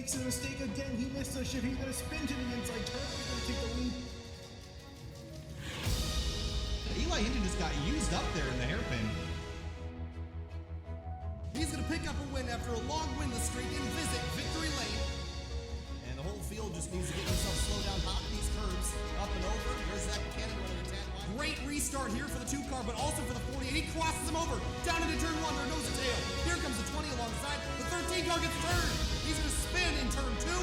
makes a mistake again. He missed a shift. He's going to spin to the inside turn. He's going to take the lead. Eli Hinton just got used up there in the hairpin. He's going to pick up a win after a long winless streak and visit victory lane. And the whole field just needs to get himself slow down, hop these curves, up and over. There's that cannon running attack line. Great restart here for the 2 car, but also for the 48. He crosses him over, down into turn 1, there goes the tail. Here comes the 20 alongside. The 13 car gets turned. He's going to spin in turn 2.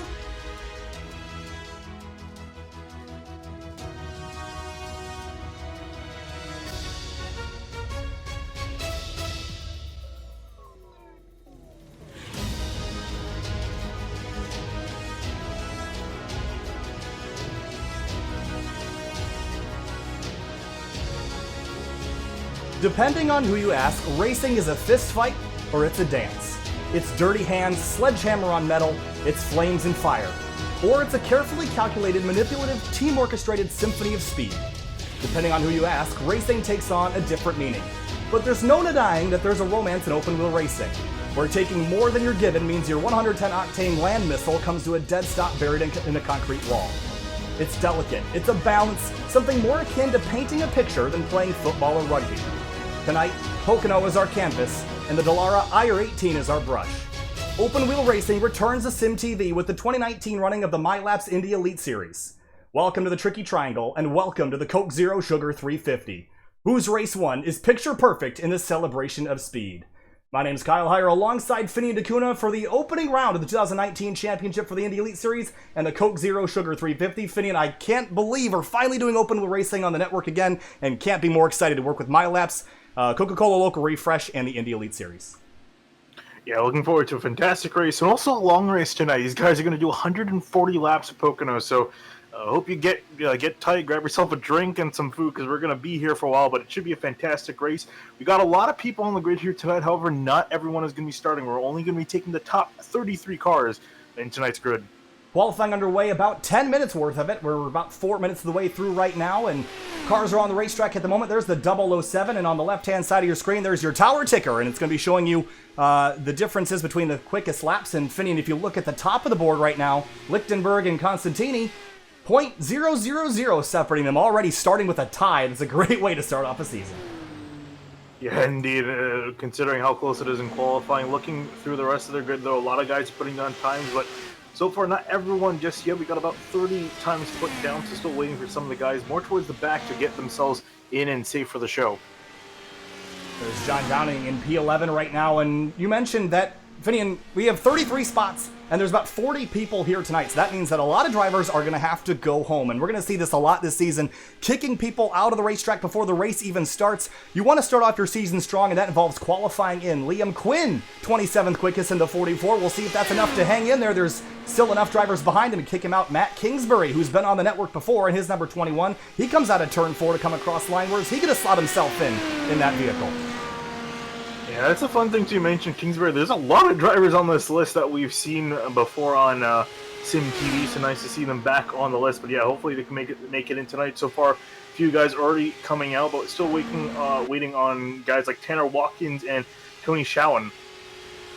Depending on who you ask, racing is a fist fight or it's a dance. It's dirty hands, sledgehammer on metal, it's flames and fire. Or it's a carefully calculated, manipulative, team-orchestrated symphony of speed. Depending on who you ask, racing takes on a different meaning. But there's no denying that there's a romance in open-wheel racing, where taking more than you're given means your 110-octane land missile comes to a dead stop buried in a concrete wall. It's delicate, it's a balance, something more akin to painting a picture than playing football or rugby. Tonight, Pocono is our canvas, and the Dallara IR-18 is our brush. Open Wheel Racing returns to SimTV with the 2019 running of the MYLAPS Indy Elite Series. Welcome to the Tricky Triangle, and welcome to the Coke Zero Sugar 350, whose race 1 is picture perfect in this celebration of speed. My name's Kyle Heyer, alongside Finney and DeCuna for the opening round of the 2019 championship for the Indy Elite Series and the Coke Zero Sugar 350. Finney and I can't believe we're finally doing open wheel racing on the network again, and can't be more excited to work with MYLAPS, Coca-Cola Local Refresh, and the Indy Elite Series. Yeah, looking forward to a fantastic race, and also a long race tonight. These guys are going to do 140 laps at Pocono, so I hope you get tight, grab yourself a drink and some food, because we're going to be here for a while, but it should be a fantastic race. We got a lot of people on the grid here tonight. However, not everyone is going to be starting. We're only going to be taking the top 33 cars in tonight's grid. Qualifying underway, about 10 minutes worth of it. We're about 4 minutes of the way through right now, and cars are on the racetrack at the moment. There's the 007, and on the left-hand side of your screen, there's your tower ticker, and it's going to be showing you the differences between the quickest laps. And Finney, if you look at the top of the board right now, Lichtenberg and Constantini, 0.000 separating them, already starting with a tie. That's a great way to start off a season. Yeah, indeed, considering how close it is in qualifying. Looking through the rest of their grid, though, a lot of guys putting down times, but so far, not everyone just yet. We got about 30 times put down, so still waiting for some of the guys more towards the back to get themselves in and safe for the show. There's John Downing in P11 right now, and you mentioned that, Finian, we have 33 spots, and there's about 40 people here tonight, so that means that a lot of drivers are going to have to go home, and we're going to see this a lot this season, kicking people out of the racetrack before the race even starts. You want to start off your season strong, and that involves qualifying in. Liam Quinn, 27th quickest into 44. We'll see if that's enough to hang in there. There's still enough drivers behind him to kick him out. Matt Kingsbury, who's been on the network before, and his number 21, he comes out of turn 4 to come across line. Where's he going to slot himself in that vehicle? Yeah, that's a fun thing to mention, Kingsbury. There's a lot of drivers on this list that we've seen before on Sim TV, so nice to see them back on the list. But yeah, hopefully they can make it in tonight. So far, a few guys already coming out, but still waiting on guys like Tanner Watkins and Tony Schowen.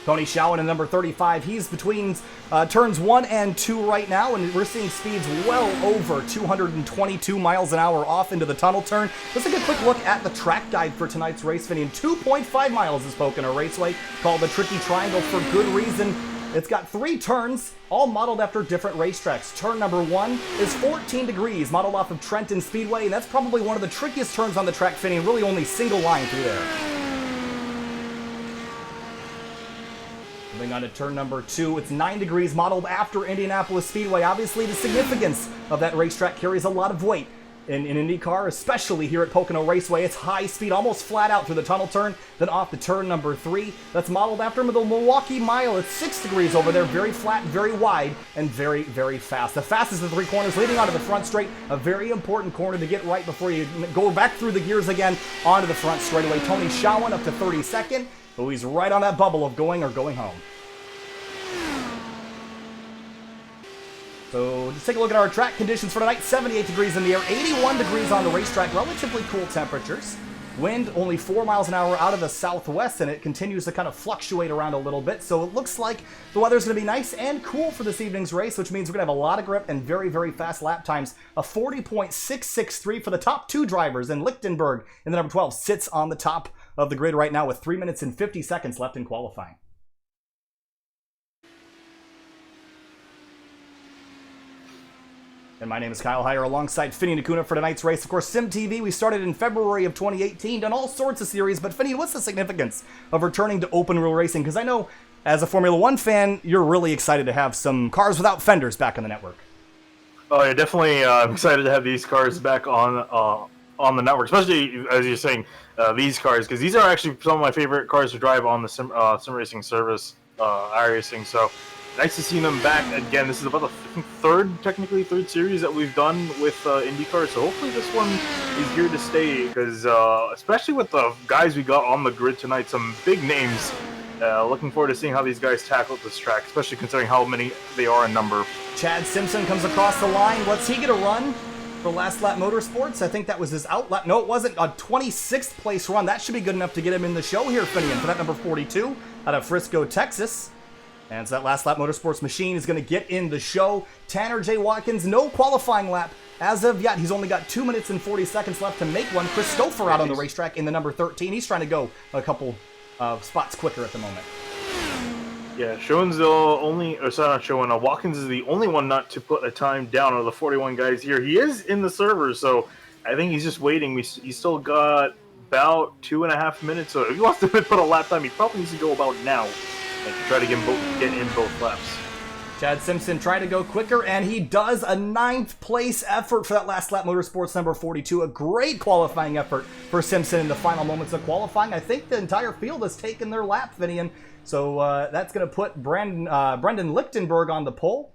Tony Schowen in number 35, he's between turns 1 and 2 right now, and we're seeing speeds well over 222 miles an hour off into the tunnel turn. Let's take a quick look at the track guide for tonight's race, Finian. 2.5 miles is Pocono Raceway, called the Tricky Triangle for good reason. It's got 3 turns, all modeled after different racetracks. Turn number 1 is 14 degrees, modeled off of Trenton Speedway, and that's probably one of the trickiest turns on the track, Finian. Really only single line through there. Moving on to turn number 2, it's 9 degrees, modeled after Indianapolis Speedway. Obviously, the significance of that racetrack carries a lot of weight in IndyCar, especially here at Pocono Raceway. It's high speed, almost flat out through the tunnel turn, then off to turn number 3. That's modeled after the Milwaukee Mile. It's 6 degrees over there, very flat, very wide, and very, very fast. The fastest of the 3 corners leading onto the front straight, a very important corner to get right before you go back through the gears again onto the front straightaway. Tony Schowen up to 32nd. So he's right on that bubble of going home. So just take a look at our track conditions for tonight. 78 degrees in the air, 81 degrees on the racetrack, relatively cool temperatures. Wind only 4 miles an hour out of the southwest, and it continues to kind of fluctuate around a little bit. So it looks like the weather's going to be nice and cool for this evening's race, which means we're going to have a lot of grip and very, very fast lap times. A 40.663 for the top 2 drivers, and Lichtenberg in the number 12 sits on the top of the grid right now with 3 minutes and 50 seconds left in qualifying. And my name is Kyle Heyer alongside Finian Acuna for tonight's race. Of course, SimTV, we started in February of 2018, done all sorts of series, but Finian, what's the significance of returning to open wheel racing? Because I know, as a Formula One fan, you're really excited to have some cars without fenders back on the network. Oh, yeah, definitely. I'm excited to have these cars back on the network, especially, as you're saying, these cars, because these are actually some of my favorite cars to drive on the sim racing service, iRacing, so nice to see them back again. This is about the third series that we've done with IndyCar, so hopefully this one is here to stay, because especially with the guys we got on the grid tonight, some big names. Looking forward to seeing how these guys tackle this track, especially considering how many they are in number. Chad Simpson comes across the line. What's he going to run for Last Lap Motorsports? I think that was his out lap. No, it wasn't. A 26th place run. That should be good enough to get him in the show here, Finian, for that number 42 out of Frisco, Texas. And so that Last Lap Motorsports machine is going to get in the show. Tanner J. Watkins, no qualifying lap as of yet. He's only got 2 minutes and 40 seconds left to make one. Christopher out on the racetrack in the number 13. He's trying to go a couple spots quicker at the moment. Yeah, Schoen's the only, or sorry, not Schoen, Watkins is the only one not to put a time down of the 41 guys here. He is in the server, so I think he's just waiting. He's still got about 2.5 minutes, so if he wants to put a lap time, he probably needs to go about now. And try to get in both laps. Chad Simpson trying to go quicker, and he does. A 9th place effort for that Last Lap Motorsports number 42. A great qualifying effort for Simpson in the final moments of qualifying. I think the entire field has taken their lap, Finian. So that's going to put Brendan Lichtenberg on the pole.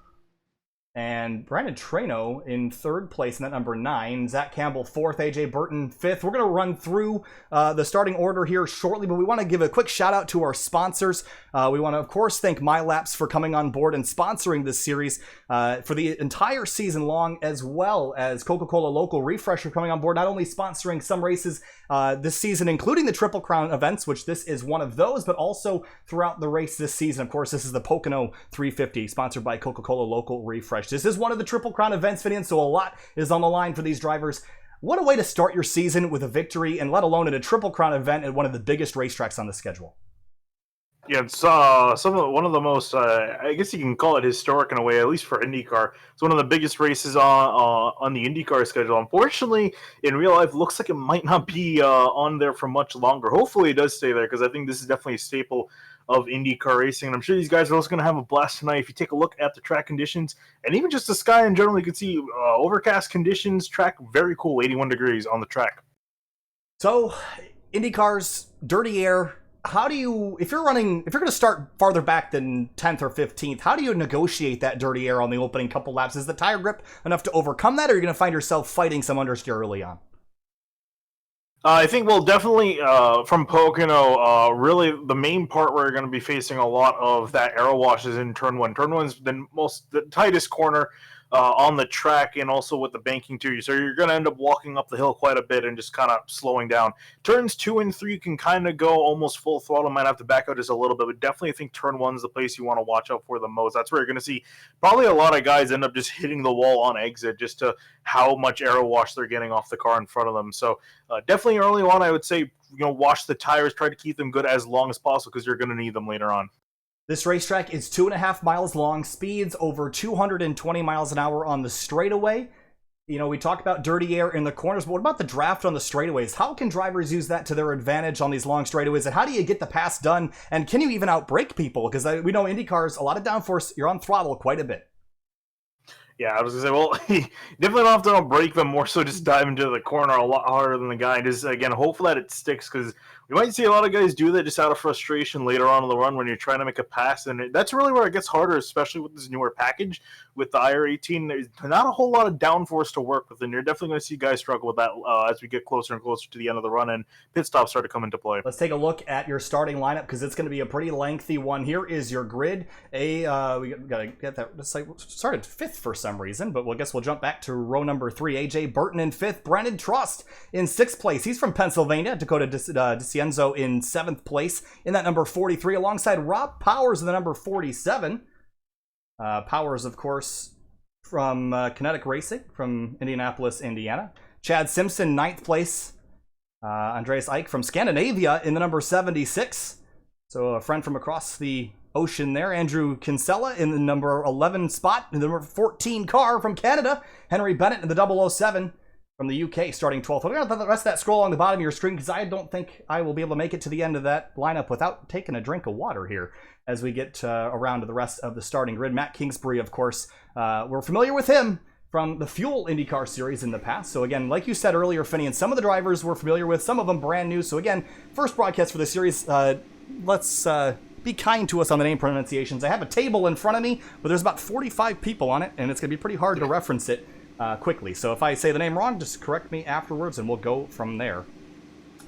And Brandon Treno in 3rd place in that number 9. Zach Campbell 4th, AJ Burton 5th. We're going to run through the starting order here shortly, but we want to give a quick shout out to our sponsors. We want to, of course, thank MYLAPS for coming on board and sponsoring this series for the entire season long, as well as Coca-Cola Local Refresher coming on board, not only sponsoring some races this season, including the Triple Crown events, which this is one of those, but also throughout the race this season. Of course, this is the Pocono 350, sponsored by Coca-Cola Local Refresh. This is one of the Triple Crown events, Finian, so a lot is on the line for these drivers. What a way to start your season with a victory, and let alone at a Triple Crown event at one of the biggest racetracks on the schedule. Yeah, it's one of the most, I guess you can call it historic in a way, at least for IndyCar. It's one of the biggest races on the IndyCar schedule. Unfortunately, in real life, looks like it might not be on there for much longer. Hopefully it does stay there, because I think this is definitely a staple of IndyCar racing, and I'm sure these guys are also going to have a blast tonight. If you take a look at the track conditions, and even just the sky in general, you can see overcast conditions, track very cool, 81 degrees on the track. So, IndyCar's dirty air. How do you, if you're going to start farther back than 10th or 15th, how do you negotiate that dirty air on the opening couple laps? Is the tire grip enough to overcome that, or are you going to find yourself fighting some understeer early on? I think, well, definitely from Pocono, really the main part where you're going to be facing a lot of that aero wash is in Turn 1. Turn 1's the tightest corner on the track, and also with the banking too. So you're going to end up walking up the hill quite a bit and just kind of slowing down. Turns 2 and 3 can kind of go almost full throttle. Might have to back out just a little bit, but definitely I think Turn 1's the place you want to watch out for the most. That's where you're going to see probably a lot of guys end up just hitting the wall on exit, just to how much aero wash they're getting off the car in front of them. So definitely early on, I would say, wash the tires, try to keep them good as long as possible, because you're going to need them later on. This racetrack is 2.5 miles long, speeds over 220 miles an hour on the straightaway. We talk about dirty air in the corners, but what about the draft on the straightaways? How can drivers use that to their advantage on these long straightaways, and how do you get the pass done, and can you even outbrake people? Because we know IndyCars, a lot of downforce, you're on throttle quite a bit. Yeah, I was going to say, well, you definitely don't have to break them, more so just dive into the corner a lot harder than the guy. And just, again, hopefully that it sticks, because You might see a lot of guys do that just out of frustration later on in the run when you're trying to make a pass, and that's really where it gets harder, especially with this newer package. With the IR18, there's not a whole lot of downforce to work with, and you're definitely going to see guys struggle with that as we get closer and closer to the end of the run and pit stops start to come into play. Let's take a look at your starting lineup because it's going to be a pretty lengthy one. Here is your grid. We got to get that. It's like started 5th for some reason, but I guess we'll jump back to row number 3. AJ Burton in 5th. Brennan Trust in 6th place. He's from Pennsylvania. Dakota DeCienzo in 7th place in that number 43, alongside Rob Powers in the number 47. Powers, of course, from Kinetic Racing from Indianapolis, Indiana. Chad Simpson, 9th place. Andreas Eich from Scandinavia in the number 76. So a friend from across the ocean there. Andrew Kinsella in the number 11 spot. In the number 14 car from Canada. Henry Bennett in the 007 from the UK, starting 12th. We're going to let the rest of that scroll on the bottom of your screen because I don't think I will be able to make it to the end of that lineup without taking a drink of water here as we get around to the rest of the starting grid. Matt Kingsbury, of course, we're familiar with him from the Fuel IndyCar series in the past. So again, like you said earlier, Finian, some of the drivers we're familiar with, some of them brand new. So again, first broadcast for the series. Let's be kind to us on the name pronunciations. I have a table in front of me, but there's about 45 people on it, and it's going to be pretty hard to reference it quickly. So if I say the name wrong, just correct me afterwards, and we'll go from there.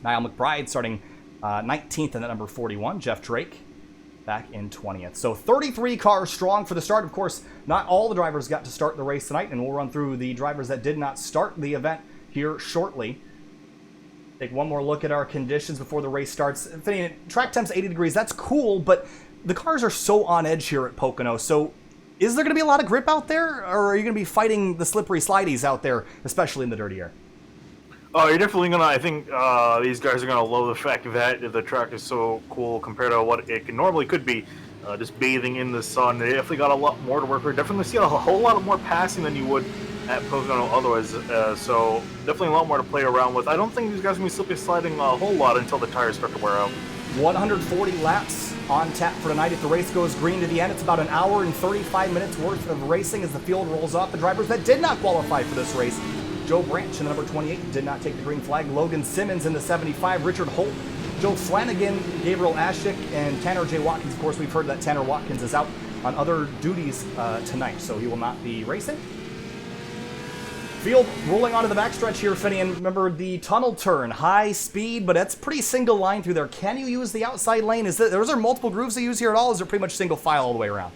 Niall McBride starting 19th in the number 41. Jeff Drake back in 20th. So 33 cars strong for the start. Of course, not all the drivers got to start the race tonight, and we'll run through the drivers that did not start the event here shortly. Take one more look at our conditions before the race starts. Track temp's 80 degrees. That's cool, but the cars are so on edge here at Pocono. So is there going to be a lot of grip out there, or are you going to be fighting the slippery slideys out there, especially in the dirty air? Oh, you're definitely going to, I think these guys are going to love the fact that the track is so cool compared to what it normally could be, just bathing in the sun. They definitely got a lot more to work with. Definitely see a whole lot more passing than you would at Pocono otherwise, so definitely a lot more to play around with. I don't think these guys are going to be slippery sliding a whole lot until the tires start to wear out. 140 laps on tap for tonight. If the race goes green to the end, it's about an hour and 35 minutes worth of racing as the field rolls off the drivers that did not qualify for this race. Joe Branch in the number 28 did not take the green flag. Logan Simmons in the 75. Richard Holt, Joe Flanagan, Gabriel Ashik, and Tanner J. Watkins. Of course, we've heard that Tanner Watkins is out on other duties tonight, so he will not be racing. Field rolling onto the backstretch here, Finian. Remember the tunnel turn, high speed, but that's pretty single line through there. Can you use the outside lane? Is there multiple grooves to use here at all? Is it pretty much single file all the way around?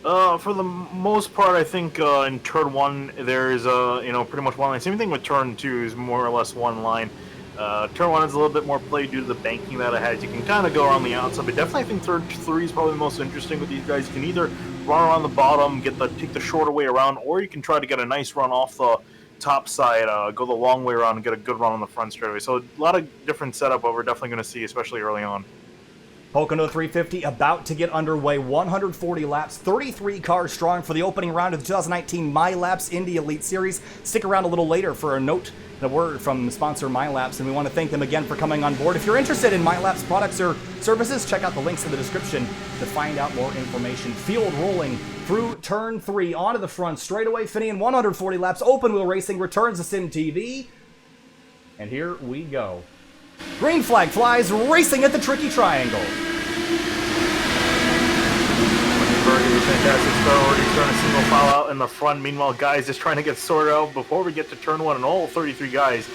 For the most part, I think in turn 1 there's pretty much one line. Same thing with turn 2 is more or less one line. Turn 1 is a little bit more play due to the banking that it has. You can kind of go around the outside, but definitely I think turn 3 is probably the most interesting with these guys. You can either run around the bottom, take the shorter way around, or you can try to get a nice run off the top side, go the long way around and get a good run on the front straightaway. So a lot of different setup, but we're definitely going to see, especially early on. Pocono 350 about to get underway. 140 laps, 33 cars strong for the opening round of the 2019 MYLAPS Indy Elite Series. Stick around a little later for a note and a word from sponsor MYLAPS, and we want to thank them again for coming on board. If you're interested in MYLAPS products or services, check out the links in the description to find out more information. Field rolling through turn 3 onto the front straightaway. Finian 140 laps. Open wheel racing returns to Sim TV. And here we go. Green flag flies, racing at the tricky triangle. Fantastic start, already starting a single file out in the front. Meanwhile, guys just trying to get sorted out before we get to turn 1, and all 33 guys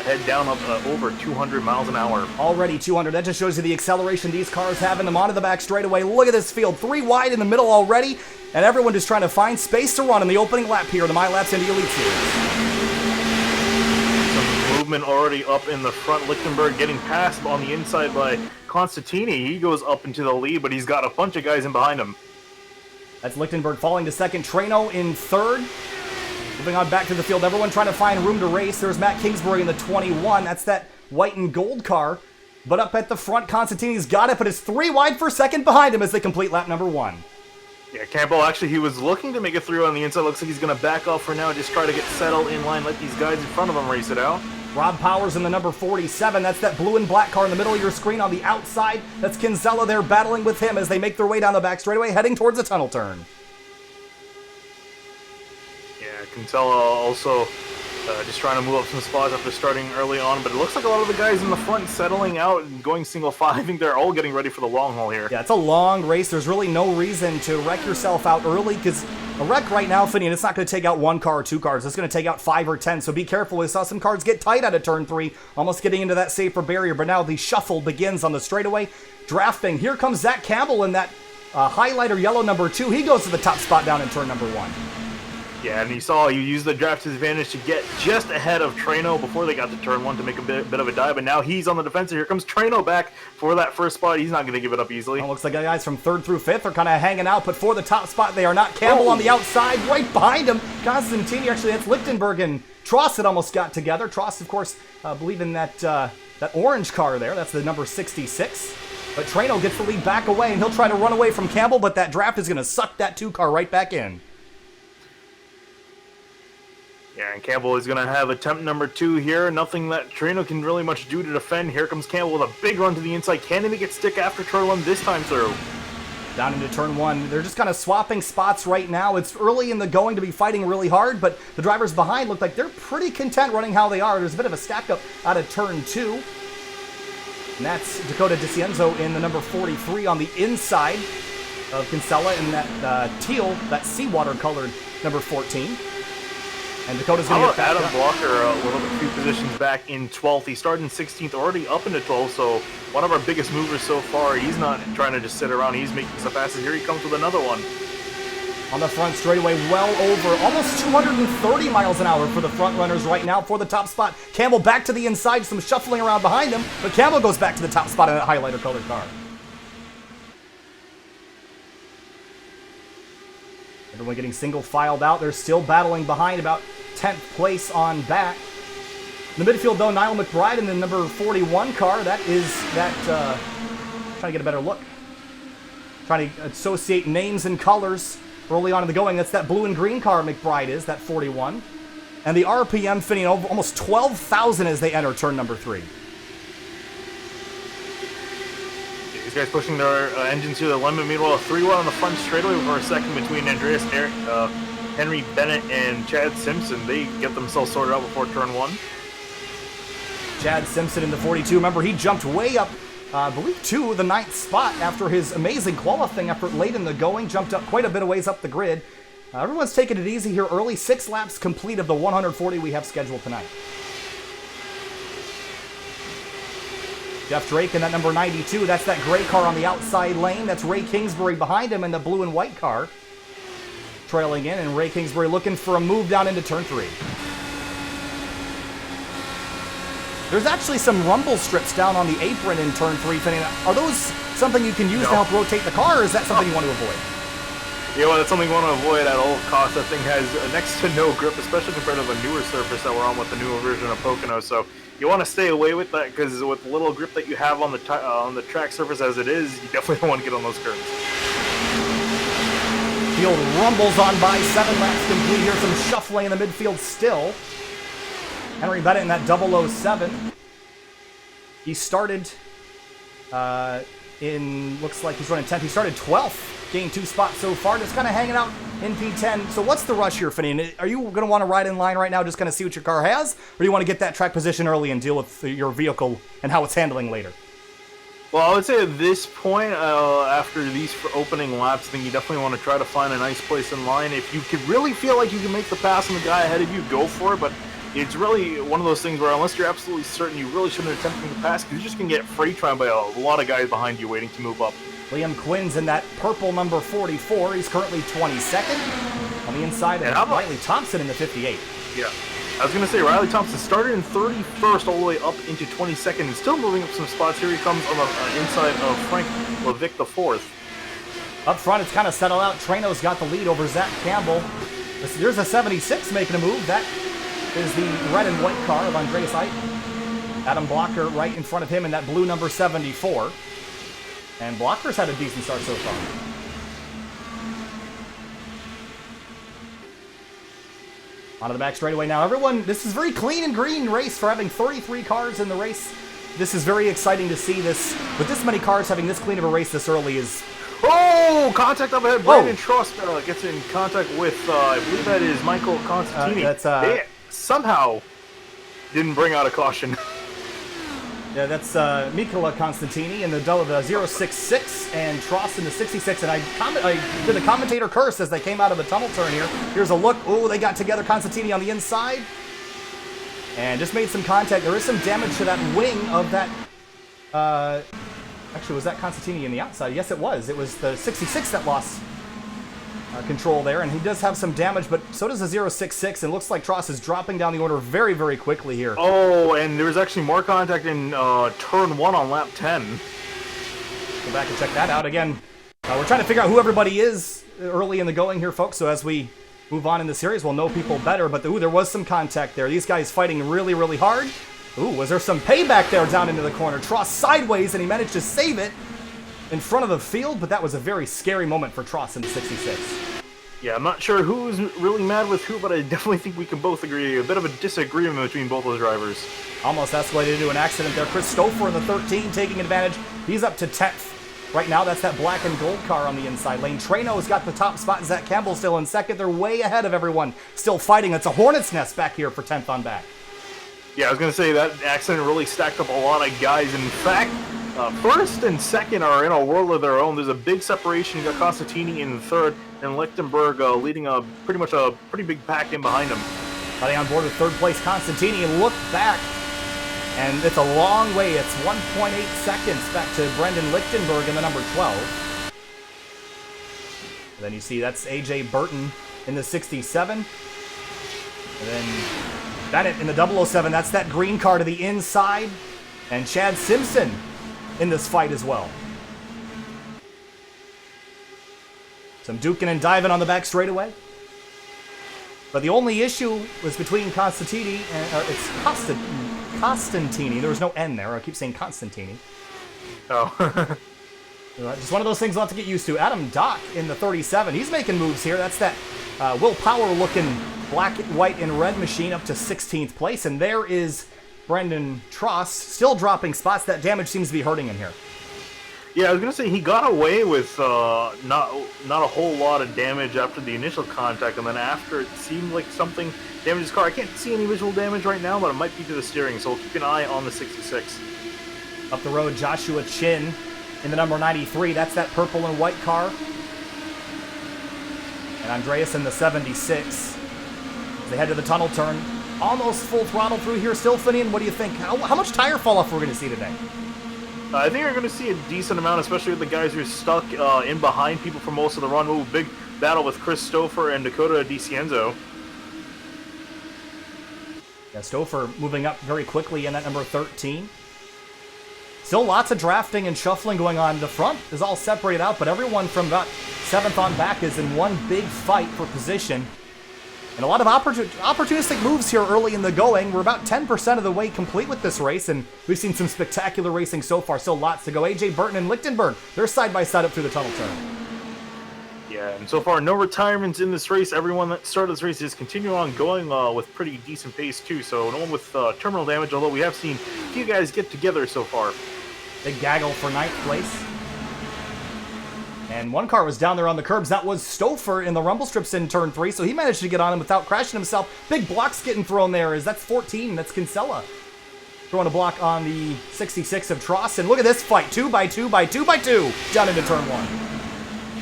head down up over 200 miles an hour. Already 200. That just shows you the acceleration these cars have in them onto the back straightaway. Look at this field. 3 wide in the middle already, and everyone just trying to find space to run in the opening lap here in the MYLAPS Indy Elite Series. Movement already up in the front. Lichtenberg getting passed on the inside by Constantini. He goes up into the lead, but he's got a bunch of guys in behind him. That's Lichtenberg falling to second. Treno in third. Moving on back to the field. Everyone trying to find room to race. There's Matt Kingsbury in the 21. That's that white and gold car. But up at the front, Constantini's got it, but it's 3 wide for second behind him as they complete lap number 1. Yeah, Campbell actually, he was looking to make it through on the inside. Looks like he's going to back off for now, just try to get settled in line, let these guys in front of him race it out. Rob Powers in the number 47. That's that blue and black car in the middle of your screen on the outside. That's Kinsella there battling with him as they make their way down the back straightaway, heading towards the tunnel turn. Yeah, Kinsella also Just trying to move up some spots after starting early on, but it looks like a lot of the guys in the front settling out and going single file. I think they're all getting ready for the long haul here. Yeah, it's a long race. There's really no reason to wreck yourself out early, because a wreck right now, Finian, it's not going to take out 1 car or 2 cars. It's going to take out 5 or 10, so be careful. We saw some cars get tight out of turn 3, almost getting into that safer barrier, but now the shuffle begins on the straightaway. Drafting. Here comes Zach Campbell in that highlighter yellow number 2. He goes to the top spot down in turn number 1. Yeah, and you saw he used the draft advantage to get just ahead of Trano before they got to turn 1 to make a bit of a dive, but now he's on the defensive. Here comes Trano back for that first spot. He's not going to give it up easily. Well, looks like the guys from 3rd through 5th are kind of hanging out, but for the top spot, they are not. Campbell on the outside, right behind him. Constantini, actually, that's Lichtenberg and Trost that almost got together. Trost, of course, believe in that orange car there. That's the number 66. But Trano gets the lead back away, and he'll try to run away from Campbell, but that draft is going to suck that 2 car right back in. Yeah, and Campbell is going to have attempt number 2 here. Nothing that Trano can really much do to defend. Here comes Campbell with a big run to the inside. Can he make it stick after turn 1 this time through? Down into turn 1. They're just kind of swapping spots right now. It's early in the going to be fighting really hard, but the drivers behind look like they're pretty content running how they are. There's a bit of a stack up out of turn 2. And that's Dakota DeCienzo in the number 43 on the inside of Kinsella in that teal, that seawater colored number 14. And Dakota's going to get back Adam up. Blocker a little bit few positions back in 12th. He started in 16th, already up into 12th, so one of our biggest movers so far. He's not trying to just sit around. He's making some passes. Here he comes with another one. On the front straightaway, well over almost 230 miles an hour for the front runners right now for the top spot. Campbell back to the inside, some shuffling around behind him, but Campbell goes back to the top spot in that highlighter colored car. Everyone getting single filed out. They're still battling behind, about 10th place on back. In the midfield, though, Niall McBride in the number 41 car. That is that, trying to get a better look. Trying to associate names and colors early on in the going. That's that blue and green car McBride is, that 41. And the RPM finishing over almost 12,000 as they enter turn number 3. These guys pushing their engines to the limit. Meanwhile, a 3-1 on the front straightaway for a second between Andreas Henry Bennett and Chad Simpson. They get themselves sorted out before turn 1. Chad Simpson in the 42. Remember, he jumped way up, I believe, to the 9th spot after his amazing qualifying effort late in the going. Jumped up quite a bit of ways up the grid. Everyone's taking it easy here early. 6 laps complete of the 140 we have scheduled tonight. Jeff Drake in that number 92. That's that gray car on the outside lane. That's Ray Kingsbury behind him in the blue and white car. Trailing in, and Ray Kingsbury looking for a move down into turn 3. There's actually some rumble strips down on the apron in turn 3. Are those something you can use to help rotate the car, or is that something you want to avoid? Yeah, well, that's something you want to avoid at all costs. That thing has next to no grip, especially compared to the newer surface that we're on with the newer version of Pocono. So you want to stay away with that, because with the little grip that you have on the track surface as it is, you definitely don't want to get on those curves. Field rumbles on by. 7 laps complete here. Some shuffling in the midfield still. Henry Bennett in that 007. He started looks like he's running 10th. He started 12th. Gained 2 spots so far, just kind of hanging out in P10. So what's the rush here, Finian? Are you going to want to ride in line right now, just kind of see what your car has? Or do you want to get that track position early and deal with your vehicle and how it's handling later? Well, I would say at this point, after these opening laps, I think you definitely want to try to find a nice place in line. If you could really feel like you can make the pass on the guy ahead of you, go for it. But it's really one of those things where unless you're absolutely certain, you really shouldn't attempt to pass, because you're just going to get freight trained by a lot of guys behind you waiting to move up. Liam Quinn's in that purple number 44. He's currently 22nd on the inside, and Riley Thompson in the 58. Yeah. I was going to say, Riley Thompson started in 31st all the way up into 22nd and still moving up some spots. Here he comes on the inside of Frank Levick the 4th. Up front, it's kind of settled out. Trano's got the lead over Zach Campbell. There's a 76 making a move. That is the red and white car of Andreas Eit. Adam Blocker right in front of him in that blue number 74. And Blocker's had a decent start so far. Onto the back straightaway now. Everyone, this is very clean and green race for having 33 cars in the race. This is very exciting to see this. With this many cars having this clean of a race this early is... Oh! Contact up ahead. Brandon Trost gets in contact with, I believe that is Michael Constantini. somehow didn't bring out a caution. Yeah, that's Mikola Constantini in the 066 and Tross in the 66. And I did the commentator curse as they came out of the tunnel turn here. Here's a look. Oh, they got together. Constantini on the inside. And just made some contact. There is some damage to that wing of that. Actually, was that Constantini in the outside? Yes, it was. It was the 66 that lost control there, and he does have some damage, but so does the 066, and it looks like Tross is dropping down the order very, very quickly here. Oh, and there was actually more contact in turn 1 on lap 10. Go back and check that out. Again, we're trying to figure out who everybody is early in the going here, folks, so as we move on in the series, we'll know people better, but ooh, there was some contact there. These guys fighting really, really hard. Ooh, was there some payback there down into the corner? Tross sideways, and he managed to save it in front of the field, but that was a very scary moment for Tross in the 66. Yeah, I'm not sure who's really mad with who, but I definitely think we can both agree. A bit of a disagreement between both those drivers. Almost escalated into an accident there. Chris Stouffer in the 13 taking advantage. He's up to 10th. Right now, that's that black and gold car on the inside lane. Treno's got the top spot. Zach Campbell still in second. They're way ahead of everyone. Still fighting. It's a hornet's nest back here for 10th on back. Yeah, I was going to say that accident really stacked up a lot of guys. In fact, first and second are in a world of their own. There's a big separation. You got Constantini in third, and Lichtenberg leading pretty much a pretty big pack in behind him. Buddy on board with third place, Constantini. Look back, and it's a long way. It's 1.8 seconds back to Brendan Lichtenberg in the number 12. And then you see that's AJ Burton in the 67. And then Bennett in the 007. That's that green car to the inside. And Chad Simpson in this fight as well. Some duking and diving on the back straightaway. But the only issue was between Constantini and it's Constantini. There was no N there. I keep saying Constantini. Oh. Just one of those things we'll have to get used to. Adam Dock in the 37. He's making moves here. That's that Will Power looking black, white, and red machine up to 16th place. And there is Brendan Tross still dropping spots. That damage seems to be hurting him here. Yeah, I was going to say he got away with not a whole lot of damage after the initial contact, and then after it seemed like something damaged his car. I can't see any visual damage right now, but it might be to the steering, so we'll keep an eye on the 66. Up the road, Joshua Chin in the number 93. That's that purple and white car. And Andreas in the 76. They head to the tunnel turn. Almost full throttle through here. Still, Finian, what do you think? How much tire fall off we're going to see today? I think we're going to see a decent amount, especially with the guys who are stuck in behind people for most of the run. Ooh, big battle with Chris Stouffer and Dakota DiCienzo. Yeah, Stouffer moving up very quickly in that number 13. Still lots of drafting and shuffling going on. The front is all separated out, but everyone from about 7th on back is in one big fight for position. And a lot of opportunistic moves here early in the going. We're about 10% of the way complete with this race, and we've seen some spectacular racing so far. Still lots to go. AJ Burton and Lichtenberg, they're side by side up through the tunnel turn. Yeah, and so far no retirements in this race. Everyone that started this race is continuing on going with pretty decent pace too. So no one with terminal damage, although we have seen a few guys get together so far. Big gaggle for 9th place. And one car was down there on the curbs. That was Stouffer in the rumble strips in turn 3, so he managed to get on him without crashing himself. Big blocks getting thrown there. That's 14. That's Kinsella throwing a block on the 66 of Tross. And look at this fight. 2 by 2 by 2 by 2 down into turn 1.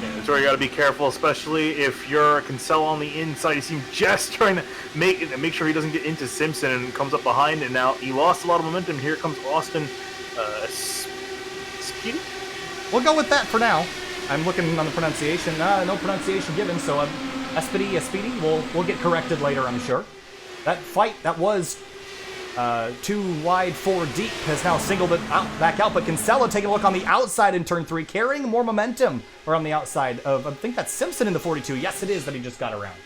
Yeah, that's where you got to be careful, especially if you're Kinsella on the inside. You see him just trying to make sure he doesn't get into Simpson and comes up behind. And now he lost a lot of momentum. Here comes Austin Speedy. We'll go with that for now. I'm looking on the pronunciation. No pronunciation given, so Espedy, we'll get corrected later, I'm sure. That fight, that was 2 wide, 4 deep, has now singled it back out, but Kinsella taking a look on the outside in turn 3, carrying more momentum around the outside of, I think that's Simpson in the 42. Yes, it is that he just got around.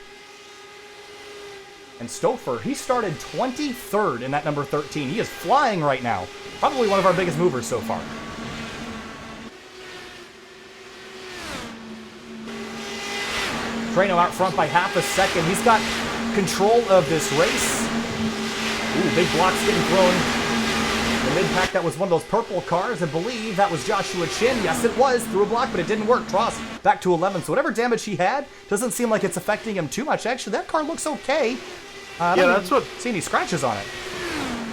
And Stouffer, he started 23rd in that number 13. He is flying right now. Probably one of our biggest movers so far. Treno out front by half a second. He's got control of this race. Ooh, big blocks getting thrown. The mid-pack, that was one of those purple cars. I believe that was Joshua Chin. Yes, it was. Through a block, but it didn't work. Tross back to 11. So whatever damage he had, doesn't seem like it's affecting him too much. Actually, that car looks okay. Yeah, that's what. See any scratches on it.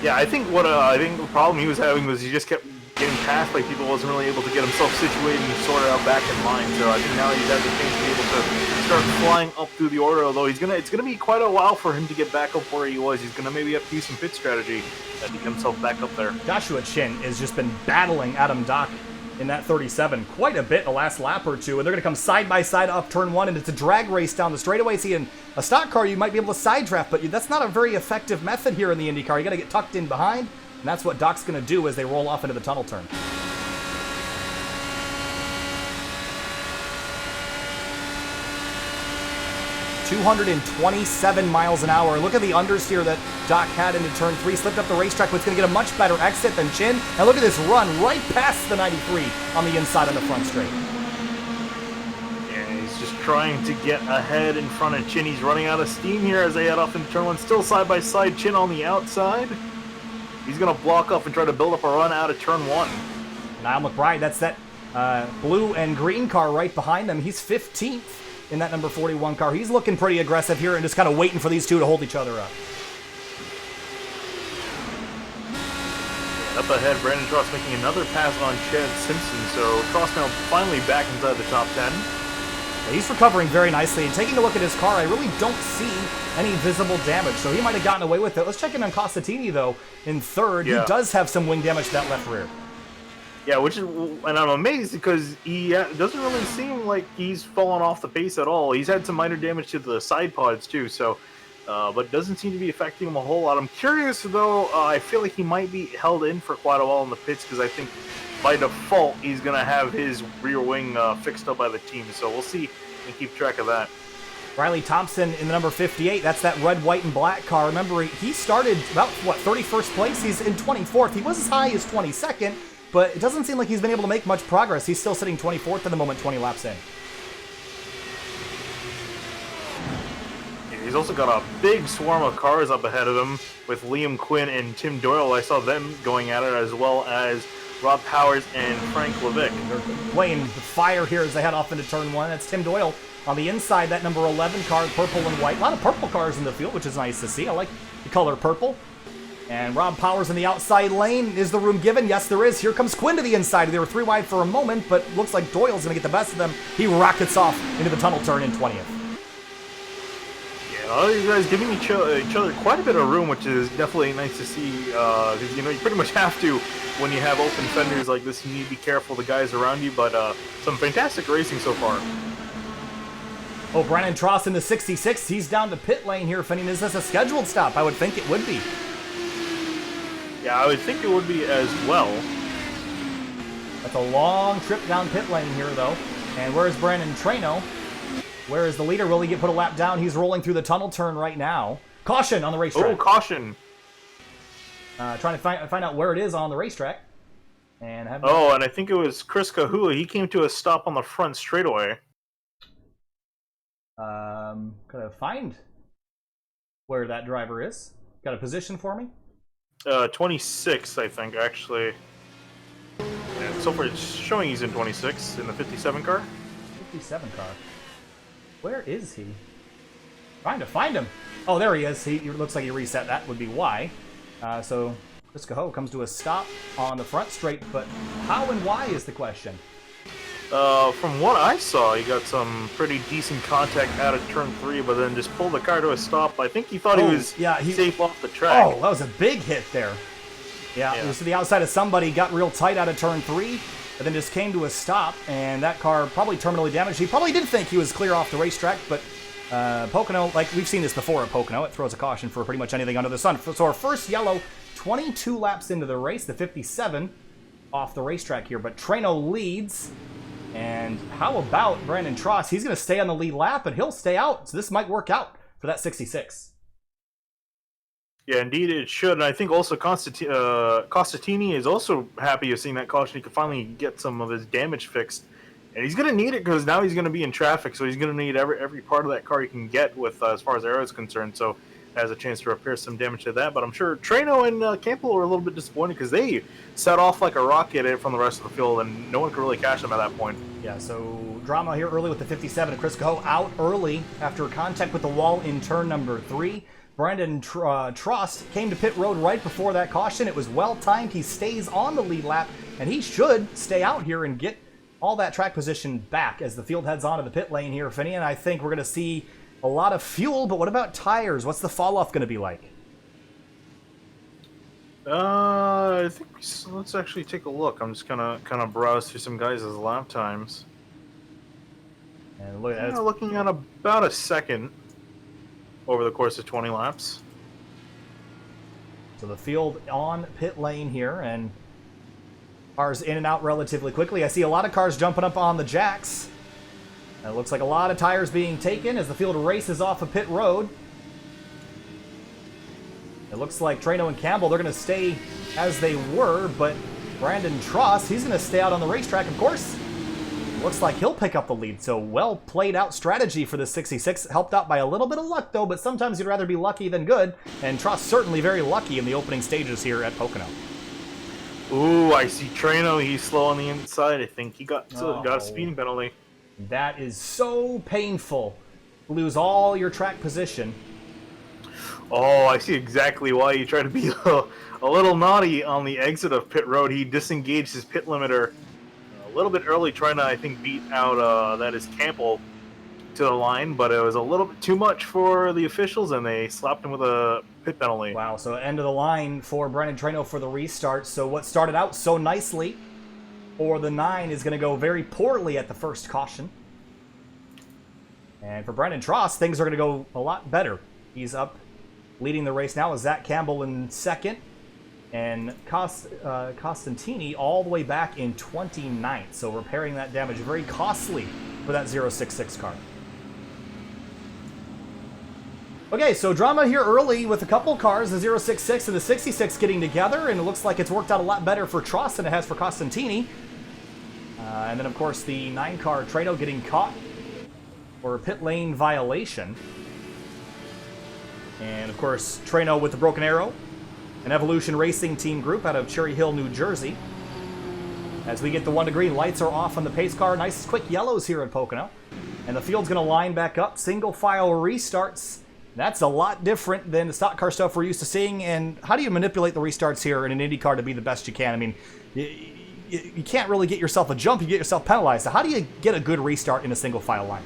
Yeah, I think the problem he was having was he just kept getting passed by people, wasn't really able to get himself situated and sorted out back in line. So I think now he's had the chance to be able to start flying up through the order. Although it's gonna be quite a while for him to get back up where he was. He's gonna maybe have to use some pit strategy to get himself back up there. Joshua Chin has just been battling Adam Dock in that 37 quite a bit the last lap or two, and they're going to come side by side up turn 1, and it's a drag race down the straightaway. See, in a stock car, you might be able to side draft, but that's not a very effective method here in the Indy car. You got to get tucked in behind, and that's what Doc's going to do as they roll off into the tunnel turn. 227 miles an hour. Look at the understeer that Doc had into turn 3. Slipped up the racetrack, but it's going to get a much better exit than Chin. And look at this run right past the 93 on the inside on the front straight. Yeah, he's just trying to get ahead in front of Chin. He's running out of steam here as they head off into turn 1. Still side by side, Chin on the outside. He's going to block off and try to build up a run out of turn 1. Niall McBride, that's that blue and green car right behind them. He's 15th. In that number 41 car. He's looking pretty aggressive here and just kind of waiting for these two to hold each other up. Up ahead, Brandon Tross making another pass on Chad Simpson, so Tross now finally back inside the top 10. Yeah, he's recovering very nicely, and taking a look at his car, I really don't see any visible damage, so he might have gotten away with it. Let's check in on Costantini, though, in third. Yeah. He does have some wing damage to that left rear. Yeah, and I'm amazed because he doesn't really seem like he's fallen off the pace at all. He's had some minor damage to the side pods too, so but doesn't seem to be affecting him a whole lot. I'm curious though. I feel like he might be held in for quite a while in the pits because I think by default he's gonna have his rear wing fixed up by the team. So we'll see and keep track of that. Riley Thompson in the number 58. That's that red, white, and black car. Remember, he started about 31st place. He's in 24th. He was as high as 22nd. But it doesn't seem like he's been able to make much progress. He's still sitting 24th at the moment, 20 laps in. Yeah, he's also got a big swarm of cars up ahead of him with Liam Quinn and Tim Doyle. I saw them going at it, as well as Rob Powers and Frank Levick. They're playing fire here as they head off into turn 1. That's Tim Doyle on the inside, that number 11 car, purple and white. A lot of purple cars in the field, which is nice to see. I like the color purple. And Rob Powers in the outside lane. Is the room given? Yes, there is. Here comes Quinn to the inside. They were 3 wide for a moment, but looks like Doyle's going to get the best of them. He rockets off into the tunnel turn in 20th. Yeah, all these guys giving each other quite a bit of room, which is definitely nice to see. Because, you pretty much have to when you have open fenders like this. You need to be careful of the guys around you, but some fantastic racing so far. Oh, Brandon Tross in the 66. He's down to pit lane here. Finning, is this a scheduled stop? I would think it would be. Yeah, I would think it would be as well. That's a long trip down pit lane here, though. And where's Brandon Trano? Where is the leader? Will he get put a lap down? He's rolling through the tunnel turn right now. Caution on the racetrack. Oh, caution. Trying to find out where it is on the racetrack. And and I think it was Chris Kahula. He came to a stop on the front straightaway. Could I find where that driver is? Got a position for me? 26, I think, actually. Yeah, so far it's showing he's in 26 in the 57 car. 57 car. Where is he? Trying to find him. Oh, there he is. He looks like he reset. That would be why. So Chris Cahoe comes to a stop on the front straight, but how and why is the question? From what I saw, he got some pretty decent contact out of turn 3, but then just pulled the car to a stop. I think he thought he was safe off the track. Oh, that was a big hit there. Yeah, it was to the outside of somebody, got real tight out of turn 3, but then just came to a stop, and that car probably terminally damaged. He probably did think he was clear off the racetrack, but Pocono, like we've seen this before at Pocono, it throws a caution for pretty much anything under the sun. So our first yellow, 22 laps into the race, the 57 off the racetrack here, but Trano leads. And how about Brandon Tross? He's going to stay on the lead lap, and he'll stay out. So this might work out for that 66. Yeah, indeed it should. And I think also Costantini is also happy of seeing that caution. He can finally get some of his damage fixed. And he's going to need it because now he's going to be in traffic. So he's going to need every part of that car he can get with as far as aero is concerned. So has a chance to repair some damage to that. But I'm sure Trano and Campbell were a little bit disappointed because they set off like a rocket from the rest of the field, and no one could really catch them at that point. Yeah, so drama here early with the 57. Chris Cahoe out early after contact with the wall in turn number 3. Brandon Trost came to pit road right before that caution. It was well timed. He stays on the lead lap, and he should stay out here and get all that track position back as the field heads on to the pit lane here, Finney. And I think we're going to see a lot of fuel, but what about tires? What's the fall off going to be like? I think let's actually take a look. I'm just gonna kind of browse through some guys' lap times. And look at that. Looking at about a second over the course of 20 laps. So the field on pit lane here, and cars in and out relatively quickly. I see a lot of cars jumping up on the jacks. And it looks like a lot of tires being taken as the field races off of pit road. It looks like Trano and Campbell, they're going to stay as they were, but Brandon Trost, he's going to stay out on the racetrack, of course. Looks like he'll pick up the lead, so well played out strategy for the 66. Helped out by a little bit of luck, though, but sometimes you'd rather be lucky than good, and Trost certainly very lucky in the opening stages here at Pocono. Ooh, I see Trano, he's slow on the inside. I think he got a speeding penalty. That is so painful. Lose all your track position. Oh, I see exactly why he tried to be a little naughty on the exit of pit road. He disengaged his pit limiter a little bit early, trying to, I think, beat out, that is Campbell to the line, but it was a little bit too much for the officials, and they slapped him with a pit penalty. Wow, so end of the line for Brandon Trano for the restart. So what started out so nicely for the 9 is going to go very poorly at the first caution. And for Brandon Trost, things are going to go a lot better. He's up leading the race now with Zach Campbell in second, and Costantini all the way back in 29th. So repairing that damage, very costly for that 066 car. Okay, so drama here early with a couple cars, the 066 and the 66 getting together, and it looks like it's worked out a lot better for Trost than it has for Costantini. And then, of course, the 9 car Trano getting caught for a pit lane violation. And, of course, Trano with the Broken Arrow, an Evolution Racing Team group out of Cherry Hill, New Jersey. As we get the 1 to green, lights are off on the pace car. Nice quick yellows here at Pocono. And the field's going to line back up. Single file restarts. That's a lot different than the stock car stuff we're used to seeing. And how do you manipulate the restarts here in an Indy car to be the best you can? I mean, you can't really get yourself a jump. You get yourself penalized. So how do you get a good restart in a single file line?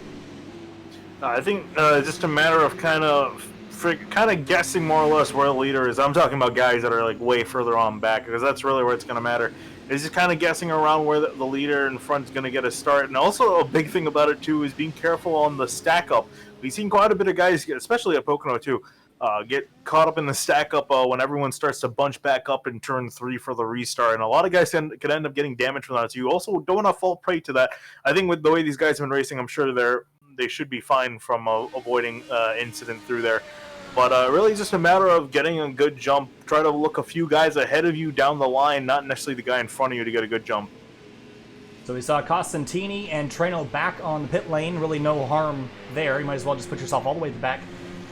I think just a matter of kind of guessing more or less where the leader is. I'm talking about guys that are like way further on back, because that's really where it's going to matter. It's just kind of guessing around where the leader in front is going to get a start. And also a big thing about it too is being careful on the stack up. We've seen quite a bit of guys, especially at Pocono too, get caught up in the stack up when everyone starts to bunch back up in turn 3 for the restart. And a lot of guys could end up getting damage from that. So you also don't want to fall prey to that. I think with the way these guys have been racing, I'm sure they should be fine from avoiding incident through there. But really just a matter of getting a good jump. Try to look a few guys ahead of you down the line, not necessarily the guy in front of you to get a good jump. So we saw Costantini and Trano back on the pit lane. Really no harm there. You might as well just put yourself all the way back.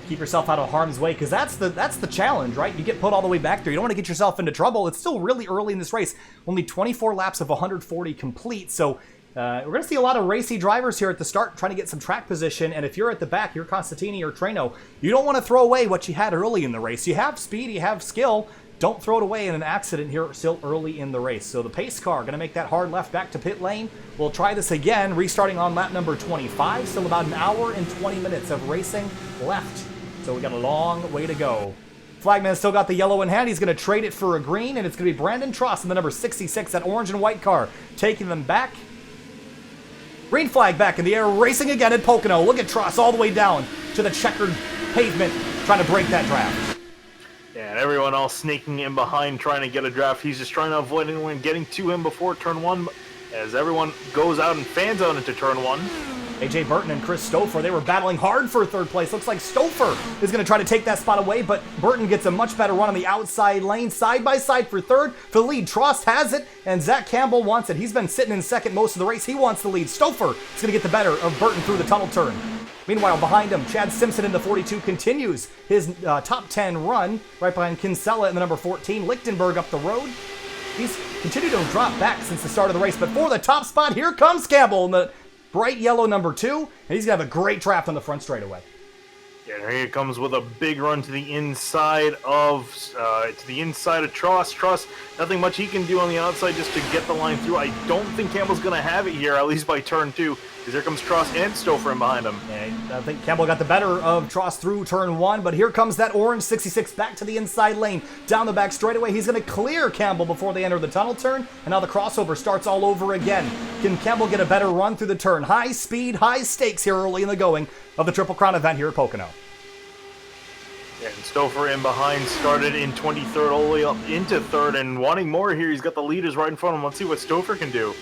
Keep yourself out of harm's way, because that's the challenge, right? You get put all the way back there. You don't want to get yourself into trouble. It's still really early in this race. Only 24 laps of 140 complete. So we're going to see a lot of racy drivers here at the start trying to get some track position, and if you're at the back, you're Costantini or Trano, you don't want to throw away what you had early in the race. You have speed, you have skill. Don't throw it away in an accident here still early in the race. So the pace car going to make that hard left back to pit lane. We'll try this again, restarting on lap number 25. Still about an hour and 20 minutes of racing left. So we got a long way to go. Flagman still got the yellow in hand. He's going to trade it for a green, and it's going to be Brandon Trost in the number 66, that orange and white car, taking them back. Green flag back in the air, racing again at Pocono. Look at Trost all the way down to the checkered pavement, trying to break that draft. Yeah, and everyone else sneaking in behind, trying to get a draft. He's just trying to avoid anyone getting to him before turn 1, as everyone goes out and fans out into turn 1. AJ Burton and Chris Stouffer, they were battling hard for third place. Looks like Stouffer is going to try to take that spot away, but Burton gets a much better run on the outside lane, side by side for third. For the lead, Trost has it, and Zach Campbell wants it. He's been sitting in second most of the race. He wants the lead. Stouffer is going to get the better of Burton through the tunnel turn. Meanwhile, behind him, Chad Simpson in the 42 continues his top 10 run, right behind Kinsella in the number 14, Lichtenberg up the road. He's continued to drop back since the start of the race, but for the top spot, here comes Campbell in the bright yellow number 2, and he's going to have a great draft on the front straightaway. Yeah, here he comes with a big run to the inside of Tross. Tross, nothing much he can do on the outside just to get the line through. I don't think Campbell's going to have it here, at least by turn 2, because here comes Tross and Stouffer in behind him. Yeah, I think Campbell got the better of Tross through turn 1, but here comes that orange 66 back to the inside lane. Down the back straightaway, he's going to clear Campbell before they enter the tunnel turn, and now the crossover starts all over again. Can Campbell get a better run through the turn? High speed, high stakes here early in the going of the Triple Crown event here at Pocono. And Stouffer in behind, started in 23rd all the way up into 3rd, and wanting more here. He's got the leaders right in front of him. Let's see what Stouffer can do.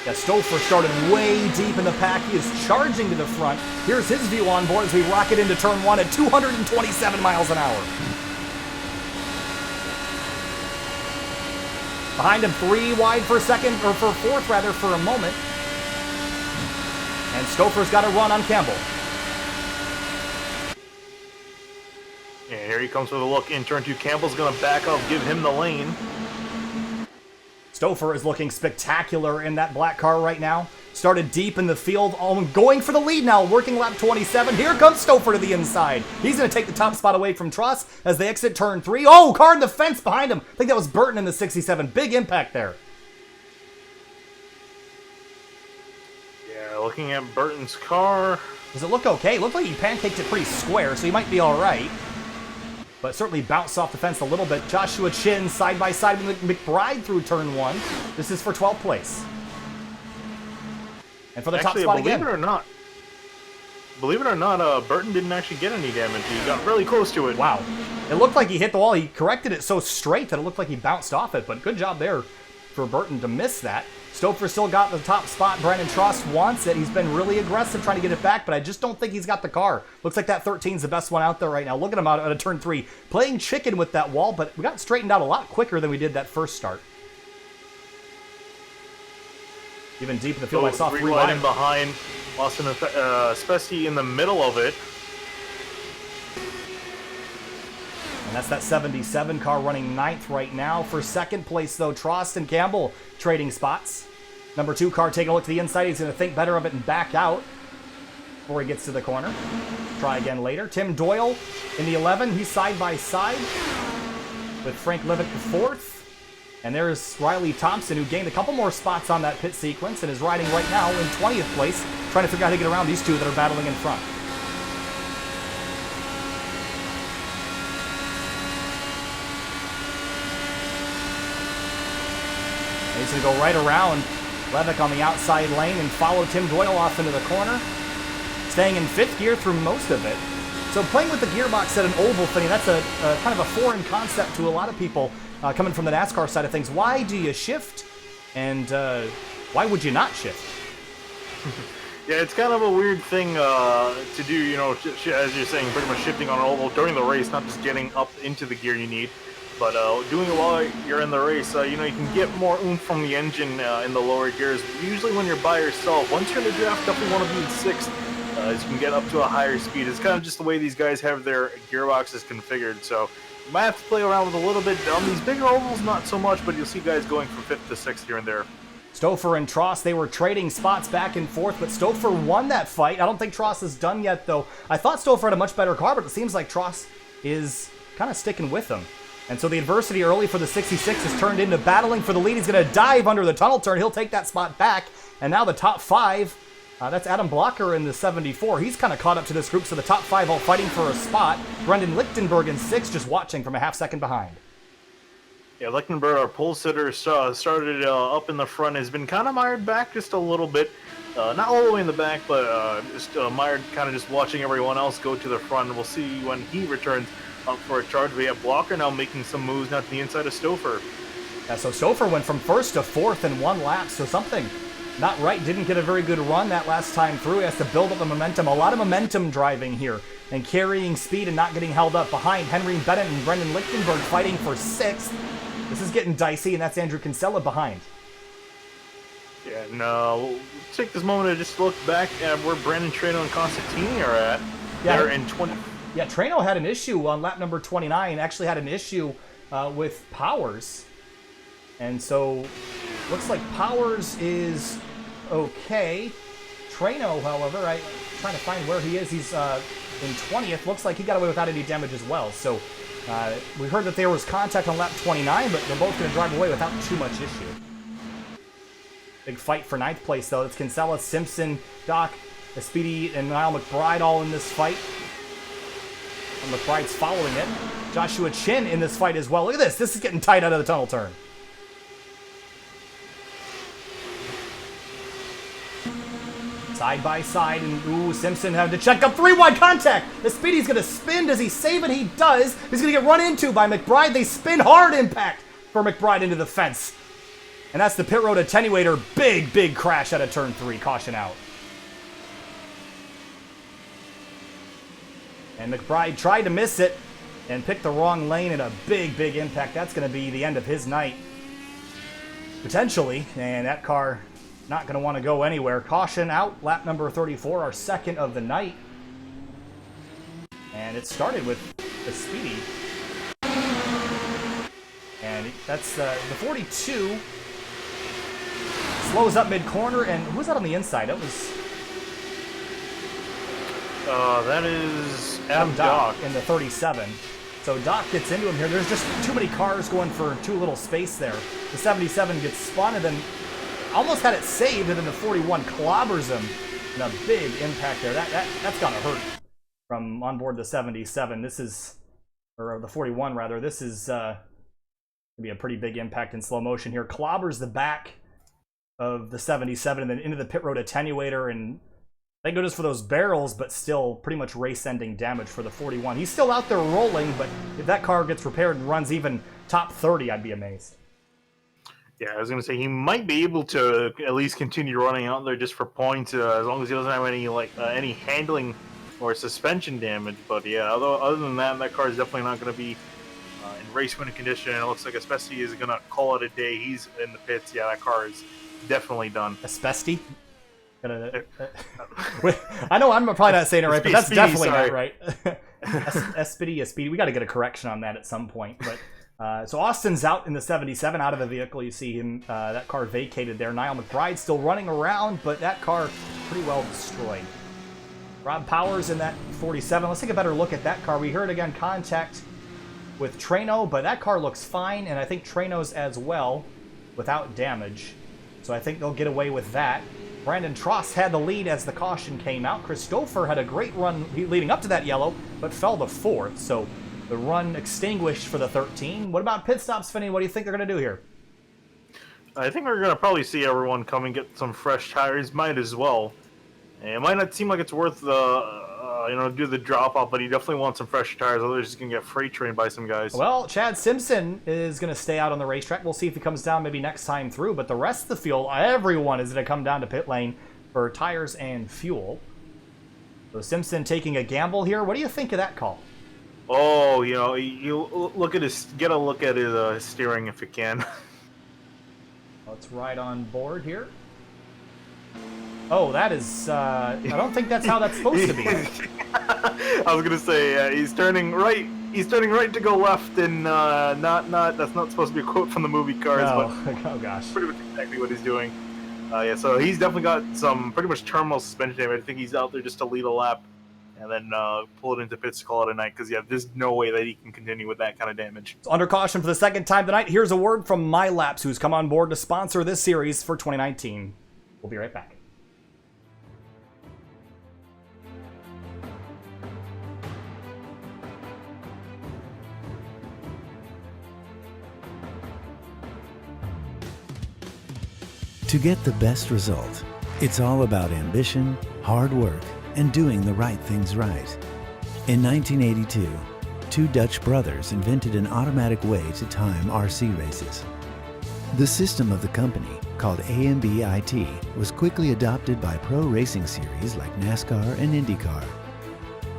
Yeah, Stouffer started way deep in the pack. He is charging to the front. Here's his view on board as we rocket into turn 1 at 227 miles an hour. Behind him, 3 wide for second, or for 4th rather, for a moment. And Stouffer's got a run on Campbell. Yeah, here he comes with a look in turn 2. Campbell's going to back up, give him the lane. Stouffer is looking spectacular in that black car right now. Started deep in the field, going for the lead now, working lap 27. Here comes Stouffer to the inside. He's going to take the top spot away from Tross as they exit turn 3. Oh, car in the fence behind him. I think that was Burton in the 67. Big impact there. Yeah, looking at Burton's car. Does it look okay? It looked like he pancaked it pretty square, so he might be all right. But certainly bounced off the fence a little bit. Joshua Chin side by side with McBride through turn 1. This is for 12th place. And for the top spot again. Believe it or not, Burton didn't actually get any damage. He got really close to it. Wow. It looked like he hit the wall. He corrected it so straight that it looked like he bounced off it. But good job there for Burton to miss that. Stouffer still got the top spot. Brandon Trost wants it. He's been really aggressive trying to get it back, but I just don't think he's got the car. Looks like that 13's the best one out there right now. Look at him out at a turn 3. Playing chicken with that wall, but we got straightened out a lot quicker than we did that first start. Even deep in the field, I saw 3 wide. In behind, Austin Spesky in the middle of it. And that's that 77 car running 9th right now. For 2nd place, though, Trost and Campbell trading spots. Number 2 car taking a look to the inside. He's going to think better of it and back out before he gets to the corner. Try again later. Tim Doyle in the 11. He's side by side with Frank Levick 4th. And there's Riley Thompson, who gained a couple more spots on that pit sequence and is riding right now in 20th place, trying to figure out how to get around these two that are battling in front. And he's going to go right around Levick on the outside lane and follow Tim Doyle off into the corner, staying in 5th gear through most of it. So playing with the gearbox at an oval fitting, that's a kind of a foreign concept to a lot of people coming from the NASCAR side of things. Why do you shift, and why would you not shift? Yeah, it's kind of a weird thing to do, you know, as you're saying, pretty much shifting on an oval during the race, not just getting up into the gear you need, but doing it while you're in the race. You know, you can get more oomph from the engine in the lower gears. Usually when you're by yourself, once you're in the draft, definitely want to be in 6th. As you can get up to a higher speed. It's kind of just the way these guys have their gearboxes configured, so you might have to play around with a little bit. On these bigger ovals, not so much, but you'll see guys going from 5th to 6th here and there. Stouffer and Trost, they were trading spots back and forth, but Stouffer won that fight. I don't think Trost is done yet, though. I thought Stouffer had a much better car, but it seems like Trost is kind of sticking with him. And so the adversity early for the 66 is turned into battling for the lead. He's going to dive under the tunnel turn. He'll take that spot back, and now the top 5. That's Adam Blocker in the 74. He's kind of caught up to this group, so the top 5 all fighting for a spot. Brendan Lichtenberg in 6th, just watching from a half second behind. Yeah, Lichtenberg, our pole sitter, started up in the front, has been kind of mired back just a little bit. Not all the way in the back, but just mired, kind of just watching everyone else go to the front. We'll see when he returns up for a charge. We have Blocker now making some moves now to the inside of Stouffer. Yeah, so Stouffer went from 1st to 4th in 1 lap, so something not right. Didn't get a very good run that last time through. He has to build up the momentum. A lot of momentum driving here and carrying speed and not getting held up. Behind, Henry Bennett and Brendan Lichtenberg fighting for 6th. This is getting dicey, and that's Andrew Kinsella behind. Yeah, no. Let's take this moment to just look back at where Brandon Trano and Constantini are at. Yeah. They're in 20. Yeah, Trano had an issue on lap number 29. Actually had an issue with Powers. And so, looks like Powers is okay. Trano, however, I'm trying to find where he is. He's in 20th. Looks like he got away without any damage as well. So, we heard that there was contact on lap 29, but they're both going to drive away without too much issue. Big fight for 9th place, though. It's Kinsella, Simpson, Doc, Speedy, and Niall McBride all in this fight. And McBride's following it. Joshua Chin in this fight as well. Look at this. This is getting tight out of the tunnel turn. Side by side, and ooh, Simpson had to check up 3-wide contact. The Speedy's going to spin. Does he save it? He does. He's going to get run into by McBride. They spin hard impact for McBride into the fence. And that's the pit road attenuator. Big, big crash out of turn 3. Caution out. And McBride tried to miss it and picked the wrong lane, and a big, big impact. That's going to be the end of his night. Potentially. And that car not going to want to go anywhere. Caution out. Lap number 34, our second of the night. And it started with the Speedy. And that's the 42. Slows up mid-corner, and who was that on the inside? That was... that is Adam Doc in the 37. So Doc gets into him here. There's just too many cars going for too little space there. The 77 gets spun, and then almost had it saved, and then the 41 clobbers him. And a big impact there. That's gotta hurt from on board the 77. This is, or the 41 rather. This is gonna be a pretty big impact in slow motion here. Clobbers the back of the 77 and then into the pit road attenuator, and thank goodness for those barrels, but still pretty much race-ending damage for the 41. He's still out there rolling, but if that car gets repaired and runs even top 30, I'd be amazed. Yeah, I was going to say he might be able to at least continue running out there just for points, as long as he doesn't have any handling or suspension damage. But yeah, other than that, that car is definitely not going to be in race-winning condition. And it looks like Espesti is going to call it a day. He's in the pits. Yeah, that car is definitely done. Espesti? I know I'm probably not saying it right, but that's definitely not right. Espedi. We got to get a correction on that at some point. But so Austin's out in the 77, out of the vehicle. You see him, that car vacated there. Niall McBride still running around, but that car pretty well destroyed. Rob Powers in that 47. Let's take a better look at that car. We heard again contact with Trano, but that car looks fine, and I think Trano's as well without damage. So I think they'll get away with that. Brandon Tross had the lead as the caution came out. Christopher had a great run leading up to that yellow, but fell to 4th. So the run extinguished for the 13. What about pit stops, Finney? What do you think they're going to do here? I think we're going to probably see everyone come and get some fresh tires. Might as well. And it might not seem like it's worth do the drop-off, but he definitely wants some fresh tires. Otherwise, he's going to get freight trained by some guys. Well, Chad Simpson is going to stay out on the racetrack. We'll see if he comes down maybe next time through. But the rest of the field, everyone is going to come down to pit lane for tires and fuel. So Simpson taking a gamble here. What do you think of that call? Oh, you look at get a look at his steering if you can. Let's ride on board here. Oh, that is, I don't think that's how that's supposed to be. I was gonna say, he's turning right to go left, and that's not supposed to be a quote from the movie Cars, but oh gosh, pretty much exactly what he's doing. Yeah, so he's definitely got some pretty much terminal suspension damage. I think he's out there just to lead a lap, and then pull it into pits to call it a night, because yeah, there's no way that he can continue with that kind of damage. So under caution for the second time tonight, here's a word from MYLAPS, who's come on board to sponsor this series for 2019. We'll be right back. To get the best result, it's all about ambition, hard work, and doing the right things right. In 1982, two Dutch brothers invented an automatic way to time RC races. The system of the company, called AMB-IT, was quickly adopted by pro racing series like NASCAR and IndyCar.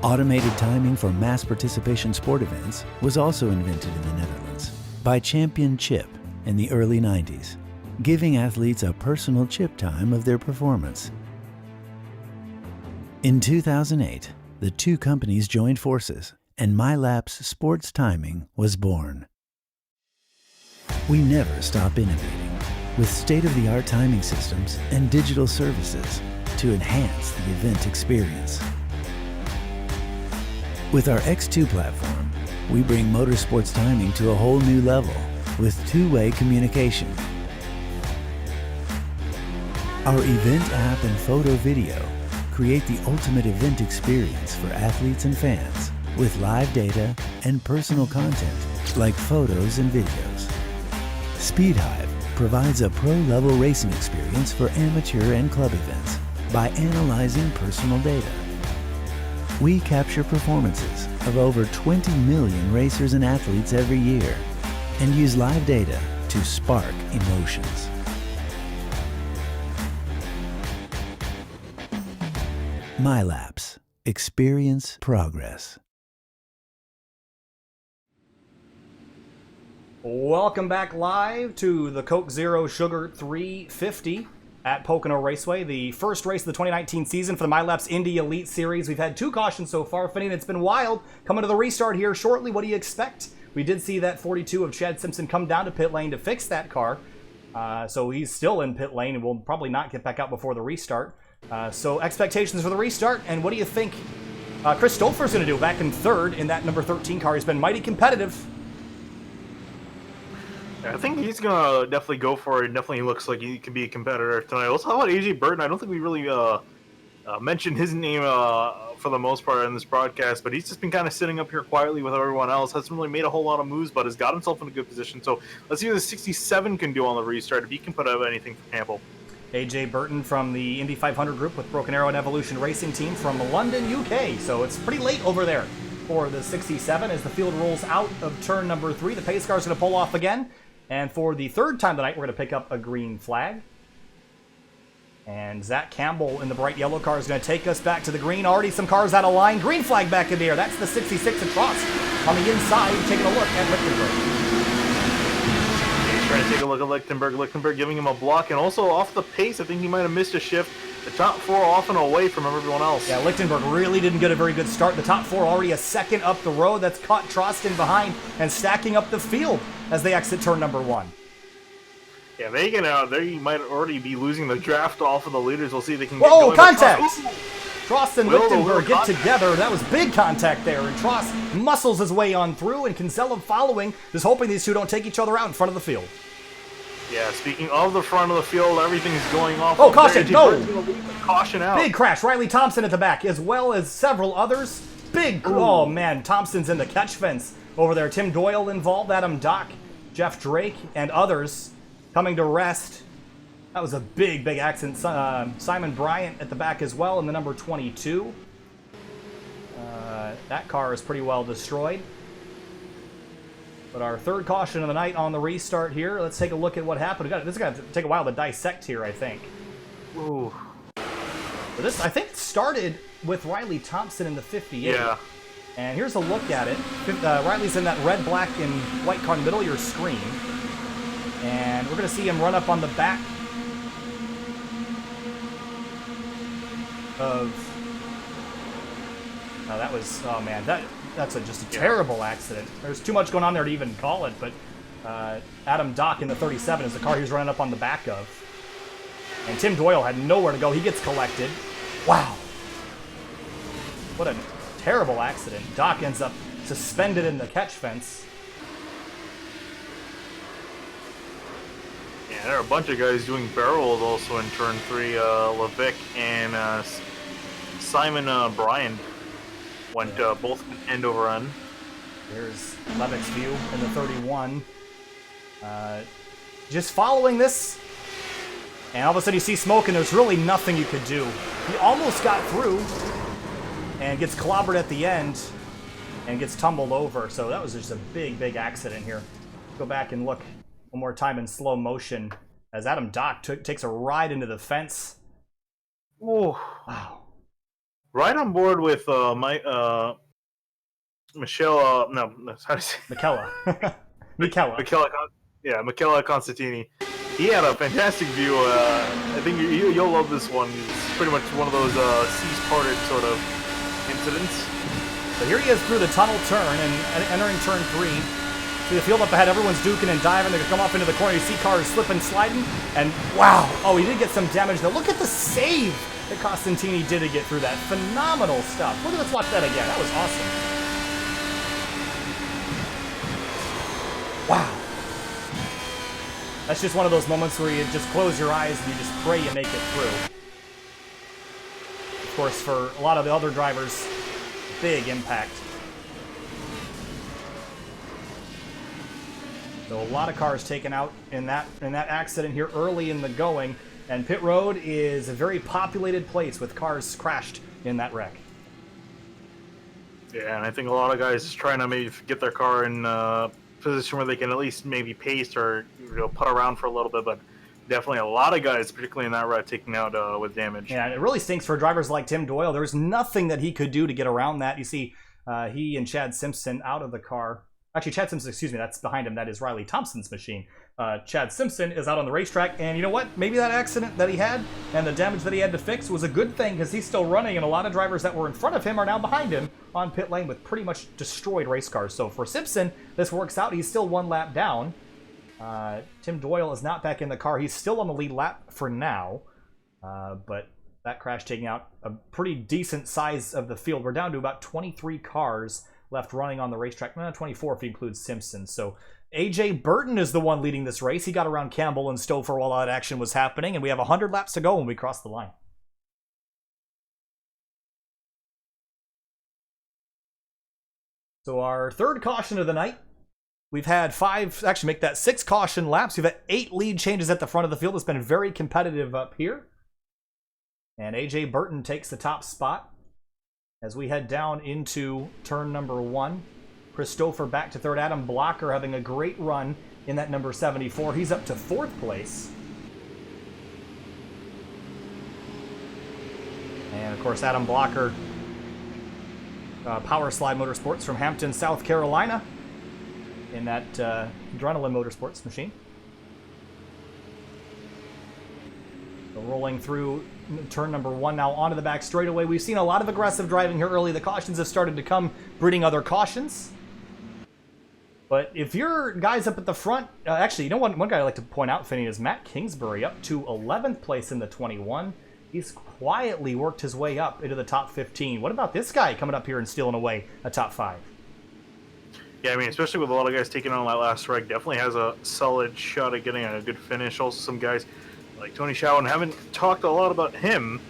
Automated timing for mass participation sport events was also invented in the Netherlands by Champion Chip in the early 90s. giving athletes a personal chip time of their performance. In 2008, the two companies joined forces and MYLAPS Sports Timing was born. We never stop innovating with state-of-the-art timing systems and digital services to enhance the event experience. With our X2 platform, we bring motorsports timing to a whole new level with two-way communication. Our event app and photo video create the ultimate event experience for athletes and fans with live data and personal content like photos and videos. SpeedHive provides a pro-level racing experience for amateur and club events by analyzing personal data. We capture performances of over 20 million racers and athletes every year and use live data to spark emotions. MYLAPS. Experience progress. Welcome back live to the Coke Zero Sugar 350 at Pocono Raceway, the first race of the 2019 season for the MYLAPS Indy Elite Series. We've had 2 cautions so far, Finney, and it's been wild. Coming to the restart here shortly, what do you expect? We did see that 42 of Chad Simpson come down to pit lane to fix that car, so he's still in pit lane and will probably not get back out before the restart. So expectations for the restart, and what do you think Chris Stolfer's going to do back in 3rd in that number 13 car? He's been mighty competitive. I think he's gonna definitely go for it. Definitely looks like he could be a competitor tonight. Also, how about AJ Burton? I don't think we really mentioned his name for the most part in this broadcast, but he's just been kind of sitting up here quietly with everyone else. Hasn't really made a whole lot of moves, but has got himself in a good position. So let's see what the 67 can do on the restart if he can put out anything for Campbell. AJ Burton from the Indy 500 group with Broken Arrow and Evolution Racing Team from London, UK. So it's pretty late over there for the 67 as the field rolls out of turn number 3. The pace car is going to pull off again. And for the 3rd time tonight, we're going to pick up a green flag. And Zach Campbell in the bright yellow car is going to take us back to the green. Already some cars out of line. Green flag back in the air. That's the 66 across on the inside, taking a look at Lichtenberg. He's trying to take a look at Lichtenberg. Lichtenberg giving him a block, and also off the pace. I think he might have missed a shift. The top 4 off and away from everyone else. Yeah, Lichtenberg really didn't get a very good start. The top 4 already a second up the road. That's caught Trostin behind and stacking up the field as they exit turn number 1. Yeah, they get out. They might already be losing the draft off of the leaders. We'll see if they can Whoa, get going. contact! Trost and Lichtenberg get contact together. That was big contact there. And Trost muscles his way on through, and Kinsella following, just hoping these two don't take each other out in front of the field. Yeah, speaking of the front of the field, everything's going off. Oh, caution, no! Caution out. Big crash. Riley Thompson at the back, as well as several others. Big, oh man, Thompson's in the catch fence over there. Tim Doyle involved, Adam Dock, Jeff Drake, and others coming to rest. That was a big, big accident. Simon Bryant at the back as well in the number 22. That car is pretty well destroyed. But our 3rd caution of the night on the restart here. Let's take a look at what happened. This is going to take a while to dissect here, I think. Ooh. But this, I think, started with Riley Thompson in the 58. Yeah. And here's a look at it. Riley's in that red, black, and white car in the middle of your screen. And we're going to see him run up on the back of... Oh, that was... Oh, man. That's just a terrible accident. There's too much going on there to even call it, but Adam Dock in the 37 is the car he was running up on the back of. And Tim Doyle had nowhere to go. He gets collected. Wow. What a terrible accident. Dock ends up suspended in the catch fence. Yeah, there are a bunch of guys doing barrels also in turn 3. Levick and Simon Bryan went both end over end. There's Levick's view in the 31. Just following this, and all of a sudden you see smoke, and there's really nothing you could do. He almost got through, and gets clobbered at the end, and gets tumbled over. So that was just a big, big accident here. Go back and look one more time in slow motion as Adam Dock takes a ride into the fence. Oh, wow! Right on board with Michelle. No, how do you say? Michela. Michela. Michela. Yeah, Michela Constantini. he had a fantastic view. I think you'll love this one. It's pretty much one of those seas parted sort of incidents. So here he is through the tunnel turn and entering turn 3. See the field up ahead, everyone's duking and diving. They're going to come off into the corner. You see cars slipping, sliding, and wow. Oh, he did get some damage there. Look at the save that Costantini did to get through that. Phenomenal stuff. Let's watch that again. That was awesome. Wow. That's just one of those moments where you just close your eyes and you just pray you make it through. Of course, for a lot of the other drivers, big impact. So a lot of cars taken out in that accident here early in the going, and pit road is a very populated place with cars crashed in that wreck. Yeah, and I think a lot of guys is trying to maybe get their car in position where they can at least maybe pace or putt around for a little bit, but definitely a lot of guys, particularly in that wreck, taking out with damage. Yeah, it really stinks for drivers like Tim Doyle. There was nothing that he could do to get around that. You see he and Chad Simpson out of the car. Actually, Chad Simpson, excuse me, that's behind him. That is Riley Thompson's machine. Chad Simpson is out on the racetrack, and you know what? Maybe that accident that he had and the damage that he had to fix was a good thing because he's still running, and a lot of drivers that were in front of him are now behind him on pit lane with pretty much destroyed race cars. So for Simpson, this works out. He's still 1 lap down. Tim Doyle is not back in the car. He's still on the lead lap for now, but that crash taking out a pretty decent size of the field. We're down to about 23 cars left running on the racetrack. 24 if you include Simpson. So AJ Burton is the one leading this race. He got around Campbell and Stouffer while that action was happening, and we have 100 laps to go when we cross the line. So our third caution of the night. We've had 6 caution laps. We've had 8 lead changes at the front of the field. It's been very competitive up here. And AJ Burton takes the top spot as we head down into turn number 1. Christopher back to 3rd. Adam Blocker having a great run in that number 74. He's up to 4th place. And of course, Adam Blocker, Power Slide Motorsports from Hampton, South Carolina, in that Adrenaline Motorsports machine. So rolling through turn number 1 now onto the back straightaway. We've seen a lot of aggressive driving here early. The cautions have started to come, breeding other cautions. But if your guys up at the front, actually, you know one guy I'd like to point out, Finney, is Matt Kingsbury up to 11th place in the 21. He's quietly worked his way up into the top 15. What about this guy coming up here and stealing away a top 5? Yeah, I mean, especially with a lot of guys taking on that last wreck, definitely has a solid shot at getting a good finish. Also, some guys like Tony Shawan, haven't talked a lot about him.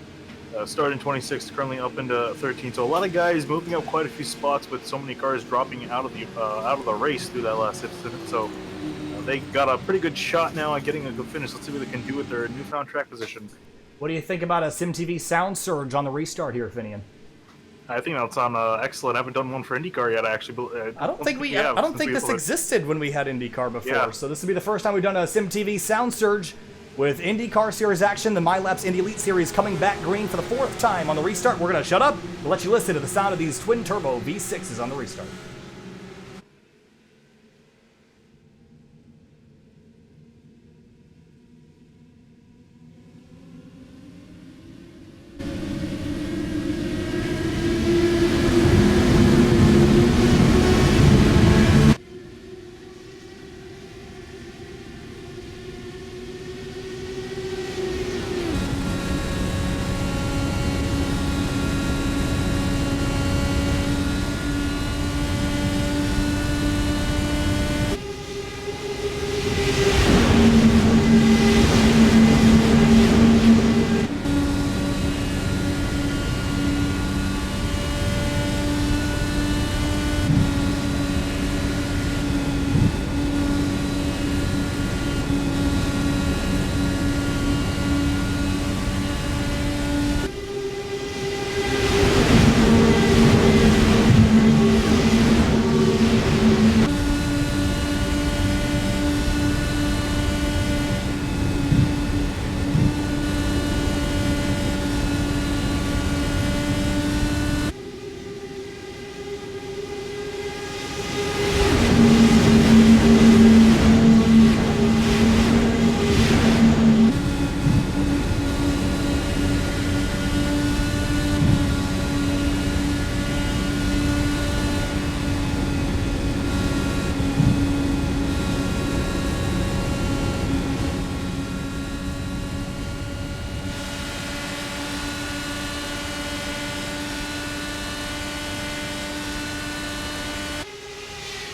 Started in 26th, currently up into 13th. So a lot of guys moving up quite a few spots with so many cars dropping out of the race through that last incident. So they got a pretty good shot now at getting a good finish. Let's see what they can do with their newfound track position. What do you think about a SimTV sound surge on the restart here, Finian? I think that's on excellent. I haven't done one for IndyCar yet, actually. I don't think this existed when we had IndyCar before. Yeah. So this will be the first time we've done a SimTV sound surge with IndyCar Series action. The MYLAPS Indy Elite Series coming back green for the 4th time on the restart. We're going to shut up and let you listen to the sound of these twin-turbo V6s on the restart.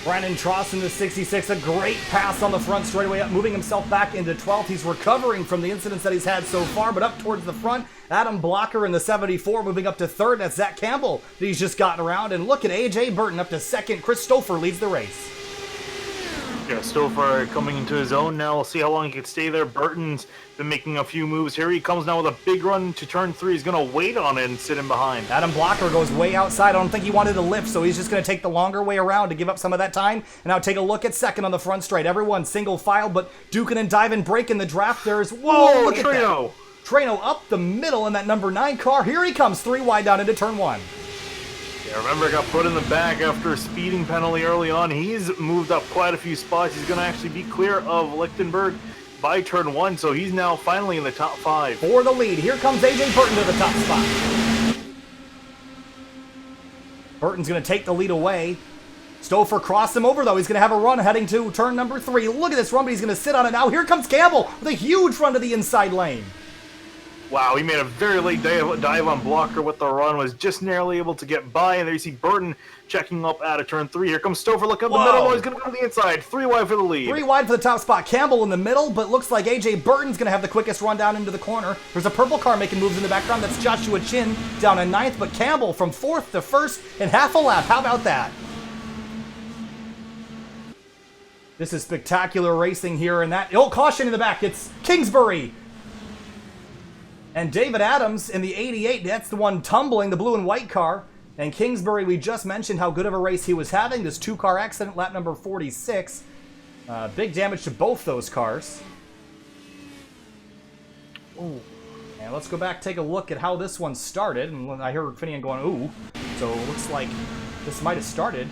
Brandon Tross in the 66, a great pass on the front straightaway up, moving himself back into 12th. He's recovering from the incidents that he's had so far, but up towards the front. Adam Blocker in the 74 moving up to 3rd. That's Zach Campbell that he's just gotten around. And look at AJ Burton up to 2nd. Chris Stouffer leads the race. Yeah, Stouffer coming into his own now. We'll see how long he can stay there. Burton's been making a few moves. Here he comes now with a big run to turn 3. He's going to wait on it and sit in behind. Adam Blocker goes way outside. I don't think he wanted to lift, so he's just going to take the longer way around to give up some of that time. And now take a look at 2nd on the front straight. Everyone single file, but duking and diving, breaking the draft. There's, whoa, look at that. Treno up the middle in that number 9 car. Here he comes, 3 wide down into turn 1. Yeah, remember, got put in the back after a speeding penalty early on. He's moved up quite a few spots. He's going to actually be clear of Lichtenberg by turn 1, so he's now finally in the top 5. For the lead, here comes AJ Burton to the top spot. Burton's going to take the lead away. Stouffer crossed him over, though. He's going to have a run heading to turn number 3. Look at this run, but he's going to sit on it now. Here comes Campbell with a huge run to the inside lane. Wow, he made a very late dive on Blocker with the run, was just narrowly able to get by, and there you see Burton checking up out of turn 3. Here comes Stouffer, look up the middle, he's going to go to the inside. 3 wide for the lead. 3 wide for the top spot. Campbell in the middle, but looks like AJ Burton's going to have the quickest run down into the corner. There's a purple car making moves in the background. That's Joshua Chin down in 9th, but Campbell from 4th to 1st in half a lap. How about that? This is spectacular racing here, and that, oh, caution in the back. It's Kingsbury. And David Adams in the 88, that's the one tumbling, the blue and white car. And Kingsbury, we just mentioned how good of a race he was having. This 2-car accident, lap number 46. Big damage to both those cars. Ooh. And let's go back, take a look at how this one started. And I hear Finian going, ooh. So it looks like this might have started.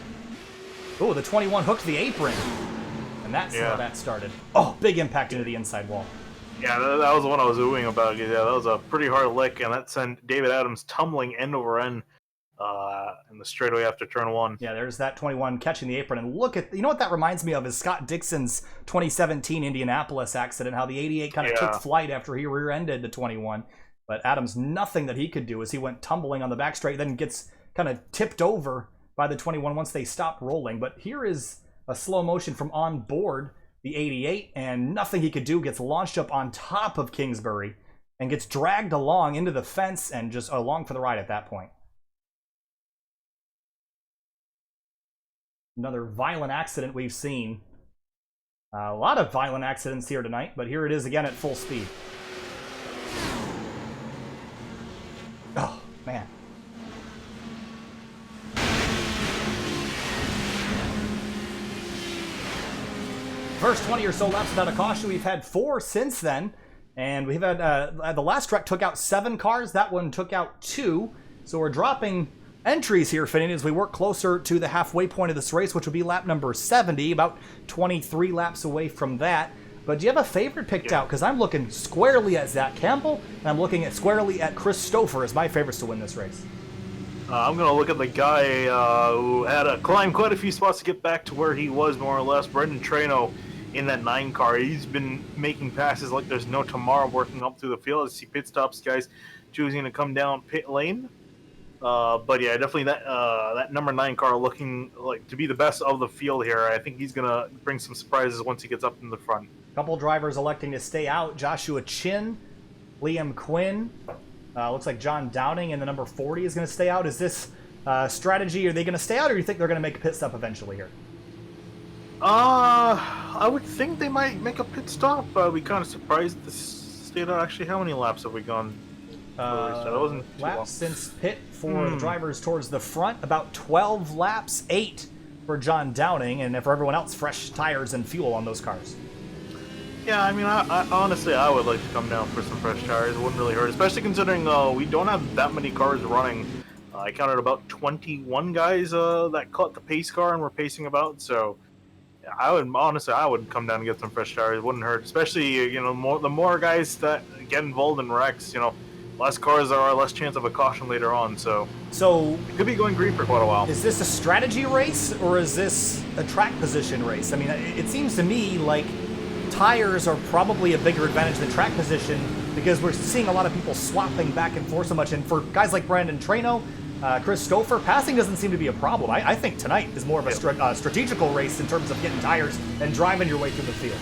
Ooh, the 21 hooked the apron. And that's how that started. Oh, big impact into the inside wall. Yeah, that was the one I was oohing about. Yeah, that was a pretty hard lick, and that sent David Adams tumbling end over end in the straightaway after turn 1. Yeah, there's that 21 catching the apron. And look at, you know what that reminds me of is Scott Dixon's 2017 Indianapolis accident, how the 88 kind of took flight after he rear-ended the 21. But Adams, nothing that he could do as he went tumbling on the back straight, then gets kind of tipped over by the 21 once they stopped rolling. But here is a slow motion from on board the 88, and nothing he could do, gets launched up on top of Kingsbury and gets dragged along into the fence and just along for the ride at that point. Another violent accident we've seen. A lot of violent accidents here tonight, but here it is again at full speed. Oh, man. First 20 or so laps without a caution. We've had 4 since then. And we've had, the last wreck took out 7 cars. That one took out 2. So we're dropping entries here, Finian, as we work closer to the halfway point of this race, which will be lap number 70, about 23 laps away from that. But do you have a favorite picked out? Because I'm looking squarely at Zach Campbell, and I'm looking at squarely at Chris Stouffer as my favorites to win this race. I'm going to look at the guy who had to climb quite a few spots to get back to where he was, more or less, Brendan Treno. In that 9 car, he's been making passes like there's no tomorrow, working up through the field. I see pit stops, guys choosing to come down pit lane. But yeah, definitely that number 9 car looking like to be the best of the field here. I think he's gonna bring some surprises once he gets up in the front. Couple drivers electing to stay out: Joshua Chin, Liam Quinn. Looks like John Downing in the number 40 is going to stay out. Is this strategy? Are they going to stay out, or do you think they're going to make a pit stop eventually here? I would think they might make a pit stop. I'd be kind of surprised this stayed out. Actually, how many laps have we gone? That wasn't too long. Laps since pit for the drivers towards the front, about 12 laps, 8 for John Downing, and for everyone else, fresh tires and fuel on those cars. Yeah, I mean, I honestly, I would like to come down for some fresh tires. It wouldn't really hurt, especially considering we don't have that many cars running. I counted about 21 guys that caught the pace car and were pacing about, so I would come down and get some fresh tires. It wouldn't hurt, especially, the more guys that get involved in wrecks, less cars there are, less chance of a caution later on, so it could be going green for quite a while. Is this a strategy race, or is this a track position race? I mean, it seems to me like tires are probably a bigger advantage than track position, because we're seeing a lot of people swapping back and forth so much, and for guys like Brandon Treno, Chris Stouffer, passing doesn't seem to be a problem. I think tonight is more of a strategical race in terms of getting tires and driving your way through the field.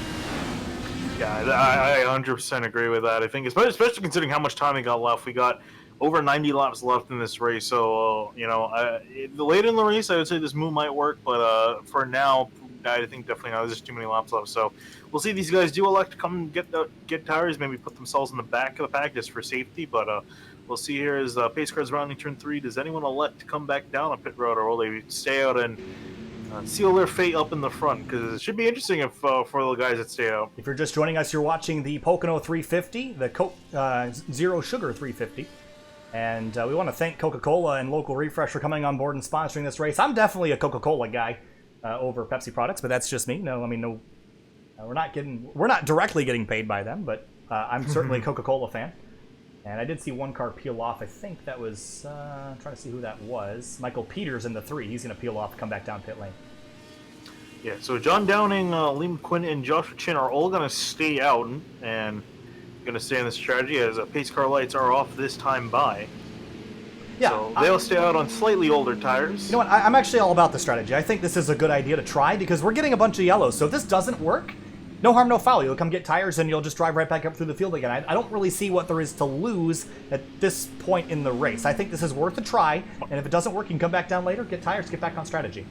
Yeah, I 100% agree with that. I think, especially considering how much time we got left. We got over 90 laps left in this race, so late in the race, I would say this move might work, but for now, I think definitely not. There's just too many laps left, so we'll see. These guys do elect to come get tires, maybe put themselves in the back of the pack just for safety, but we'll see here as pace cars rounding turn 3. Does anyone elect to come back down a pit road, or will they stay out and seal their fate up in the front? Because it should be interesting if for the guys that stay out. If you're just joining us, you're watching the Pocono 350, the Coke Zero Sugar 350. And we want to thank Coca-Cola and Local Refresh for coming on board and sponsoring this race. I'm definitely a Coca-Cola guy over Pepsi products, but that's just me. No, we're not directly getting paid by them, but I'm certainly a Coca-Cola fan. And I did see one car peel off. I think that was, trying to see who that was. Michael Peters in the 3. He's going to peel off and come back down pit lane. Yeah, so John Downing, Liam Quinn, and Joshua Chin are all going to stay out and going to stay in this strategy as pace car lights are off this time by. Yeah, so they'll stay out on slightly older tires. You know what? I'm actually all about the strategy. I think this is a good idea to try because we're getting a bunch of yellows. So if this doesn't work, no harm, no foul. You'll come get tires and you'll just drive right back up through the field again. I don't really see what there is to lose at this point in the race. I think this is worth a try, and if it doesn't work, you can come back down later, get tires, get back on strategy.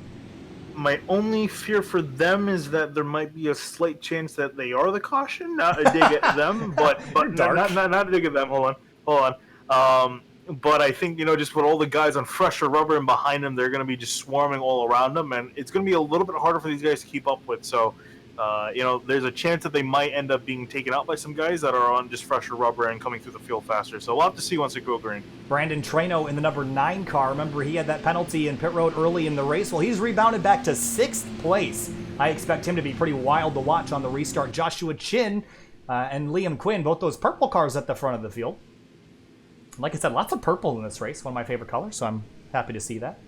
My only fear for them is that there might be a slight chance that they are the caution. Not a dig at them, but not a dig at them. Hold on. But I think, just with all the guys on fresher rubber and behind them, they're going to be just swarming all around them, and it's going to be a little bit harder for these guys to keep up with. So, there's a chance that they might end up being taken out by some guys that are on just fresher rubber and coming through the field faster. So we'll have to see once it go green. Brandon Trano in the number 9 car. Remember, he had that penalty in pit road early in the race. Well, he's rebounded back to 6th place. I expect him to be pretty wild to watch on the restart. Joshua Chin and Liam Quinn, both those purple cars at the front of the field. Like I said, lots of purple in this race. One of my favorite colors, so I'm happy to see that.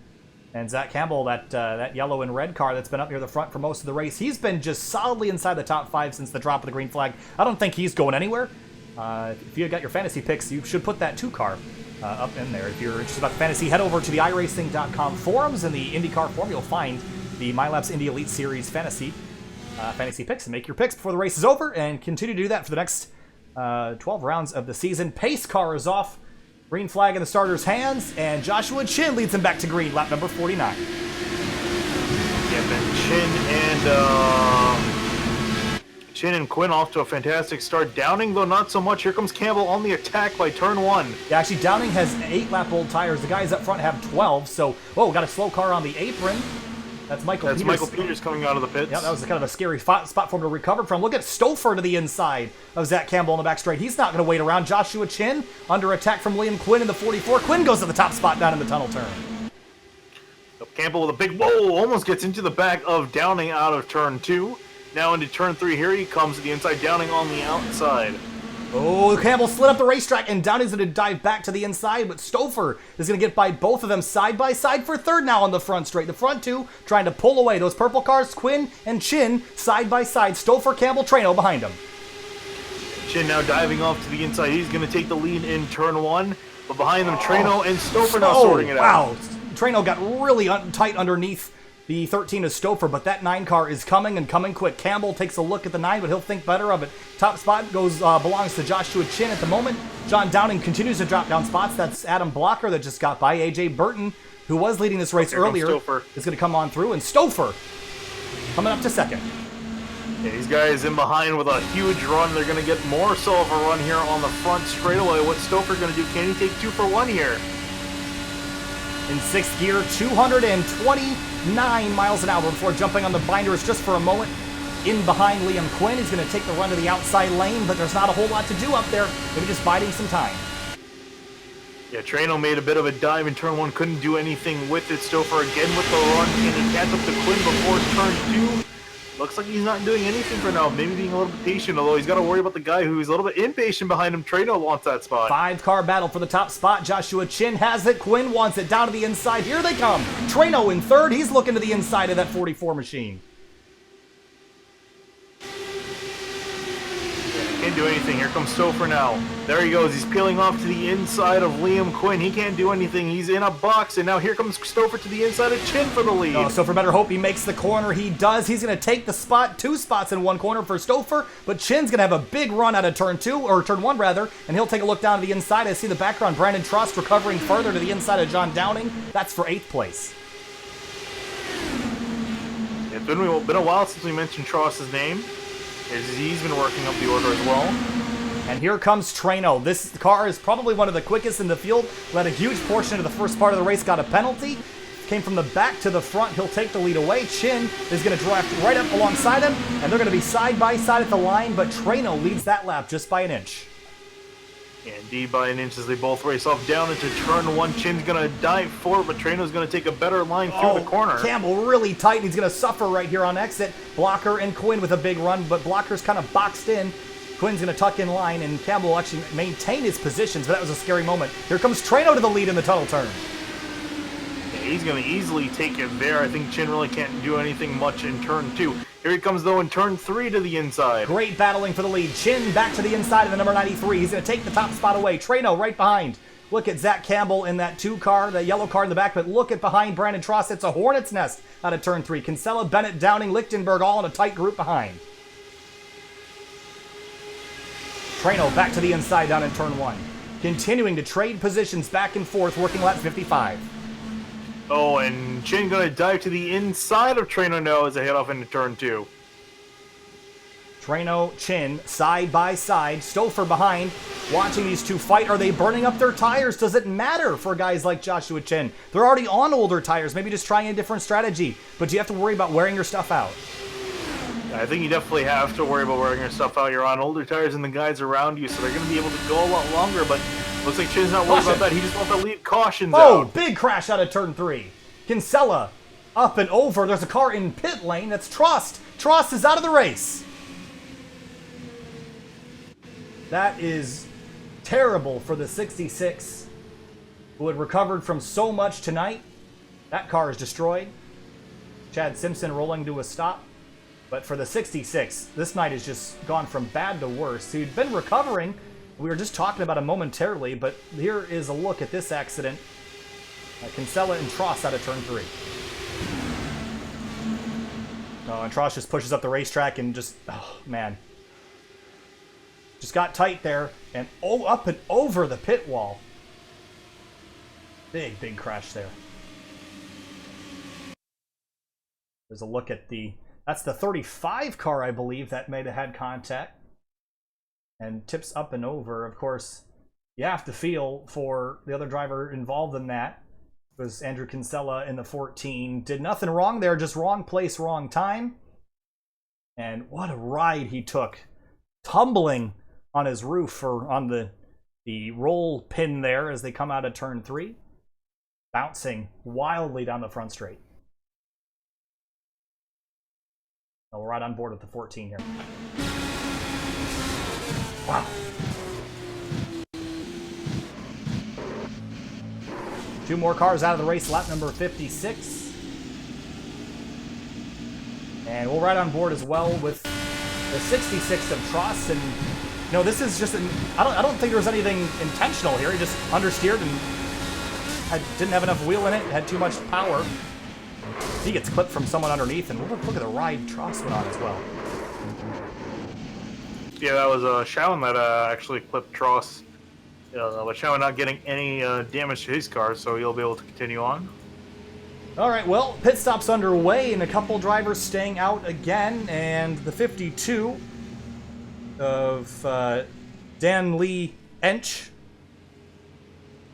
And Zach Campbell, that yellow and red car that's been up near the front for most of the race, he's been just solidly inside the top 5 since the drop of the green flag. I don't think he's going anywhere. If you got your fantasy picks, you should put that 2 car up in there. If you're interested about the fantasy, head over to the iRacing.com forums. In the IndyCar forum, you'll find the MYLAPS Indy Elite Series fantasy picks, and make your picks before the race is over, and continue to do that for the next 12 rounds of the season. Pace car is off. Green flag in the starter's hands, and Joshua Chin leads him back to green, lap number 49. Yeah, then Chin and Quinn off to a fantastic start. Downing, though, not so much. Here comes Campbell on the attack by turn 1. Yeah, actually, Downing has 8-lap-old tires. The guys up front have 12, so, got a slow car on the apron. That's Michael Peters coming out of the pits. Yeah, that was kind of a scary spot for him to recover from. Look at Stouffer to the inside of Zach Campbell in the back straight. He's not going to wait around. Joshua Chin under attack from Liam Quinn in the 44. Quinn goes to the top spot down in the tunnel turn. Campbell with a big whoa, almost gets into the back of Downing out of turn 2. Now into turn 3. Here he comes to the inside. Downing on the outside. Oh, Campbell slid up the racetrack, and Downing's going to dive back to the inside, but Stouffer is going to get by both of them side by side for third now on the front straight. The front 2 trying to pull away those purple cars, Quinn and Chin side by side. Stouffer, Campbell, Trano behind him. Chin now diving off to the inside. He's going to take the lead in turn 1, but behind them, Trano and Stouffer now sorting it out. Wow, Trano got really tight underneath the 13 is Stouffer, but that 9 car is coming and coming quick. Campbell takes a look at the 9, but he'll think better of it. Top spot belongs to Joshua Chin at the moment. John Downing continues to drop down spots. That's Adam Blocker that just got by. AJ Burton, who was leading this race earlier, is going to come on through. And Stouffer coming up to second. Yeah, these guys in behind with a huge run. They're going to get more so of a run here on the front straightaway. What's Stouffer going to do? Can he take 2 for 1 here? In 6th gear, 229 miles an hour before jumping on the binders just for a moment. In behind Liam Quinn, he's going to take the run to the outside lane, but there's not a whole lot to do up there. Maybe just biding some time. Yeah, Trano made a bit of a dive in turn 1, couldn't do anything with it. Stouffer again with the run. Can he catch up to Quinn before turn 2? Looks like he's not doing anything for now. Maybe being a little bit patient, although he's got to worry about the guy who's a little bit impatient behind him. Trano wants that spot. 5-car battle for the top spot. Joshua Chin has it. Quinn wants it down to the inside. Here they come. Trano in 3rd. He's looking to the inside of that 44 machine. Can can't do anything. Here comes Stouffer now. There he goes. He's peeling off to the inside of Liam Quinn. He can't do anything. He's in a box, and now here comes Stouffer to the inside of Chin for the lead. Oh, Stouffer better hope he makes the corner. He does. He's going to take the spot. 2 spots in one corner for Stouffer, but Chin's going to have a big run out of turn 2, or turn 1 rather, and he'll take a look down to the inside. I see the background. Brandon Trost recovering further to the inside of John Downing. That's for 8th place. It's been a while since we mentioned Trost's name. He's been working up the order as well. And here comes Trano. This car is probably one of the quickest in the field. Led a huge portion of the first part of the race, got a penalty. Came from the back to the front. He'll take the lead away. Chin is going to drive right up alongside him, and they're going to be side by side at the line, but Trano leads that lap just by an inch. Indeed by an inch as they both race off down into turn 1. Chin's going to dive forward, but Trano's going to take a better line through the corner. Campbell really tight, and he's going to suffer right here on exit. Blocker and Quinn with a big run, but Blocker's kind of boxed in. Quinn's going to tuck in line, and Campbell will actually maintain his positions, but that was a scary moment. Here comes Trano to the lead in the tunnel turn. Yeah, he's going to easily take it there. I think Chin really can't do anything much in turn 2. Here he comes, though, in turn 3 to the inside. Great battling for the lead. Chin back to the inside of the number 93. He's going to take the top spot away. Trano right behind. Look at Zach Campbell in that 2 car, that yellow car in the back, but look at behind Brandon Trost. It's a hornet's nest out of turn 3. Kinsella, Bennett, Downing, Lichtenberg all in a tight group behind. Trano back to the inside down in turn 1. Continuing to trade positions back and forth, working lap 55. Oh, and Chin going to dive to the inside of Trano now as they head off into turn 2. Trano, Chin, side by side. Stouffer behind, watching these 2 fight. Are they burning up their tires? Does it matter for guys like Joshua Chin? They're already on older tires, maybe just trying a different strategy. But do you have to worry about wearing your stuff out? I think you definitely have to worry about wearing your stuff out. You're on older tires and the guys around you, so they're going to be able to go a lot longer, but looks like Chin's not worried about that. He just wants to lead cautions out. Oh, big crash out of turn 3. Kinsella up and over. There's a car in pit lane. That's Trost. Trost is out of the race. That is terrible for the 66, who had recovered from so much tonight. That car is destroyed. Chad Simpson rolling to a stop. But for the 66, this night has just gone from bad to worse. He'd been recovering. We were just talking about him momentarily, but here is a look at this accident. Kinsella and Trost out of turn 3. Oh, and Trost just pushes up the racetrack and just, oh, man. Just got tight there and up and over the pit wall. Big, big crash there. There's a look at that's the 35 car, I believe, that may have had contact. And tips up and over. Of course, you have to feel for the other driver involved in that. It was Andrew Kinsella in the 14. Did nothing wrong there, just wrong place, wrong time. And what a ride he took. Tumbling on his roof, or on the roll pin there as they come out of turn 3. Bouncing wildly down the front straight. We're right on board with the 14 here. Wow. Two more cars out of the race, lap number 56. And we'll ride on board as well with the 66 of Trost. And you know, this is just I don't think there was anything intentional here. He just understeered and didn't have enough wheel in it, had too much power. He gets clipped from someone underneath, and look at the ride Trost went on as well. Yeah, that was Shawn that actually clipped Trost. But Shawn not getting any damage to his car, so he'll be able to continue on. All right, well, pit stop's underway, and a couple drivers staying out again, and the 52 of Dan Lee Ench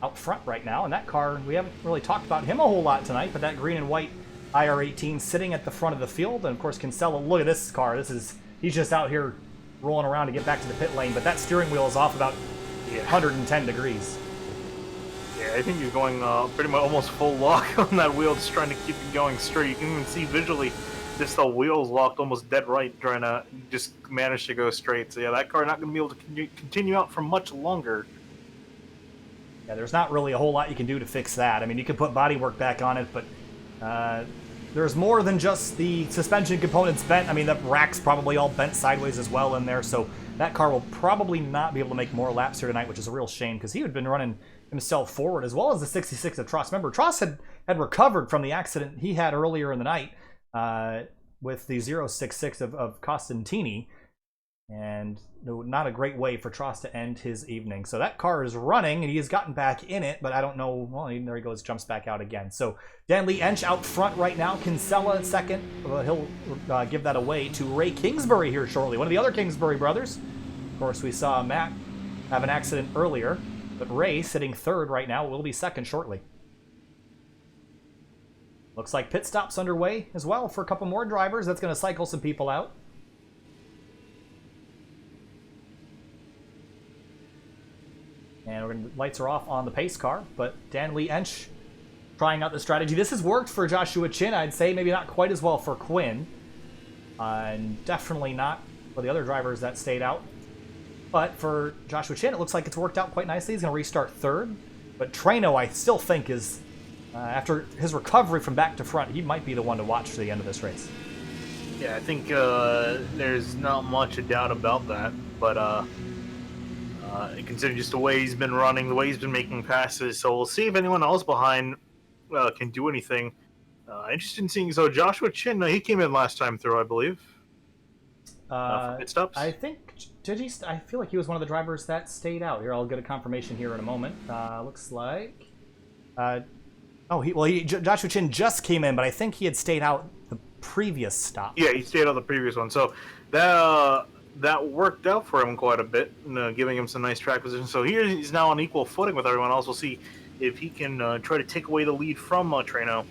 out front right now. And that car, we haven't really talked about him a whole lot tonight, but that green and white IR-18 sitting at the front of the field. And of course, Kinsella, look at this car. He's just out here rolling around to get back to the pit lane, but that steering wheel is off about 110 degrees. Yeah, I think he's going pretty much almost full lock on that wheel, just trying to keep it going straight. You can even see visually just the wheels locked almost dead right, trying to just manage to go straight. So yeah, that car not going to be able to continue out for much longer. Yeah, there's not really a whole lot you can do to fix that. I mean, you can put bodywork back on it, but there's more than just the suspension components bent. I mean, the rack's probably all bent sideways as well in there, so that car will probably not be able to make more laps here tonight, which is a real shame, because he had been running himself forward, as well as the 66 of Tross. Remember, Tross had recovered from the accident he had earlier in the night with the 066 of Costantini, and not a great way for Tross to end his evening. So that car is running, and he has gotten back in it, but I don't know. Well, there he goes, jumps back out again. So Dan Lee Ench out front right now. Kinsella second. He'll give that away to Ray Kingsbury here shortly, one of the other Kingsbury brothers. Of course, we saw Matt have an accident earlier, but Ray, sitting third right now, will be second shortly. Looks like pit stops underway as well for a couple more drivers. That's going to cycle some people out. And lights are off on the pace car, but Dan Lee Ench trying out the strategy. This has worked for Joshua Chin, I'd say. Maybe not quite as well for Quinn. And definitely not for the other drivers that stayed out. But for Joshua Chin, it looks like it's worked out quite nicely. He's going to restart third. But Trano, I still think, is, after his recovery from back to front, he might be the one to watch for the end of this race. Yeah, I think there's not much a doubt about that. But considering just the way he's been running, the way he's been making passes, so we'll see if anyone else behind can do anything. Interested in seeing. So Joshua Chin, he came in last time through, I believe. For pit stops. I think did he? I feel like he was one of the drivers that stayed out. Here, I'll get a confirmation here in a moment. Looks like. Joshua Chin just came in, but I think he had stayed out the previous stop. Yeah, he stayed out the previous one. So that worked out for him quite a bit, giving him some nice track position. So here he's now on equal footing with everyone else. We'll see if he can try to take away the lead from Trano.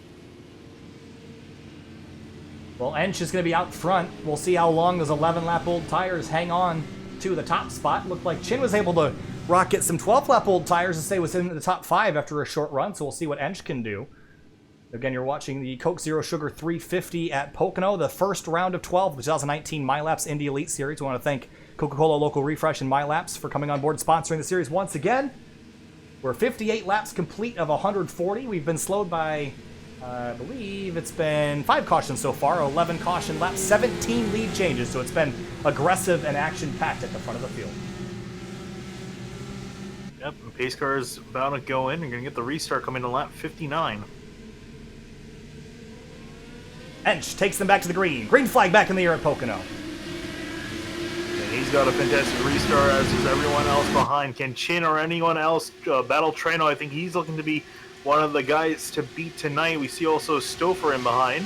Well, Ench is going to be out front. We'll see how long those 11-lap-old tires hang on to the top spot. Looked like Chin was able to rocket some 12-lap-old tires to stay within the top 5 after a short run, so we'll see what Ench can do. Again, you're watching the Coke Zero Sugar 350 at Pocono, the first round of 12, the 2019 MYLAPS Indy Elite Series. We want to thank Coca-Cola Local Refresh and MYLAPS for coming on board sponsoring the series once again. We're 58 laps complete of 140. We've been slowed by, I believe it's been 5 cautions so far, 11 caution laps, 17 lead changes, so it's been aggressive and action-packed at the front of the field. Yep, and pace car is about to go in. You're going to get the restart coming in lap 59. Ench takes them back to the green. Green flag back in the air at Pocono. And he's got a fantastic restart, as does everyone else behind. Can Chin or anyone else battle Trano? I think he's looking to be one of the guys to beat tonight. We see also Stouffer in behind.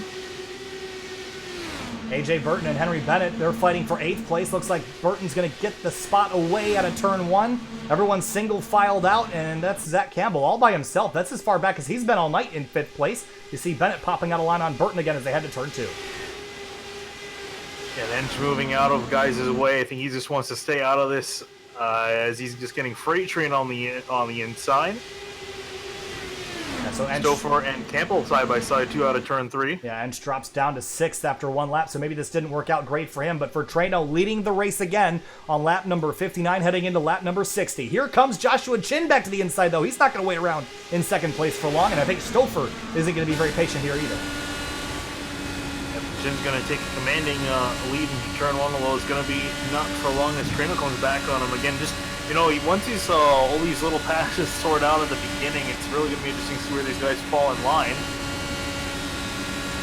AJ Burton and Henry Bennett, they're fighting for 8th place. Looks like Burton's going to get the spot away out of turn 1. Everyone's single filed out, and that's Zach Campbell all by himself. That's as far back as he's been all night in 5th place. You see Bennett popping out a line on Burton again as they head to turn 2. Yeah, then moving out of guys' way. I think he just wants to stay out of this as he's just getting freight train on the inside. Yeah, so Stouffer and Campbell side by side, 2 out of turn 3. Yeah, Ench drops down to 6th after 1 lap, so maybe this didn't work out great for him. But for Trano, leading the race again on lap number 59, heading into lap number 60. Here comes Joshua Chin back to the inside, though. He's not going to wait around in 2nd place for long, and I think Stouffer isn't going to be very patient here either. Yep, Chin's going to take a commanding lead in turn 1, although it's going to be not for long as Trano comes back on him again. Just, you know, once he saw all these little passes sorted out at the beginning, it's really going to be interesting to see where these guys fall in line.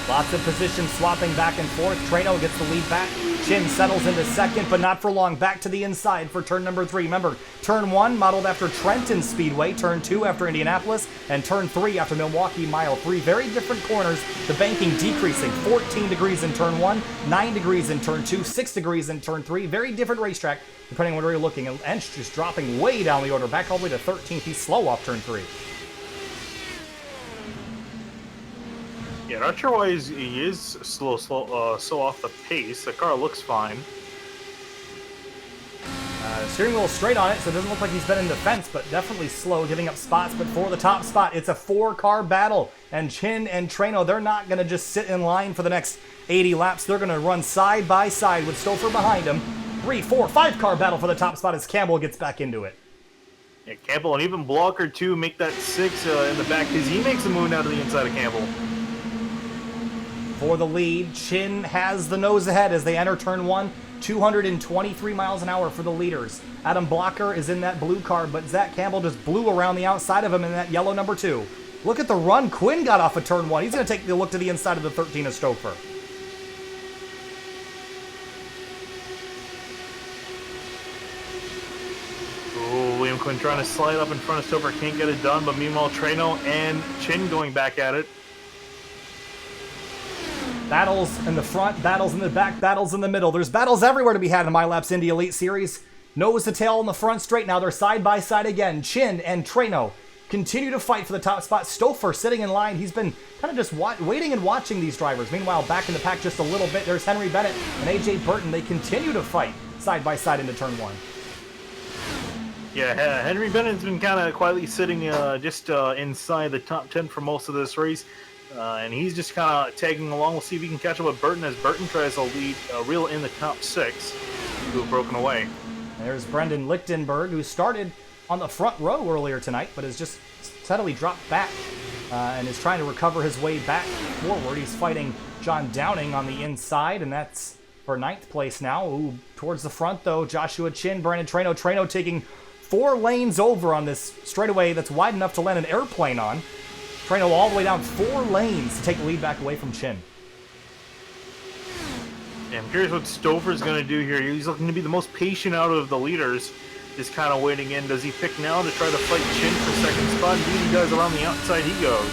Lots of position swapping back and forth. Trano gets the lead back. Chin settles into 2nd, but not for long. Back to the inside for turn number 3. Remember, turn 1 modeled after Trenton Speedway, turn 2 after Indianapolis, and turn 3 after Milwaukee Mile 3. Very different corners. The banking decreasing. 14 degrees in turn 1, 9 degrees in turn 2, 6 degrees in turn 3. Very different racetrack depending on where you're looking. And Ench just dropping way down the order, back all the way to 13th. He's slow off turn 3. Yeah, not sure why he is so off the pace. The car looks fine. Steering wheel straight on it, so it doesn't look like he's been in defense, but definitely slow, giving up spots. But for the top spot, it's a 4-car battle. And Chin and Trano, they're not going to just sit in line for the next 80 laps. They're going to run side by side with Stouffer behind him. 3, 4, 5-car battle for the top spot as Campbell gets back into it. Yeah, Campbell and even Blocker, too, make that 6 in the back, because he makes a move now to the inside of Campbell. for the lead. Chin has the nose ahead as they enter turn 1. 223 miles an hour for the leaders. Adam Blocker is in that blue car, but Zach Campbell just blew around the outside of him in that yellow number 2. Look at the run Quinn got off of turn 1. He's going to take the look to the inside of the 13 of Stouffer. Oh, William Quinn trying to slide up in front of Stouffer, can't get it done, but meanwhile Treno and Chin going back at it. Battles in the front, battles in the back, battles in the middle. There's battles everywhere to be had in the MYLAPS Indy Elite Series. Nose to tail in the front straight. Now they're side by side again. Chin and Treno continue to fight for the top spot. Stouffer sitting in line. He's been kind of just waiting and watching these drivers. Meanwhile, back in the pack just a little bit. There's Henry Bennett and AJ Burton. They continue to fight side by side into turn 1. Yeah, Henry Bennett's been kind of quietly sitting just inside the top 10 for most of this race. And he's just kind of tagging along. We'll see if he can catch up with Burton as Burton tries to lead, reel in the top 6 who have broken away. There's Brendan Lichtenberg, who started on the front row earlier tonight, but has just steadily dropped back and is trying to recover his way back forward. He's fighting John Downing on the inside, and that's for 9th place now. Ooh, towards the front, though, Joshua Chin, Brandon Treno. Treno taking 4 lanes over on this straightaway that's wide enough to land an airplane on. Treno all the way down 4 lanes to take the lead back away from Chin. Yeah, I'm curious what Stouffer's going to do here. He's looking to be the most patient out of the leaders. Just kind of waiting in. Does he pick now to try to fight Chin for second spot? Indeed he does. Around the outside he goes.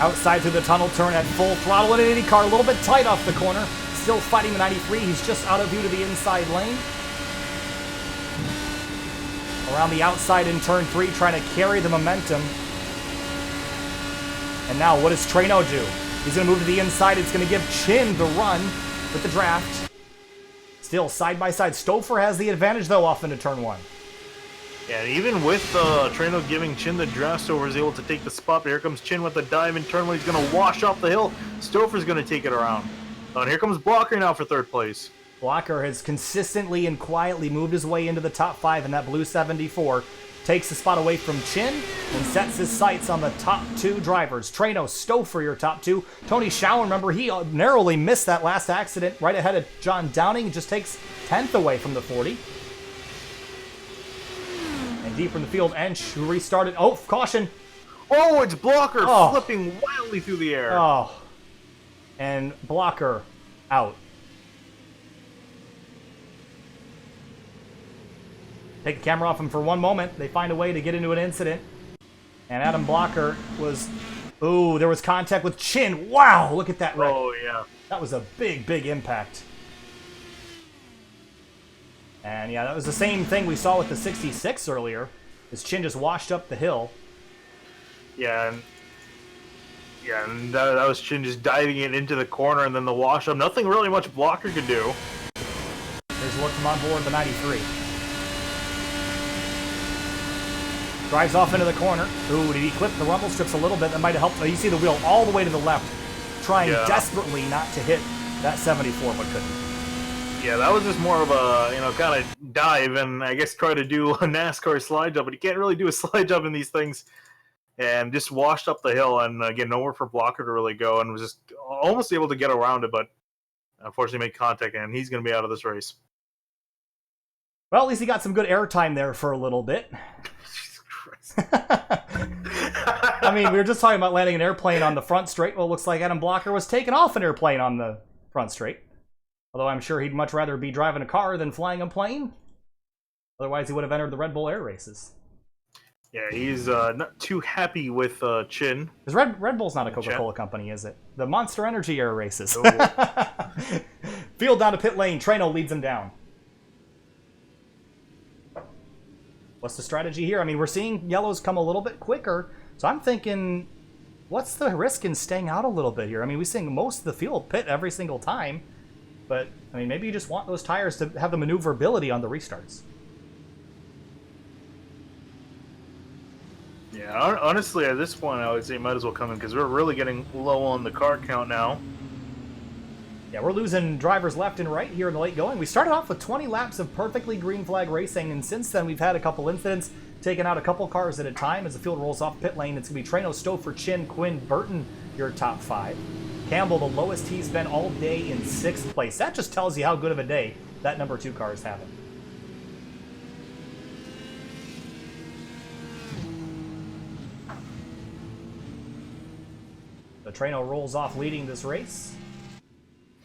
Outside through the tunnel turn at full throttle in an Indy car. A little bit tight off the corner. Still fighting the 93. He's just out of view to the inside lane. Around the outside in turn 3, trying to carry the momentum. And now, what does Treno do? He's going to move to the inside. It's going to give Chin the run with the draft. Still side by side. Stouffer has the advantage, though, off into turn 1. Yeah, even with Treno giving Chin the draft, Stouffer is able to take the spot. But here comes Chin with the dive in turn 1. He's going to wash off the hill. Stouffer's going to take it around. And here comes Blocker now for 3rd place. Blocker has consistently and quietly moved his way into the top 5 in that blue 74. Takes the spot away from Chin and sets his sights on the top 2 drivers. Treno, Stouffer, your top 2. Tony Schauer, remember, he narrowly missed that last accident right ahead of John Downing. Just takes 10th away from the 40. And deep in the field, Ensch, who restarted. Oh, caution. Oh, it's Blocker flipping wildly through the air. Oh. And Blocker out. Take the camera off him for one moment. They find a way to get into an incident. And Adam Blocker was... Ooh, there was contact with Chin. Wow, look at that wreck. Oh, yeah. That was a big, big impact. And yeah, that was the same thing we saw with the 66 earlier. His Chin just washed up the hill. Yeah, and that was Chin just diving it into the corner and then the wash up. Nothing really much Blocker could do. There's a look from on board the 93. Drives off into the corner. Ooh, did he clip the rumble strips a little bit? That might have helped. Oh, you see the wheel all the way to the left, trying desperately not to hit that 74, but couldn't. Yeah, that was just more of a, kind of dive and I guess try to do a NASCAR slide jump, but you can't really do a slide jump in these things. And just washed up the hill, and again, nowhere for Blocker to really go, and was just almost able to get around it, but unfortunately made contact, and he's going to be out of this race. Well, at least he got some good airtime there for a little bit. I mean, we were just talking about landing an airplane on the front straight. Well, it looks like Adam Blocker was taking off an airplane on the front straight. Although I'm sure he'd much rather be driving a car than flying a plane. Otherwise, he would have entered the Red Bull Air races. Yeah, he's not too happy with Chin. Because Red Bull's not a Coca-Cola company, is it? The Monster Energy Air races. Oh. Field down to pit lane. Treno leads him down. What's the strategy here? I mean, we're seeing yellows come a little bit quicker, so I'm thinking, what's the risk in staying out a little bit here? I mean, we're seeing most of the field pit every single time, but, I mean, maybe you just want those tires to have the maneuverability on the restarts. Yeah, honestly, at this point, I would say might as well come in, because we're really getting low on the car count now. Yeah, we're losing drivers left and right here in the late going. We started off with 20 laps of perfectly green flag racing, and since then we've had a couple incidents, taking out a couple cars at a time. As the field rolls off pit lane, it's going to be Treno, Stouffer, Chin, Quinn, Burton, your top 5. Campbell, the lowest he's been all day, in 6th place. That just tells you how good of a day that number 2 car is having. The Trano rolls off leading this race.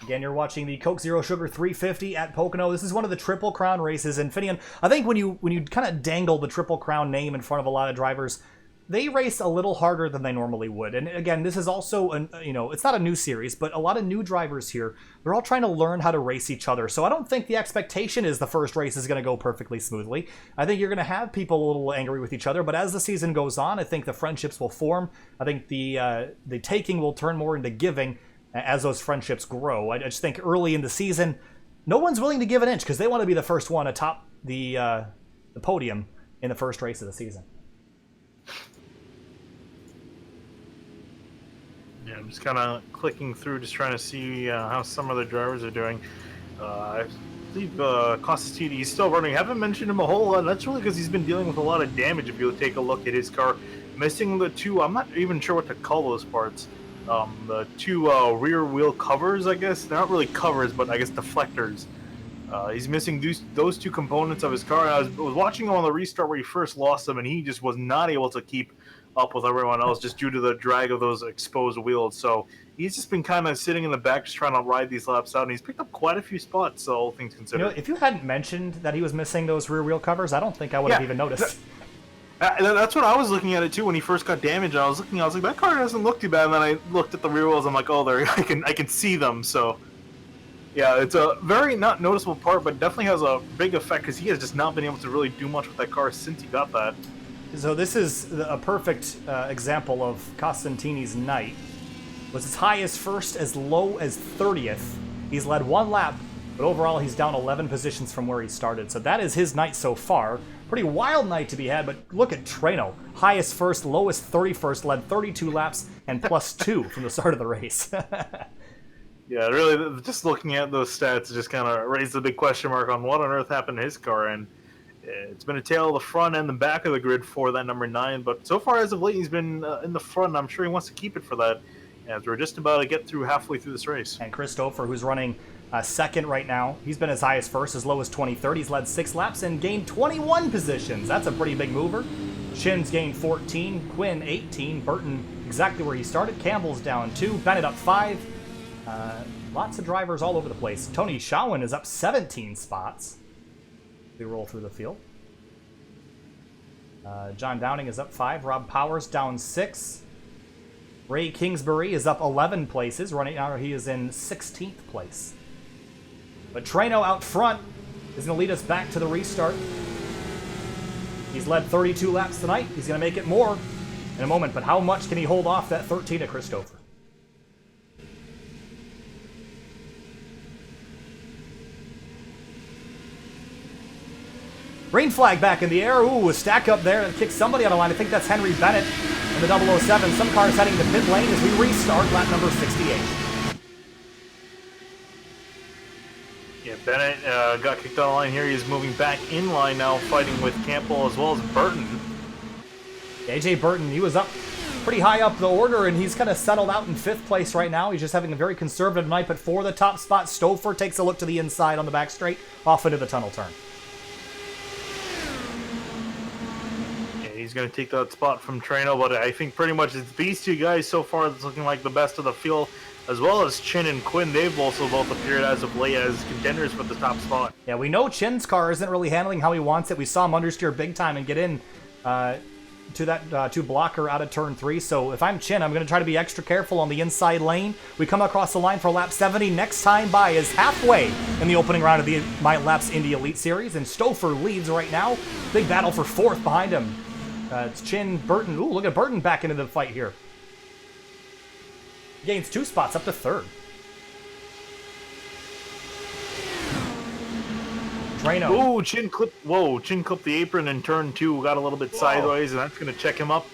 Again, you're watching the Coke Zero Sugar 350 at Pocono. This is one of the Triple Crown races. And Finian, I think when you kind of dangle the Triple Crown name in front of a lot of drivers, they race a little harder than they normally would. And again, this is also, it's not a new series, but a lot of new drivers here, they're all trying to learn how to race each other. So I don't think the expectation is the first race is going to go perfectly smoothly. I think you're going to have people a little angry with each other, but as the season goes on, I think the friendships will form. I think the taking will turn more into giving as those friendships grow. I just think early in the season, no one's willing to give an inch because they want to be the first one atop the podium in the first race of the season. Yeah, I'm just kind of clicking through, just trying to see how some of the drivers are doing. I believe Costantini, he's still running. Haven't mentioned him a whole lot. That's really because he's been dealing with a lot of damage. If you take a look at his car, missing the 2, I'm not even sure what to call those parts. The 2 rear wheel covers, I guess. They're not really covers, but I guess deflectors. He's missing those 2 components of his car. I was watching him on the restart where he first lost them, and he just was not able to keep up with everyone else just due to the drag of those exposed wheels. So he's just been kind of sitting in the back just trying to ride these laps out, and he's picked up quite a few spots, so all things considered. If you hadn't mentioned that he was missing those rear wheel covers, I don't think I would have even noticed. That's what I was looking at it too when he first got damaged. I was like, that car doesn't look too bad. And then I looked at the rear wheels. I'm like, oh, there, I can see them. So, yeah, it's a very not noticeable part, but definitely has a big effect because he has just not been able to really do much with that car since he got that. So this is a perfect example of Costantini's night. Was as high as first, as low as 30th. He's led 1 lap, but overall he's down 11 positions from where he started. So that is his night so far. Pretty wild night to be had, but look at Trano. Highest first, lowest 31st, led 32 laps, and +2 from the start of the race. Yeah, really, just looking at those stats just kind of raised a big question mark on what on earth happened to his car, and it's been a tale of the front and the back of the grid for that number 9, but so far as of late he's been in the front, and I'm sure he wants to keep it for that, as we're just about to get through halfway through this race. And Christopher, who's running second right now, he's been as high as first, as low as 23rd. He's led 6 laps and gained 21 positions. That's a pretty big mover. Shin's gained 14, Quinn 18, Burton exactly where he started, Campbell's down 2, Bennett up 5. Lots of drivers all over the place. Tony Shawan is up 17 spots. We roll through the field. John Downing is up 5. Rob Powers down 6. Ray Kingsbury is up 11 places. Running now, he is in 16th place. But Trano out front is going to lead us back to the restart. He's led 32 laps tonight. He's going to make it more in a moment. But how much can he hold off that 13 of Christopher? Green flag back in the air. Ooh, a stack up there that kicks somebody out of line. I think that's Henry Bennett in the 007. Some cars heading to pit lane as we restart lap number 68. Yeah, Bennett got kicked out of line here. He's moving back in line now, fighting with Campbell as well as Burton. AJ Burton, he was up pretty high up the order, and he's kind of settled out in 5th place right now. He's just having a very conservative night, but for the top spot, Stouffer takes a look to the inside on the back straight, off into the tunnel turn. He's going to take that spot from Trano, but I think pretty much it's these 2 guys so far that's looking like the best of the field, as well as Chin and Quinn. They've also both appeared as of late as contenders for the top spot. Yeah, we know Chin's car isn't really handling how he wants it. We saw him understeer big time and get in to that blocker out of turn 3. So if I'm Chin, I'm going to try to be extra careful on the inside lane. We come across the line for lap 70. Next time by is halfway in the opening round of the MYLAPS Indy Elite Series, and Stouffer leads right now. Big battle for 4th behind him. It's Chin, Burton. Ooh, look at Burton back into the fight here. Gains 2 spots up to 3rd. Trano. Ooh, Chin clipped the apron in turn 2, got a little bit sideways, and that's going to check him up.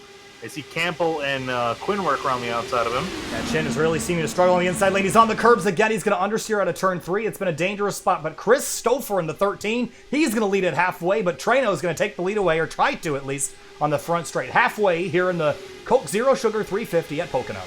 I see Campbell and Quinn work around the outside of him. Yeah, Chin is really seeming to struggle on the inside lane. He's on the curbs again. He's going to understeer out of turn 3. It's been a dangerous spot, but Chris Stouffer in the 13. He's going to lead it halfway, but Trano is going to take the lead away, or try to at least, on the front straight. Halfway here in the Coke Zero Sugar 350 at Pocono.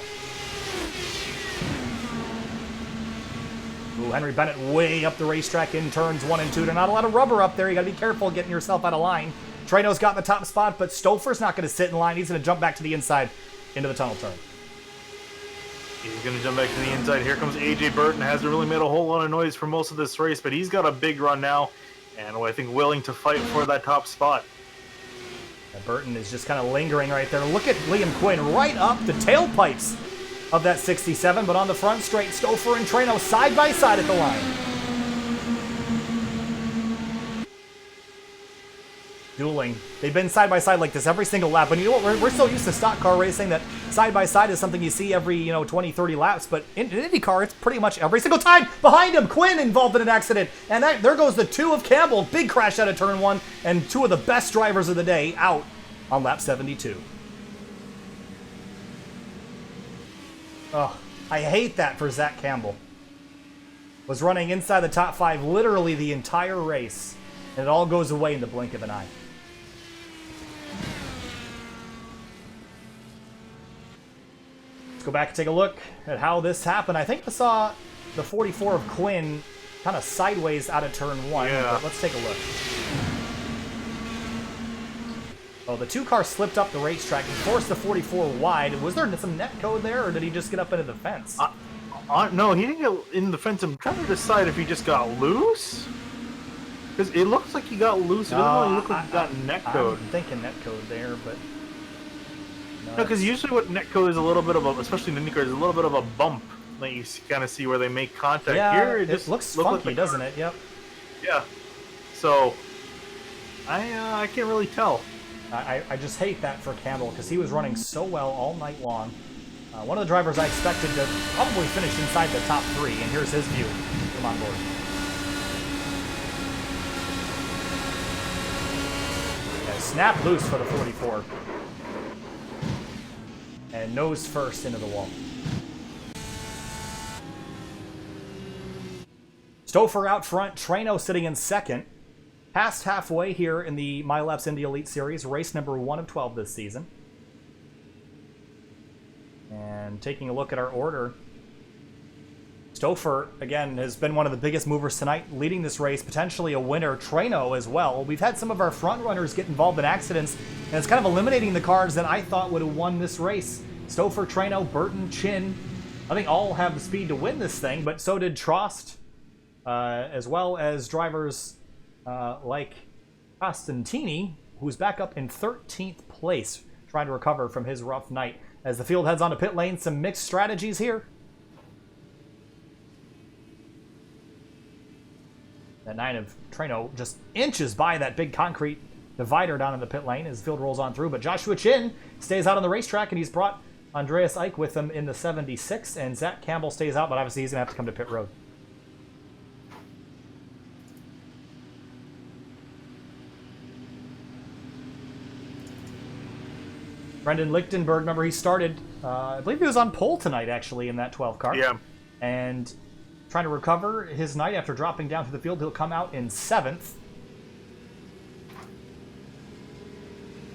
Ooh, Henry Bennett way up the racetrack in turns 1 and 2. There's not a lot of rubber up there. You got to be careful getting yourself out of line. Treno's got the top spot, but Stouffer's not going to sit in line. He's going to jump back to the inside into the tunnel turn. He's going to jump back to the inside. Here comes AJ Burton. Hasn't really made a whole lot of noise for most of this race, but he's got a big run now, and I think willing to fight for that top spot. Burton is just kind of lingering right there. Look at Liam Quinn right up the tailpipes of that 67, but on the front straight, Stouffer and Treno side by side at the line. Dueling. They've been side by side like this every single lap, and you know what? We're so used to stock car racing that side by side is something you see every 20, 30 laps, but in IndyCar, it's pretty much every single time. Behind him, Quinn involved in an accident, and there goes the 2 of Campbell. Big crash out of turn 1, and 2 of the best drivers of the day out on lap 72. Oh, I hate that for Zach Campbell. Was running inside the top 5 literally the entire race, and it all goes away in the blink of an eye. Let's go back and take a look at how this happened. I think I saw the 44 of Quinn kind of sideways out of turn 1. Yeah. But let's take a look. Oh, the 2 car slipped up the racetrack and forced the 44 wide. Was there some net code there, or did he just get up into the fence? No, he didn't get in the fence. I'm trying to decide if he just got loose. Because it looks like he got loose. It doesn't really look like he got net code. I'm thinking net code there, but... No, because usually what net code is a little bit of a, especially in IndyCar, is a little bit of a bump that you kind of see where they make contact. Yeah, here it just looks funky, like doesn't it? Yep. Yeah. So, I can't really tell. I just hate that for Campbell because he was running so well all night long. One of the drivers I expected to probably finish inside the top 3, and here's his view from on board. Yeah, snap loose for the 44. And nose first into the wall. Stouffer out front, Treno sitting in second. Past halfway here in the MYLAPS Indy Elite Series, race number 1 of 12 this season. And taking a look at our order, Stouffer, again, has been one of the biggest movers tonight, leading this race, potentially a winner. Treno as well. We've had some of our front runners get involved in accidents, and it's kind of eliminating the cars that I thought would have won this race. Stouffer, Treno, Burton, Chin, I think all have the speed to win this thing, but so did Trost, as well as drivers like Costantini, who's back up in 13th place, trying to recover from his rough night. As the field heads on to pit lane, some mixed strategies here. That 9 of Treno just inches by that big concrete divider down in the pit lane as the field rolls on through. But Joshua Chin stays out on the racetrack, and he's brought Andreas Eich with him in the 76, and Zach Campbell stays out, but obviously he's going to have to come to pit road. Brendan Lichtenberg, remember he started, I believe he was on pole tonight actually in that 12 car. Yeah. And trying to recover his night after dropping down to the field, he'll come out in 7th.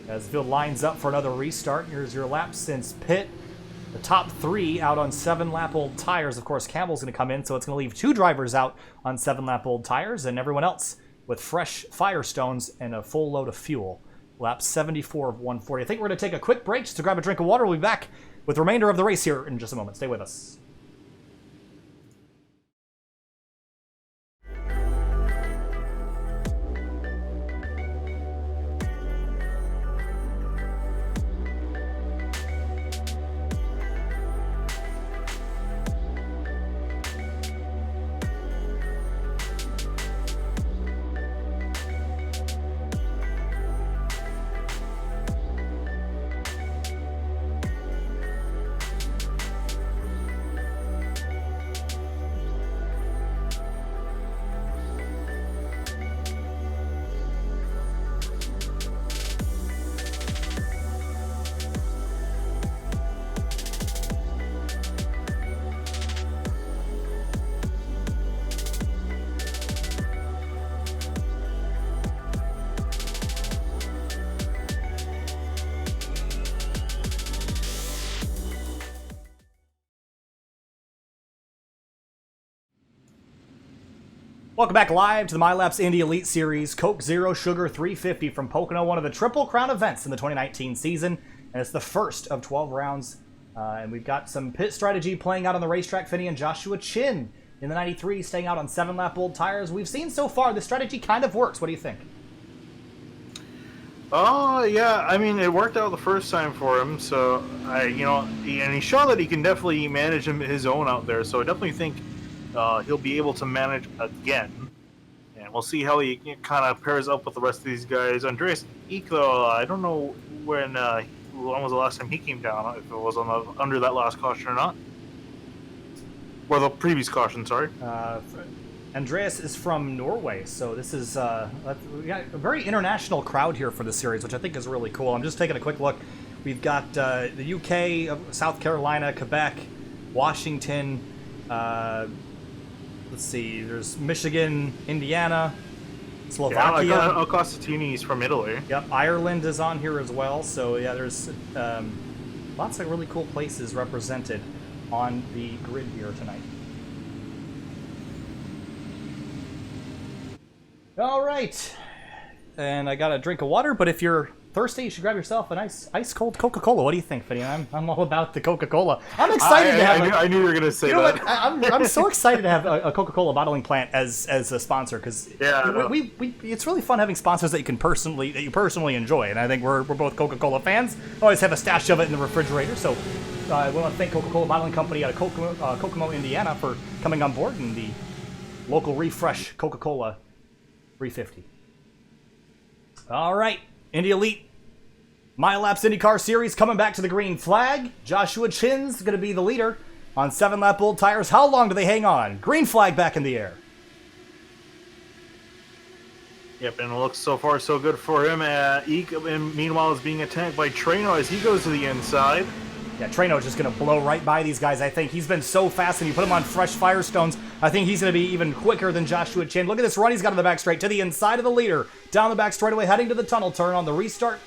As the field lines up for another restart, here's your laps since pit. The top 3 out on 7-lap-old tires. Of course, Campbell's going to come in, so it's going to leave 2 drivers out on 7-lap-old tires, and everyone else with fresh Firestones and a full load of fuel. Lap 74 of 140. I think we're going to take a quick break just to grab a drink of water. We'll be back with the remainder of the race here in just a moment. Stay with us. Welcome back live to the MYLAPS Indy Elite Series, Coke Zero Sugar 350 from Pocono, one of the Triple Crown events in the 2019 season, and it's the first of 12 rounds, and we've got some pit strategy playing out on the racetrack. Finney and Joshua Chin in the 93 staying out on 7-lap old tires. We've seen so far the strategy kind of works. What do you think? Oh, yeah, I mean, it worked out the first time for him, so, and he showed that he can definitely manage his own out there, so I definitely think he'll be able to manage again, and we'll see how he kind of pairs up with the rest of these guys. Andreas Eek, though, I don't know when was the last time he came down, if it was under that last caution or not. Or the previous caution, sorry. Andreas is from Norway, so this is we got a very international crowd here for this series, which I think is really cool. I'm just taking a quick look. We've got the UK, South Carolina, Quebec, Washington, let's see, there's Michigan, Indiana, Slovakia. Yeah, Costantini's from Italy. Yep, Ireland is on here as well. So yeah, there's lots of really cool places represented on the grid here tonight. All right, and I got a drink of water, but if you're thirsty, you should grab yourself a nice ice-cold Coca-Cola. What do you think, Finney? I'm all about the Coca-Cola. I'm excited to have I knew you were going to say that. I'm so excited to have a Coca-Cola bottling plant as a sponsor, because it's really fun having sponsors that you personally enjoy, and I think we're both Coca-Cola fans. Always have a stash of it in the refrigerator, so I want to thank Coca-Cola Bottling Company out of Kokomo, Indiana, for coming on board in the local refresh Coca-Cola 350. All right, Indy Elite MYLAPS IndyCar Series coming back to the green flag. Joshua Chin's going to be the leader on 7-lap old tires. How long do they hang on? Green flag back in the air. Yep, and it looks so far so good for him. Eek, meanwhile, is being attacked by Treno as he goes to the inside. Yeah, Treno's just going to blow right by these guys, I think. He's been so fast, and you put him on fresh Firestones, I think he's going to be even quicker than Joshua Chin. Look at this run he's got on the back straight to the inside of the leader. Down the back straightaway, heading to the tunnel turn on the restart.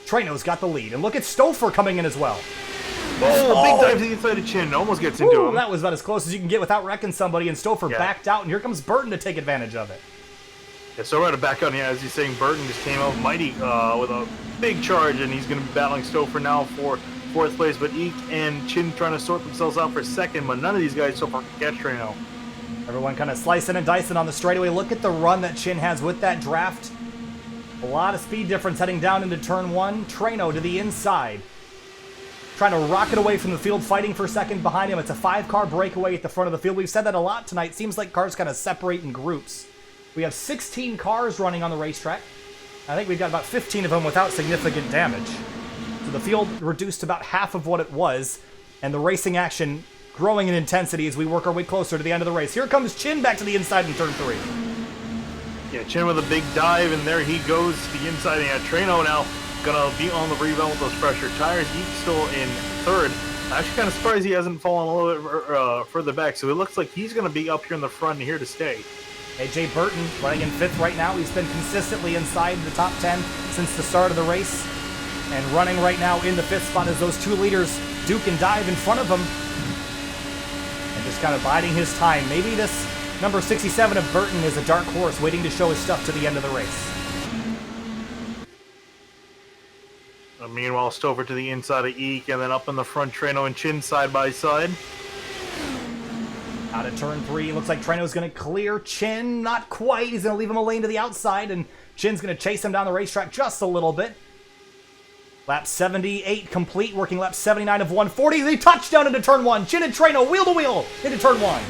Treno's got the lead. And look at Stouffer coming in as well. Oh, big dive to the inside of Chin. Almost gets into him. That was about as close as you can get without wrecking somebody, and Stouffer backed out, and here comes Burton to take advantage of it. Yeah, so right to back on, as he's saying, Burton just came out mighty with a big charge, and he's going to be battling Stouffer now for fourth place, but Eek and Chin trying to sort themselves out for second, but none of these guys so far can catch Treno. Everyone kind of slicing and dicing on the straightaway. Look at the run that Chin has with that draft. A lot of speed difference heading down into turn one. Treno to the inside, trying to rocket away from the field, fighting for second behind him. It's a 5-car breakaway at the front of the field. We've said that a lot tonight. Seems like cars kind of separate in groups. We have 16 cars running on the racetrack. I think we've got about 15 of them without significant damage. So the field reduced to about half of what it was, and the racing action growing in intensity as we work our way closer to the end of the race. Here comes Chin back to the inside in turn 3. Yeah, Chin with a big dive, and there he goes to the inside. And Treno now gonna be on the rebound with those fresher tires. He's still in third. I'm actually kind of surprised he hasn't fallen a little bit further back, so it looks like he's gonna be up here in the front and here to stay. AJ Burton running in 5th right now. He's been consistently inside the top 10 since the start of the race, and running right now in the 5th spot as those two leaders duke and dive in front of him, and just kind of biding his time. Maybe this number 67 of Burton is a dark horse waiting to show his stuff to the end of the race. Meanwhile, Stouffer to the inside of Eek, and then up in the front, Treno and Chin side by side. Out of turn 3, looks like Treno's going to clear Chin. Not quite. He's going to leave him a lane to the outside, and Chin's going to chase him down the racetrack just a little bit. Lap 78 complete, working lap 79 of 140. They touch down into turn 1. Chin and Treno wheel to wheel into turn 1.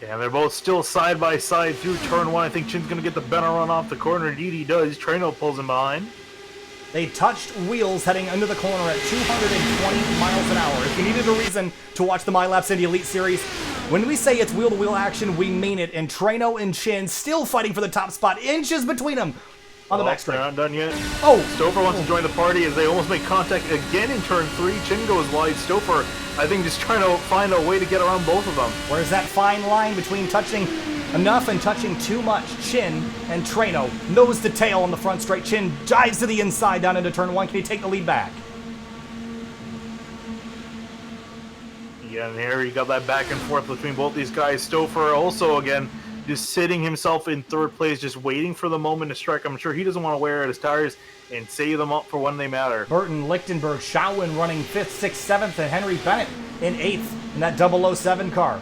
Yeah, they're both still side by side through turn 1. I think Chin's going to get the better run off the corner. Indeed he does. Treno pulls him behind. They touched wheels heading into the corner at 220 miles an hour. If you needed a reason to watch the MYLAPS Indy Elite Series, when we say it's wheel-to-wheel action, we mean it. And Treno and Chin still fighting for the top spot, inches between them on the back straight. They're not done yet. Oh! Stouffer wants to join the party as they almost make contact again in turn 3. Chin goes wide. Stouffer, I think, just trying to find a way to get around both of them. Where's that fine line between touching enough and touching too much? Chin and Treno, nose to tail on the front straight. Chin dives to the inside down into turn 1. Can he take the lead back? Yeah, and here you got that back and forth between both these guys. Stouffer also, again, just sitting himself in third place, just waiting for the moment to strike. I'm sure he doesn't want to wear out his tires and save them up for when they matter. Burton, Lichtenberg, Schauwen running 5th, 6th, 7th, and Henry Bennett in 8th in that 007 car.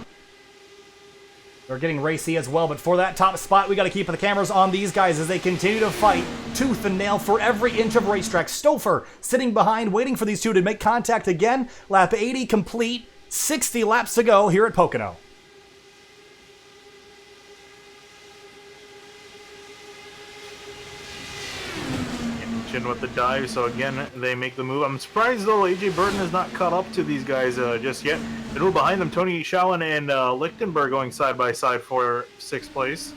They're getting racy as well, but for that top spot, we got to keep the cameras on these guys as they continue to fight tooth and nail for every inch of racetrack. Stouffer sitting behind, waiting for these two to make contact again. Lap 80 complete, 60 laps to go here at Pocono. Chin with the dive, so again, they make the move. I'm surprised, though, AJ Burton has not caught up to these guys just yet. The move behind them, Tony Schauwen and Lichtenberg going side by side for 6th place.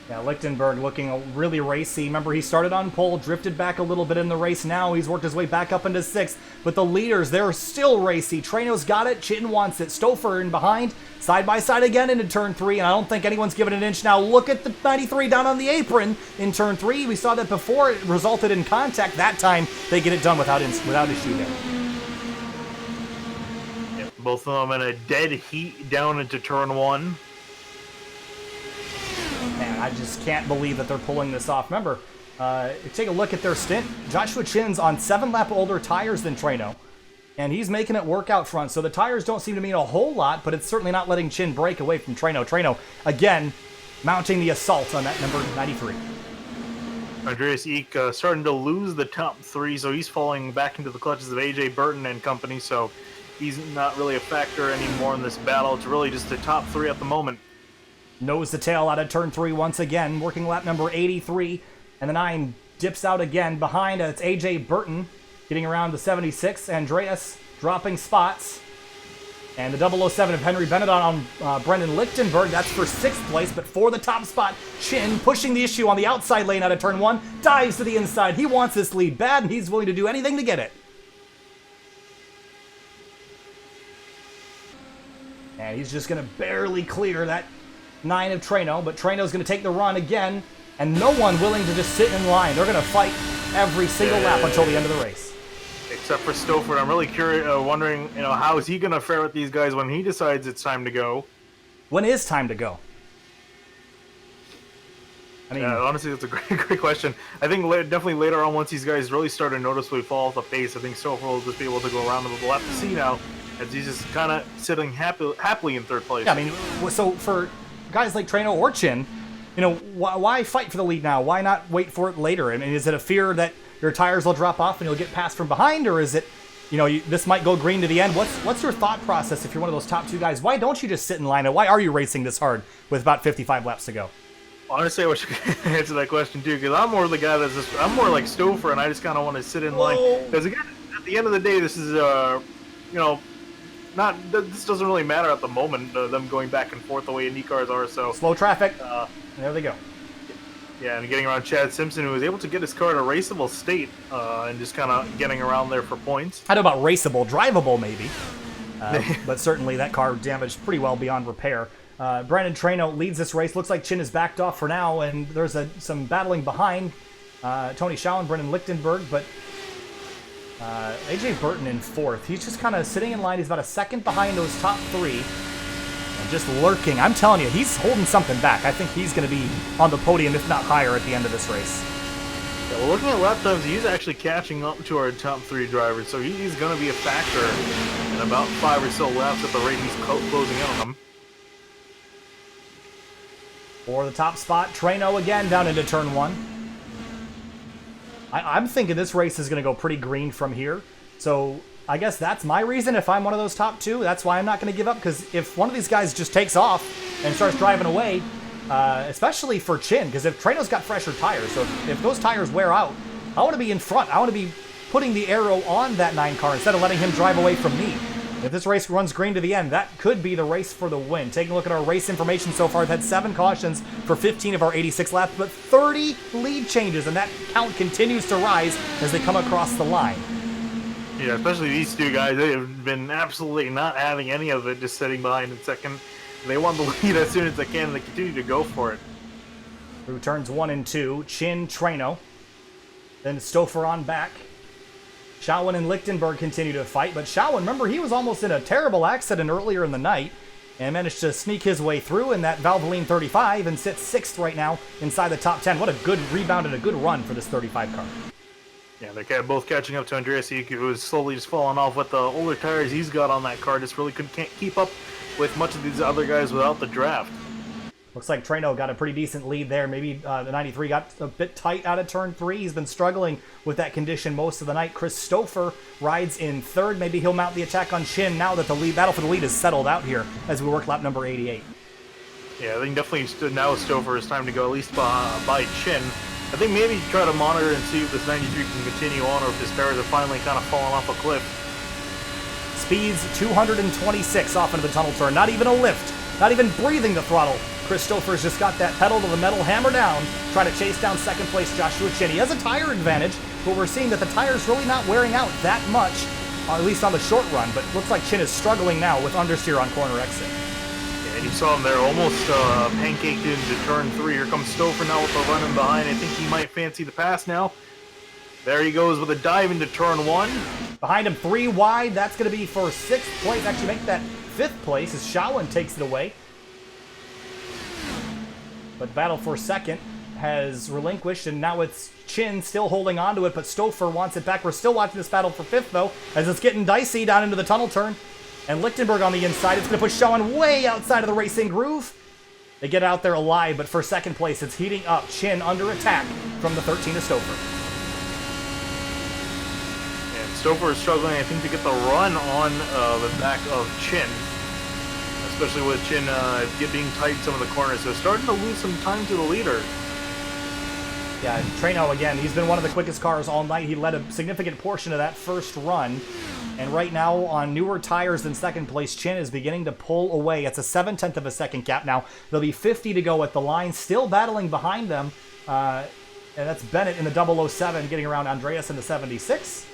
Yeah, Lichtenberg looking really racy. Remember, he started on pole, drifted back a little bit in the race. Now he's worked his way back up into 6th. But the leaders, they're still racy. Treno's got it. Chin wants it. Stouffer in behind. Side by side again into turn 3. And I don't think anyone's given an inch now. Look at the 93 down on the apron in turn 3. We saw that before. It resulted in contact. That time, they get it done without issue there. Yep, both of them in a dead heat down into turn 1. Man, I just can't believe that they're pulling this off. Remember, take a look at their stint. Joshua Chin's on 7-lap older tires than Treno, and he's making it work out front. So the tires don't seem to mean a whole lot, but it's certainly not letting Chin break away from Treno. Treno, again, mounting the assault on that number 93. Andreas Eek starting to lose the top 3, so he's falling back into the clutches of AJ Burton and company, so he's not really a factor anymore in this battle. It's really just the top 3 at the moment. Nose to tail out of turn 3 once again, working lap number 83, and the 9 dips out again. Behind, it's AJ Burton getting around the 76. Andreas dropping spots. And the 007 of Henry Bennett on Brendan Lichtenberg. That's for 6th place, but for the top spot, Chin pushing the issue on the outside lane out of turn 1, dives to the inside. He wants this lead bad, and he's willing to do anything to get it. And he's just going to barely clear that 9 of Treno, but Treno's going to take the run again, and no one willing to just sit in line. They're going to fight every single lap until the end of the race. Except for Stouffer. I'm really curious, wondering, how is he going to fare with these guys when he decides it's time to go? When is time to go? I mean, honestly, that's a great question. I think definitely later on, once these guys really start to noticeably fall off the pace, I think Stouffer will just be able to go around them. We'll have to see now, as he's just kind of sitting happily in 3rd place. Yeah, I mean, so for guys like Treno or Chin, why fight for the lead now? Why not wait for it later? I mean, is it a fear that your tires will drop off and you'll get passed from behind, or is it, this might go green to the end? What's your thought process if you're one of those top 2 guys? Why don't you just sit in line, and why are you racing this hard with about 55 laps to go? Honestly, I wish I could answer that question too, because I'm more the guy I'm more like Stouffer, and I just kind of want to sit in line. Because again, at the end of the day, this is this doesn't really matter at the moment, them going back and forth the way Indy cars are, so... Slow traffic. There they go. Yeah, and getting around Chad Simpson, who was able to get his car in a raceable state, and just kind of getting around there for points. I don't know about raceable, drivable maybe. But certainly that car damaged pretty well beyond repair. Brandon Treno leads this race. Looks like Chin is backed off for now, and there's some battling behind Tony Schauwen, Brendan Lichtenberg, but AJ Burton in 4th. He's just kind of sitting in line. He's about a second behind those top 3 and just lurking. I'm telling you, he's holding something back. I think he's going to be on the podium, if not higher, at the end of this race. Yeah, well, looking at lap times, he's actually catching up to our top 3 drivers, so he's going to be a factor in about 5 or so laps at the rate he's closing in on them. For the top spot, Treno again down into turn 1. I'm thinking this race is going to go pretty green from here. So I guess that's my reason if I'm one of those top 2. That's why I'm not going to give up, because if one of these guys just takes off and starts driving away, especially for Chin, because if Treno's got fresher tires, so if those tires wear out, I want to be in front. I want to be putting the arrow on that 9 car instead of letting him drive away from me. If this race runs green to the end, that could be the race for the win. Taking a look at our race information so far, we've had 7 cautions for 15 of our 86 laps, but 30 lead changes, and that count continues to rise as they come across the line. Yeah, especially these 2 guys. They have been absolutely not having any of it, just sitting behind in 2nd. They want the lead as soon as they can, and they continue to go for it. Through turns 1 and 2, Chin, Treno, then Stouffer on back. Shawan and Lichtenberg continue to fight, but Shawan, remember, he was almost in a terrible accident earlier in the night and managed to sneak his way through in that Valvoline 35 and sits 6th right now inside the top 10. What a good rebound and a good run for this 35 car. Yeah, they're both catching up to Andreas Eek, who is slowly just falling off with the older tires he's got on that car. Just really can't keep up with much of these other guys without the draft. Looks like Treno got a pretty decent lead there. Maybe the 93 got a bit tight out of turn 3. He's been struggling with that condition most of the night. Chris Stouffer rides in 3rd. Maybe he'll mount the attack on Chin now that the battle for the lead is settled out here as we work lap number 88. Yeah, I think definitely now Stouffer is time to go at least by Chin. I think maybe try to monitor and see if this 93 can continue on or if his tires are finally kind of falling off a cliff. Speeds 226 off into the tunnel turn. Not even a lift. Not even breathing the throttle. Chris Stouffer's just got that pedal to the metal hammer down, trying to chase down 2nd place Joshua Chin. He has a tire advantage, but we're seeing that the tire's really not wearing out that much, at least on the short run, but looks like Chin is struggling now with understeer on corner exit. Yeah, and you saw him there almost pancaked into turn 3. Here comes Stouffer now with the run in behind. I think he might fancy the pass now. There he goes with a dive into turn 1. Behind him, 3 wide. That's going to be for 6th place. Actually, make that 5th place as Shawan takes it away. But battle for 2nd has relinquished, and now it's Chin still holding on to it, but Stouffer wants it back. We're still watching this battle for 5th, though, as it's getting dicey down into the tunnel turn. And Lichtenberg on the inside. It's going to push Shawan way outside of the racing groove. They get out there alive, but for 2nd place, it's heating up. Chin under attack from the 13 of Stouffer. Stouffer is struggling, I think, to get the run on the back of Chin, especially with Chin being tight in some of the corners. So starting to lose some time to the leader. Yeah, Treno, again, he's been one of the quickest cars all night. He led a significant portion of that first run. And right now, on newer tires than 2nd place, Chin is beginning to pull away. It's a 7/10 of a second gap now. There'll be 50 to go at the line, still battling behind them. And that's Bennett in the 007 getting around Andreas in the 76.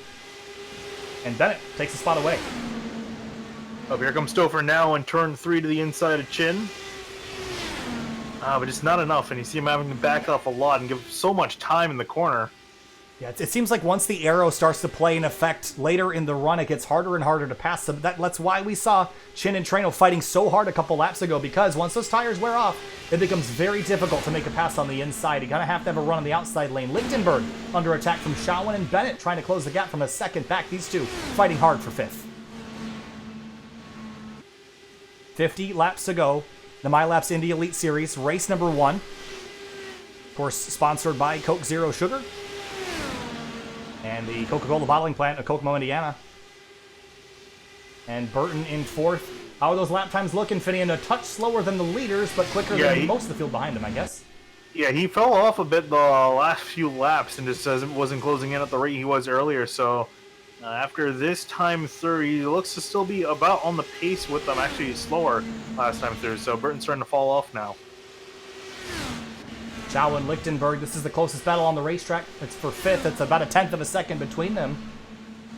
And Bennett takes the spot away. Oh, here comes Stouffer now in turn 3 to the inside of Chin. But it's not enough, and you see him having to back off a lot and give so much time in the corner. Yeah, it seems like once the aero starts to play an effect later in the run, it gets harder and harder to pass them. That's why we saw Chin and Treno fighting so hard a couple laps ago, because once those tires wear off, it becomes very difficult to make a pass on the inside. You kind of have to have a run on the outside lane. Lichtenberg under attack from Shawan and Bennett trying to close the gap from a 2nd back. These two fighting hard for 5th. 50 laps to go. The MYLAPS Indy Elite Series, race number 1. Of course, sponsored by Coke Zero Sugar and the Coca-Cola bottling plant of Kokomo, Indiana. And Burton in 4th. How are those lap times looking, Finian? A touch slower than the leaders, but quicker than most of the field behind him, I guess. Yeah, he fell off a bit the last few laps and just wasn't closing in at the rate he was earlier. So after this time through, he looks to still be about on the pace with them. Actually, slower last time through. So Burton's starting to fall off now. Shawan, Lichtenberg, this is the closest battle on the racetrack. It's for 5th. It's about a 1/10 of a second between them.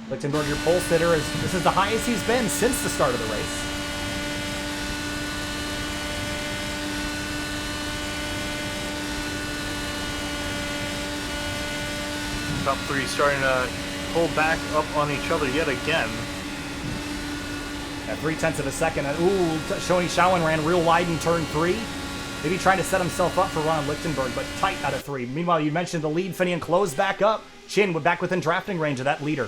Lichtenberg, your pole sitter, this is the highest he's been since the start of the race. Top 3 starting to pull back up on each other yet again. At 0.3 of a second. Ooh, showing Shawan ran real wide in turn 3. Maybe trying to set himself up for Ron Lichtenberg, but tight out of 3. Meanwhile, you mentioned the lead, Finian closed back up. Chin back within drafting range of that leader.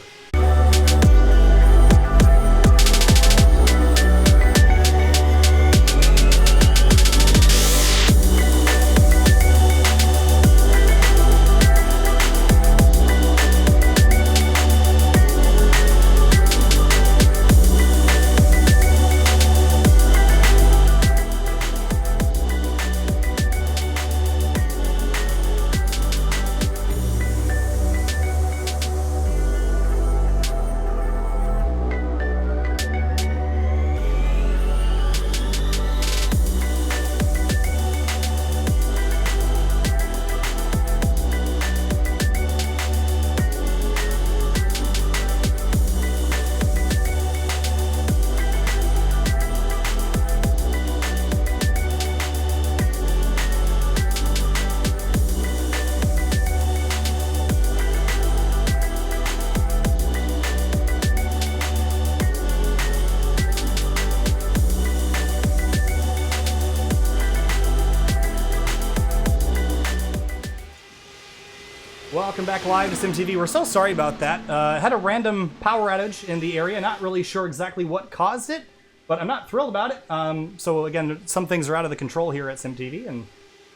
welcome back live to SimTV. We're so sorry about that. Had a random power outage in the area. Not really sure exactly what caused it, but I'm not thrilled about it. So again, some things are out of the control here at SimTV, and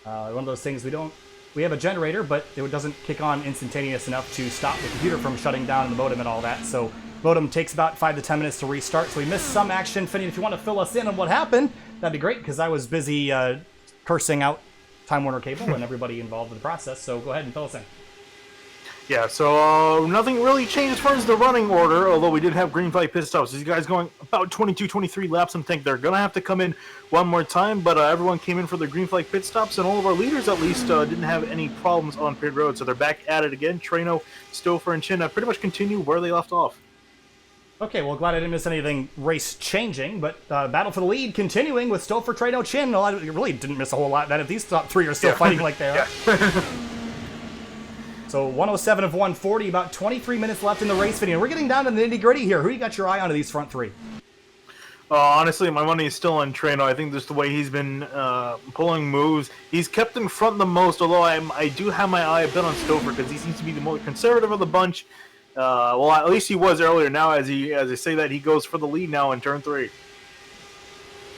one of those things we have a generator, but it doesn't kick on instantaneous enough to stop the computer from shutting down and the modem and all that. So modem takes about 5 to 10 minutes to restart. So we missed some action. Finney, if you want to fill us in on what happened, that'd be great, because I was busy cursing out Time Warner Cable and everybody involved in the process. So go ahead and fill us in. Yeah, so nothing really changed as far as the running order, although we did have green flag pit stops. These guys going about 22, 23 laps, and think they're going to have to come in one more time, but everyone came in for their green flag pit stops, and all of our leaders at least didn't have any problems on pit road, so they're back at it again. Trano, Stouffer, and Chin pretty much continue where they left off. Okay, well, glad I didn't miss anything race changing, but battle for the lead continuing with Stouffer, Trano, Chin. Well, I really didn't miss a whole lot. That if these top three are still fighting like they are. So 107 of 140, about 23 minutes left in the race video. We're getting down to the nitty-gritty here. Who you got your eye on to these front three? Honestly, my money is still on Trano. I think just the way he's been pulling moves, he's kept in front the most, although I do have my eye a bit on Stouffer, because he seems to be the most conservative of the bunch. Well, at least he was earlier. Now, as I say that, he goes for the lead now in turn 3.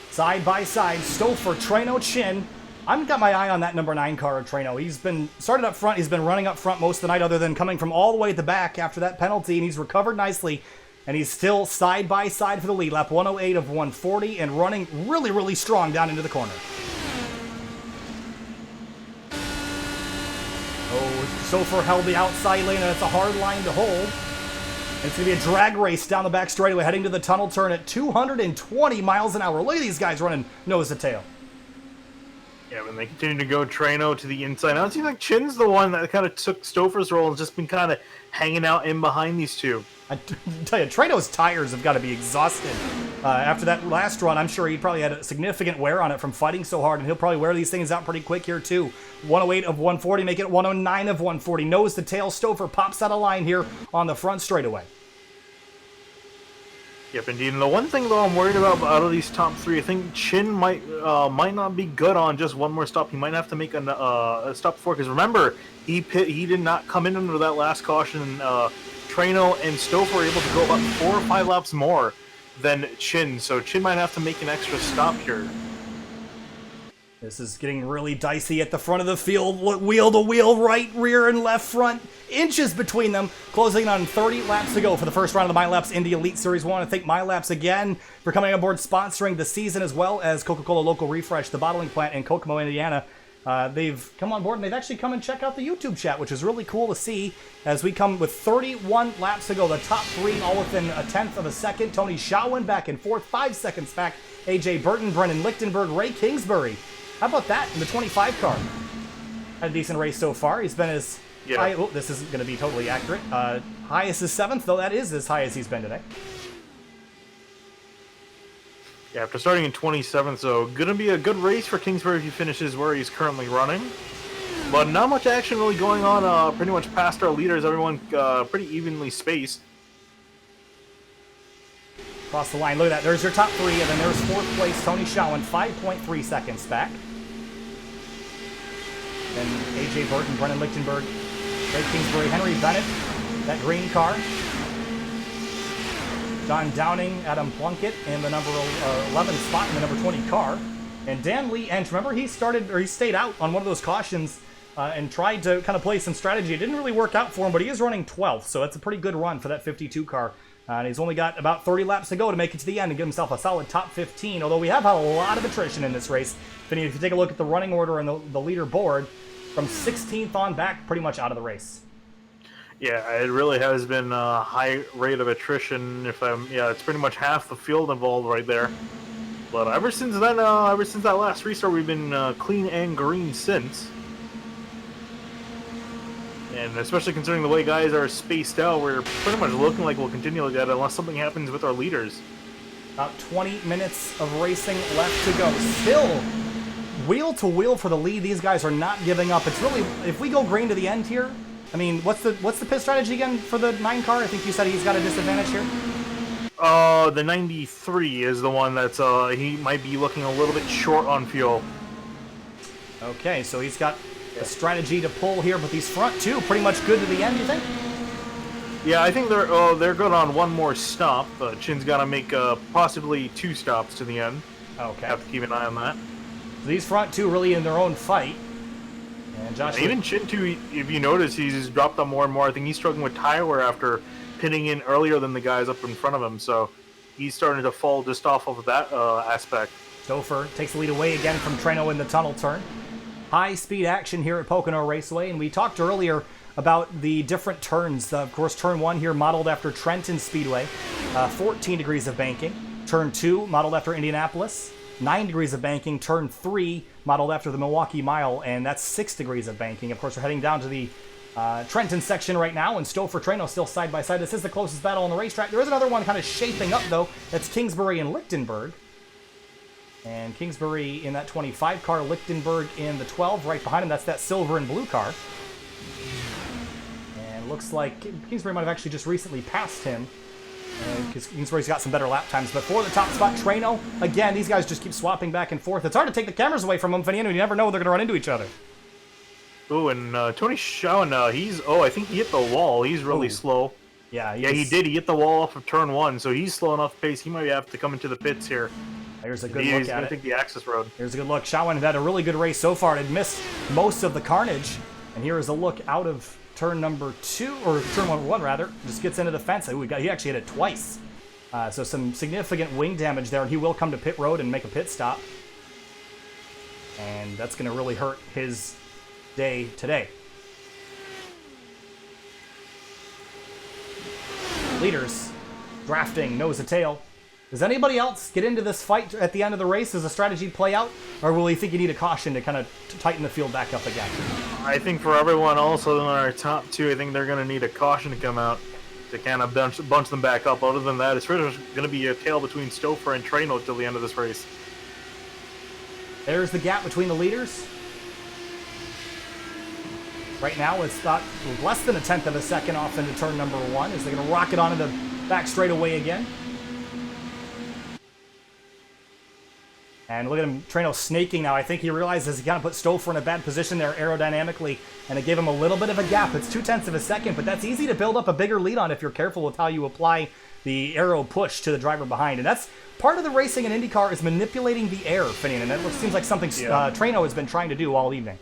Side by side, Stouffer, Trano, Chin. I've got my eye on that number 9 car of Trano. He's been started up front. He's been running up front most of the night, other than coming from all the way at the back after that penalty, and he's recovered nicely. And he's still side by side for the lead. Lap 108 of 140, and running really, really strong down into the corner. Stouffer held the outside lane, and it's a hard line to hold. It's going to be a drag race down the back straightaway, heading to the tunnel turn at 220 miles an hour. Look at these guys running nose to tail. Yeah, when they continue to go Trano to the inside. Now it seems like Chin's the one that kind of took Stouffer's role and just been kind of hanging out in behind these two. I tell you, Trano's tires have got to be exhausted. After that last run, I'm sure he probably had a significant wear on it from fighting so hard, and he'll probably wear these things out pretty quick here too. 108 of 140, make it 109 of 140. Nose to tail, Stouffer pops out of line here on the front straightaway. Yep, indeed. And the one thing, though, I'm worried about out of these top three, I think Chin might not be good on just one more stop. He might have to make a stop before, because remember, he did not come in under that last caution. Trano and Stouffer were able to go about 4 or 5 laps more than Chin, so Chin might have to make an extra stop here. This is getting really dicey at the front of the field. Wheel to wheel, right, rear, and left front. Inches between them. Closing on 30 laps to go for the first round of the MYLAPS Indy Elite Series 1. I thank MYLAPS again for coming on board, sponsoring the season, as well as Coca-Cola Local Refresh, the bottling plant in Kokomo, Indiana. They've come on board, and they've actually come and checked out the YouTube chat, which is really cool to see as we come with 31 laps to go. The top 3 all within a tenth of a second. Tony Shawin back and forth, 5 seconds back. AJ Burton, Brennan Lichtenberg, Ray Kingsbury. How about that in the 25 car? Had a decent race so far. He's been as high. Oh, this isn't going to be totally accurate. Highest is 7th, though that is as high as he's been today. Yeah, after starting in 27th, so gonna be a good race for Kingsbury if he finishes where he's currently running. But not much action really going on. Pretty much past our leaders, everyone pretty evenly spaced. Across the line, look at that. There's your top 3, and then there's 4th place, Tony Shawin, 5.3 seconds back. Then AJ Burton, Brennan Lichtenberg, Ray Kingsbury, Henry Bennett, that green car. Don Downing, Adam Plunkett in the number 11 spot in the number 20 car. And Dan Lee Ench, remember he stayed out on one of those cautions and tried to kind of play some strategy. It didn't really work out for him, but he is running 12th, so that's a pretty good run for that 52 car. And he's only got about 30 laps to go to make it to the end and give himself a solid top 15, although we have had a lot of attrition in this race. If you take a look at the running order and the leaderboard, from 16th on back, pretty much out of the race. Yeah, it really has been a high rate of attrition. It's pretty much half the field involved right there. But ever since then, ever since that last restart, we've been clean and green since. And especially considering the way guys are spaced out, we're pretty much looking like we'll continue like that unless something happens with our leaders. About 20 minutes of racing left to go. Still wheel to wheel for the lead. These guys are not giving up. It's really, if we go green to the end here, I mean, what's the pit strategy again for the 9 car? I think you said he's got a disadvantage here. The 93 is the one that's he might be looking a little bit short on fuel. Okay, so he's got the strategy to pull here, but these front two pretty much good to the end, you think? Yeah, I think they're good on one more stop. Chin's got to make possibly 2 stops to the end. Okay. Have to keep an eye on that. So these front two really in their own fight. And Joshua... Even Chin, too, if you notice, he's dropped up more and more. I think he's struggling with tire wear after pinning in earlier than the guys up in front of him. So he's starting to fall just off of that aspect. Stouffer takes the lead away again from Treno in the tunnel turn. High-speed action here at Pocono Raceway, and we talked earlier about the different turns. Of course, turn 1 here modeled after Trenton Speedway, 14 degrees of banking. Turn 2 modeled after Indianapolis, 9 degrees of banking. Turn 3 modeled after the Milwaukee Mile, and that's 6 degrees of banking. Of course, we're heading down to the Trenton section right now, and Stouffer Treno still side by side. This is the closest battle on the racetrack. There is another one kind of shaping up, though. That's Kingsbury and Lichtenberg. And Kingsbury in that 25 car, Lichtenberg in the 12 right behind him. That's that silver and blue car. And looks like Kingsbury might have actually just recently passed him, because Kingsbury's got some better lap times. But for the top spot, Treno, again, these guys just keep swapping back and forth. It's hard to take the cameras away from them, Finian, and you never know they're going to run into each other. Oh, and Tony Schoen, I think he hit the wall. He's really slow. Yeah, he did. He hit the wall off of turn 1, so he's slow enough pace. He might have to come into the pits here. Here's a good look He's at going it. to take the access road. Here's a good look. Schoen had a really good race so far. It had missed most of the carnage. And here is a look out of turn number 2, or turn 1 rather. Just gets into the fence. He actually hit it twice. So some significant wing damage there, and he will come to pit road and make a pit stop. And that's going to really hurt his day today. Leaders drafting nose to tail. Does anybody else get into this fight at the end of the race? Does the strategy play out? Or will you think you need a caution to kind of tighten the field back up again? I think for everyone also in our top 2, I think they're going to need a caution to come out to kind of bunch them back up. Other than that, it's really going to be a tail between Stouffer and Treno till the end of this race. There's the gap between the leaders. Right now, it's got less than 1/10 of a second off into turn number 1 as they're going to rocket onto the back straightaway again. And look at him, Treno snaking now. I think he realizes he kind of put Stouffer in a bad position there aerodynamically, and it gave him a little bit of a gap. It's 0.2 of a second, but that's easy to build up a bigger lead on if you're careful with how you apply the aero push to the driver behind. And that's part of the racing in IndyCar, is manipulating the air, Finian, and that seems like something Treno has been trying to do all evening.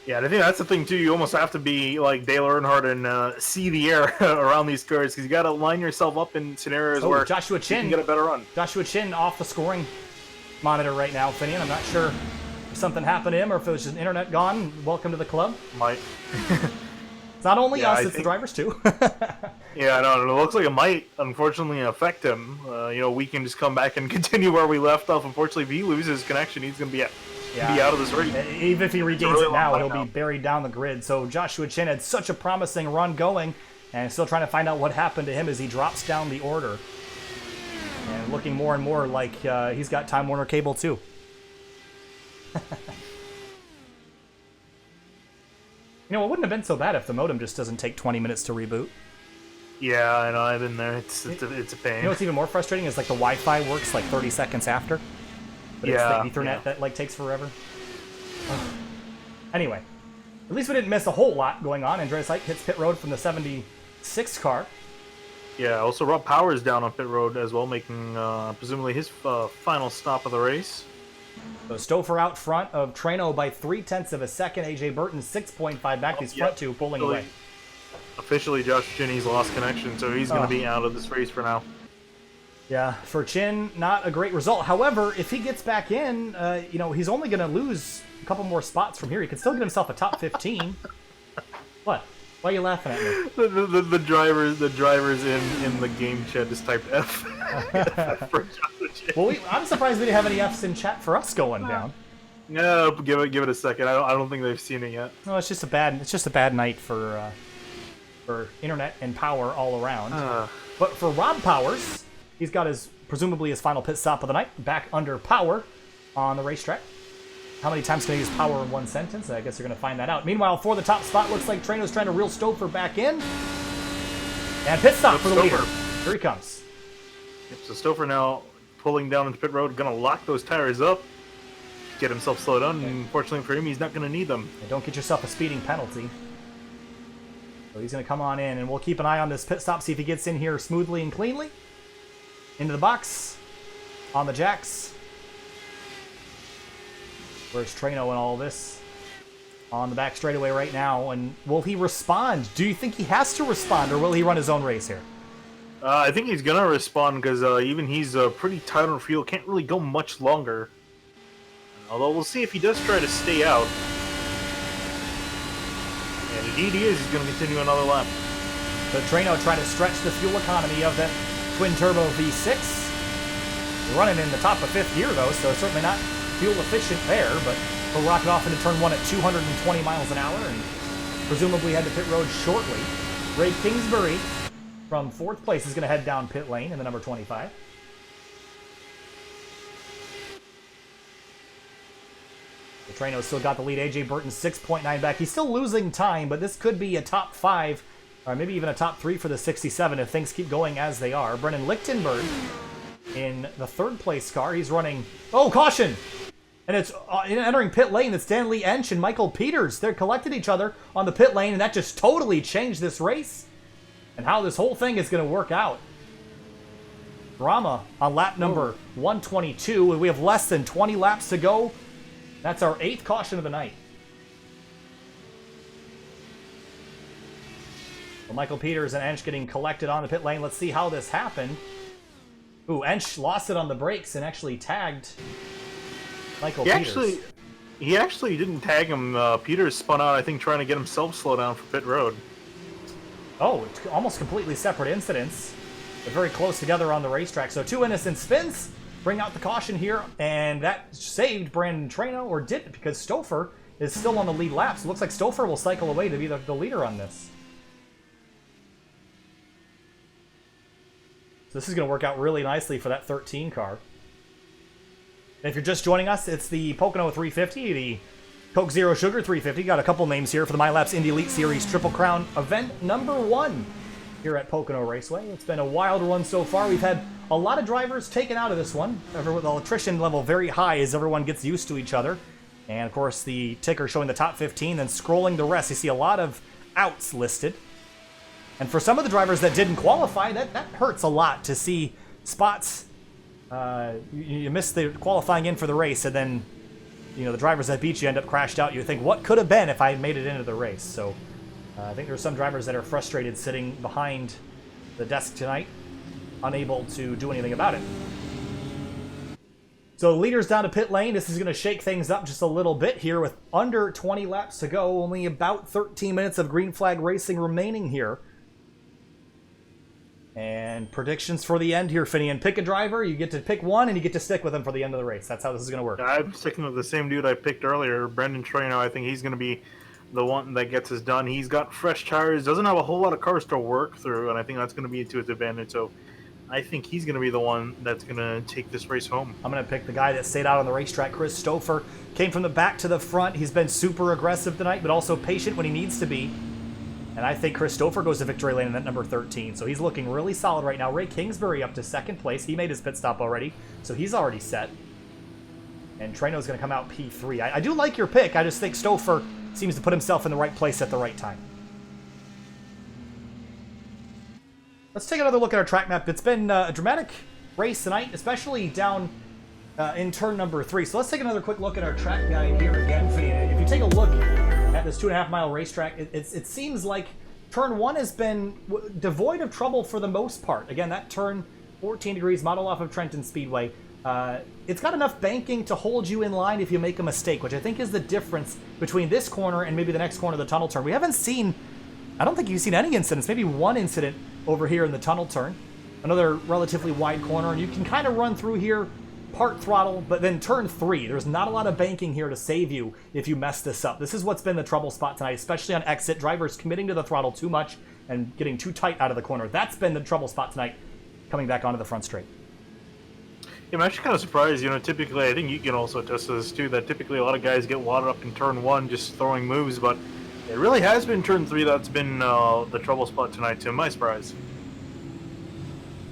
Yeah, and I think that's the thing, too. You almost have to be like Dale Earnhardt and see the air around these cars, because you got to line yourself up in scenarios where Joshua Chin, you can get a better run. Joshua Chin off the scoring monitor right now, Finian. I'm not sure if something happened to him or if it was just internet gone. Welcome to the club. Might. It's not only us, it's the drivers, too. Yeah, no, it looks like it might, unfortunately, affect him. We can just come back and continue where we left off. Unfortunately, if he loses connection, he's going to be out of this race. Even if he regains it now, he'll be buried down the grid. So Joshua Chin had such a promising run going, and still trying to find out what happened to him as he drops down the order. And looking more and more like he's got Time Warner Cable, too. It wouldn't have been so bad if the modem just doesn't take 20 minutes to reboot. Yeah, I know, I've been there. It's a pain. You know what's even more frustrating is like the Wi-Fi works like 30 seconds after. But it's the Ethernet that like takes forever. Anyway, at least we didn't miss a whole lot going on. Andreas Ike hits pit road from the 76 car. Yeah, also Rob Powers down on pit road as well, making presumably his final stop of the race. So Stouffer out front of Treno by 0.3 of a second. AJ Burton 6.5 back. These front two pulling away. Officially, Josh Chinny's lost connection, so he's going to be out of this race for now. Yeah, for Chin, not a great result. However, if he gets back in, he's only going to lose a couple more spots from here. He can still get himself a top 15. What? Why are you laughing at me? The drivers in the game chat just typed F. For Joshua Chin. Well, I'm surprised we didn't have any Fs in chat for us going down. No, give it a second. I don't think they've seen it yet. No, it's just a bad night for internet and power all around. But for Rob Powers, he's got presumably his final pit stop of the night, back under power on the racetrack. How many times can I use power in one sentence? I guess you're going to find that out. Meanwhile, for the top spot, looks like Treno's trying to reel Stouffer back in. And pit stop for the leader. Here he comes. Yep, so Stouffer now pulling down into pit road, going to lock those tires up. get himself slowed down, and unfortunately for him, he's not going to need them. And don't get yourself a speeding penalty. So he's going to come on in, and we'll keep an eye on this pit stop, see if he gets in here smoothly and cleanly. Into the box. On the jacks. Where's Trano and all this? On the back straightaway right now, and will he respond? Do you think he has to respond, or will he run his own race here? I think he's going to respond, because even he's pretty tight on fuel, can't really go much longer. Although we'll see if he does try to stay out. And indeed he is. He's going to continue another lap. So Trano trying to stretch the fuel economy of that twin-turbo V6. Running in the top of 5th gear, though, so certainly not fuel efficient there, but he'll rocket off into turn 1 at 220 miles an hour and presumably head to pit road shortly. Ray Kingsbury from 4th place is going to head down pit lane in the number 25. Trano's still got the lead. AJ Burton 6.9 back. He's still losing time, but this could be a top 5, or maybe even a top 3 for the 67 if things keep going as they are. Brennan Lichtenberg in the 3rd place car. He's running... Oh, caution! And it's entering pit lane. It's Stanley Ench and Michael Peters. They're collected each other on the pit lane, and that just totally changed this race and how this whole thing is going to work out. Drama on lap number 122, and we have less than 20 laps to go. That's our 8th caution of the night. Well, Michael Peters and Ench getting collected on the pit lane. Let's see how this happened. Ooh, Ench lost it on the brakes and actually tagged Michael Peters. He actually didn't tag him. Peters spun out, I think, trying to get himself slowed down for pit road. Oh, it's almost completely separate incidents. They're very close together on the racetrack. So 2 innocent spins bring out the caution here, and that saved Brandon Trano, or didn't, because Stouffer is still on the lead lap. So it looks like Stouffer will cycle away to be the leader on this. So this is going to work out really nicely for that 13 car. And if you're just joining us, it's the Pocono 350, the Coke Zero Sugar 350. Got a couple names here for the MYLAPS Indy Elite Series Triple Crown event number 1 here at Pocono Raceway. It's been a wild one so far. We've had a lot of drivers taken out of this one, with the attrition level very high as everyone gets used to each other. And of course the ticker showing the top 15, then scrolling the rest. You see a lot of outs listed. And for some of the drivers that didn't qualify, that hurts a lot to see spots. You miss the qualifying in for the race, and then the drivers that beat you end up crashed out. You think, what could have been if I had made it into the race? So I think there's some drivers that are frustrated sitting behind the desk tonight, unable to do anything about it. So leaders down to pit lane. This is going to shake things up just a little bit here with under 20 laps to go. Only about 13 minutes of green flag racing remaining here. And predictions for the end here, Finian. Pick a driver, you get to pick one, and you get to stick with them for the end of the race. That's how this is going to work. I'm sticking with the same dude I picked earlier, Brendan Trano. I think he's going to be the one that gets us done. He's got fresh tires, doesn't have a whole lot of cars to work through, and I think that's going to be to his advantage. So I think he's going to be the one that's going to take this race home. I'm going to pick the guy that stayed out on the racetrack, Chris Stouffer. Came from the back to the front. He's been super aggressive tonight, but also patient when he needs to be. And I think Chris Stouffer goes to victory lane in that number 13. So he's looking really solid right now. Ray Kingsbury up to 2nd place. He made his pit stop already, so he's already set. And Trano's going to come out P3. I do like your pick. I just think Stouffer seems to put himself in the right place at the right time. Let's take another look at our track map. It's been a dramatic race tonight, especially down in turn number 3. So let's take another quick look at our track guide here again. If you take a look at this 2.5 mile racetrack, it seems like turn 1 has been devoid of trouble for the most part. Again, that turn 14 degrees, model off of Trenton Speedway. It's got enough banking to hold you in line if you make a mistake, which I think is the difference between this corner and maybe the next corner of the tunnel turn. We haven't seen, I don't think you've seen any incidents, maybe one incident over here in the tunnel turn. Another relatively wide corner, and you can kind of run through here, part throttle, but then turn 3. There's not a lot of banking here to save you if you mess this up. This is what's been the trouble spot tonight, especially on exit. Drivers committing to the throttle too much and getting too tight out of the corner. That's been the trouble spot tonight, coming back onto the front straight. Yeah, I'm actually kind of surprised. Typically, I think you can also attest to this too, that typically a lot of guys get wadded up in turn 1 just throwing moves, but it really has been turn 3 that's been the trouble spot tonight, to my surprise.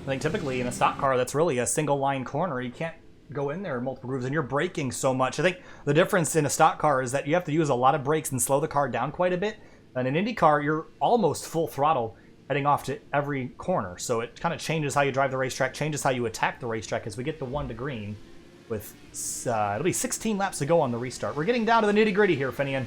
I think typically in a stock car, that's really a single line corner. You can't go in there in multiple grooves, and you're braking so much. I think the difference in a stock car is that you have to use a lot of brakes and slow the car down quite a bit. And in an Indy car, you're almost full throttle heading off to every corner. So it kind of changes how you drive the racetrack, changes how you attack the racetrack as we get to 1 to green with, it'll be 16 laps to go on the restart. We're getting down to the nitty-gritty here, Finian.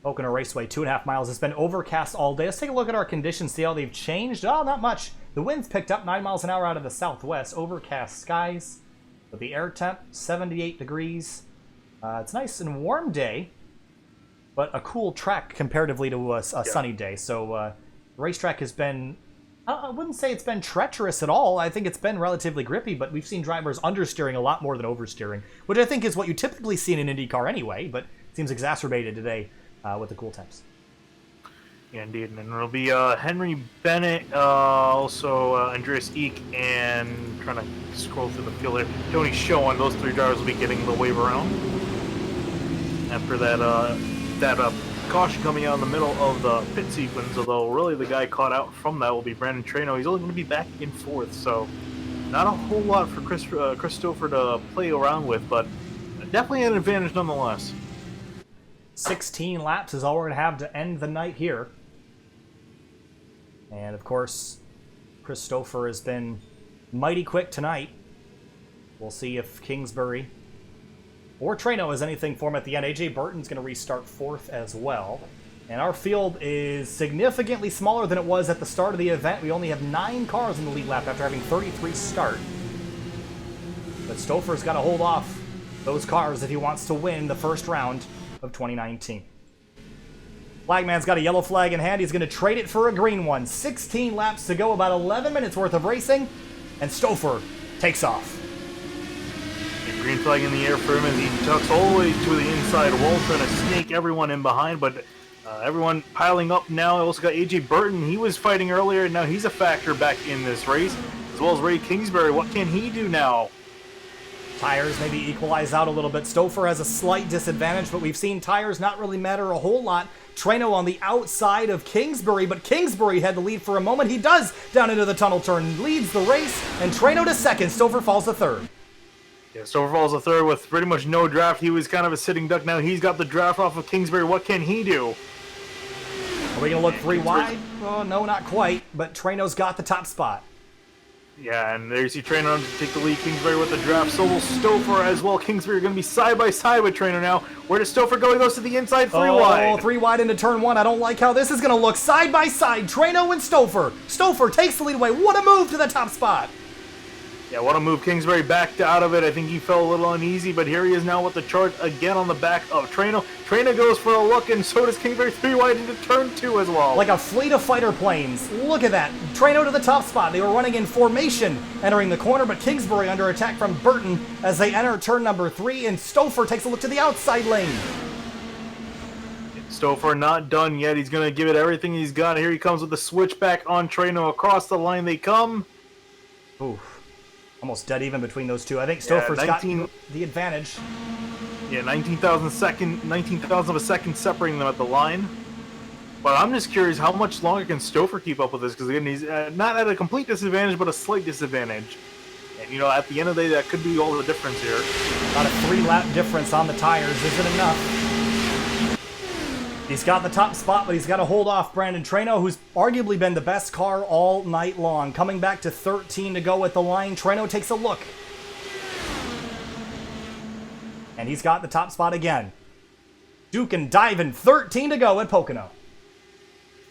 Pocono Raceway, 2.5 miles. It's been overcast all day. Let's take a look at our conditions, see how they've changed. Oh, not much. The wind's picked up 9 miles an hour out of the southwest. Overcast skies. With the air temp, 78 degrees. It's a nice and warm day, but a cool track comparatively to a sunny day. So the racetrack has been, I wouldn't say it's been treacherous at all. I think it's been relatively grippy, but we've seen drivers understeering a lot more than oversteering, which I think is what you typically see in an Indy car anyway, but it seems exacerbated today with the cool temps. Yeah, indeed. And it'll be Henry Bennett, also Andreas Eek, and trying to scroll through the field there. Tony Schoen, those 3 drivers will be getting the wave around. After that caution coming out in the middle of the pit sequence, although really the guy caught out from that will be Brandon Trano. He's only going to be back in 4th, so not a whole lot for Christopher to play around with, but definitely an advantage nonetheless. 16 laps is all we're going to have to end the night here. And, of course, Christopher has been mighty quick tonight. We'll see if Kingsbury or Trano has anything for him at the end. AJ Burton's going to restart 4th as well. And our field is significantly smaller than it was at the start of the event. We only have 9 cars in the lead lap after having 33 start. But Stouffer's got to hold off those cars if he wants to win the first round of 2019. Flagman's got a yellow flag in hand. He's going to trade it for a green one. 16 laps to go, about 11 minutes worth of racing, and Stouffer takes off. And green flag in the air for him as he tucks all the way to the inside wall, trying to snake everyone in behind, but everyone piling up now. I also got AJ Burton. He was fighting earlier, and now he's a factor back in this race, as well as Ray Kingsbury. What can he do now? Tires maybe equalize out a little bit. Stouffer has a slight disadvantage, but we've seen tires not really matter a whole lot. Trano on the outside of Kingsbury, but Kingsbury had the lead for a moment. He does down into the tunnel turn, leads the race, and Trano to 2nd. Stouffer falls to 3rd. Yeah, Stouffer falls to 3rd with pretty much no draft. He was kind of a sitting duck. Now he's got the draft off of Kingsbury. What can he do? Are we going to look 3 wide? Oh, no, not quite, but Trano's got the top spot. Yeah, and there you see Trainer to take the lead. Kingsbury with the draft. So will Stouffer as well. Kingsbury are going to be side by side with Trainer now. Where does Stouffer go? He goes to the inside, 3 wide. 3 wide into turn 1. I don't like how this is going to look. Side by side, Traino and Stouffer. Stouffer takes the lead away. What a move to the top spot. Yeah, what a move. Kingsbury backed out of it. I think he felt a little uneasy, but here he is now with the charge again on the back of Traino. Traino goes for a look, and so does Kingsbury. 3 wide into turn 2 as well. Like a fleet of fighter planes. Look at that. Traino to the top spot. They were running in formation entering the corner, but Kingsbury under attack from Burton as they enter turn number 3, and Stouffer takes a look to the outside lane. Stouffer not done yet. He's going to give it everything he's got. Here he comes with the switchback on Traino. Across the line they come. Oof. Almost dead even between those two. I think Stouffer's got the advantage. Yeah, 19,000 of a second separating them at the line. But I'm just curious, how much longer can Stouffer keep up with this? Because again, he's not at a complete disadvantage, but a slight disadvantage. And you know, at the end of the day, that could be all the difference here. About a 3-lap difference on the tires isn't enough. He's got the top spot, but he's got to hold off Brandon Traino, who's arguably been the best car all night long. Coming back to 13 to go at the line, Traino takes a look. And he's got the top spot again. Duke and diving, 13 to go at Pocono.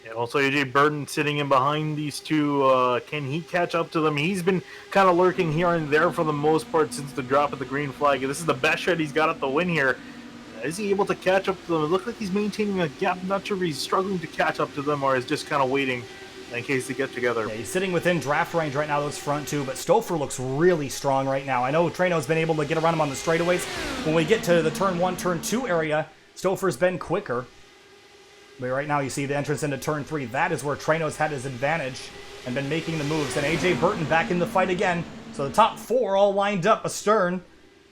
And also AJ Burton sitting in behind these two. Can he catch up to them? He's been kind of lurking here and there for the most part since the drop of the green flag. This is the best shot he's got at the win here. Is he able to catch up to them? It looks like he's maintaining a gap. I'm not sure if he's struggling to catch up to them or is just kind of waiting in case they get together. Yeah, he's sitting within draft range right now, those front two, but Stouffer looks really strong right now. I know Traino's been able to get around him on the straightaways. When we get to the turn 1, turn 2 area, Stouffer's been quicker. But right now you see the entrance into turn 3. That is where Traino's had his advantage and been making the moves. And AJ Burton back in the fight again. So the top 4 all lined up astern.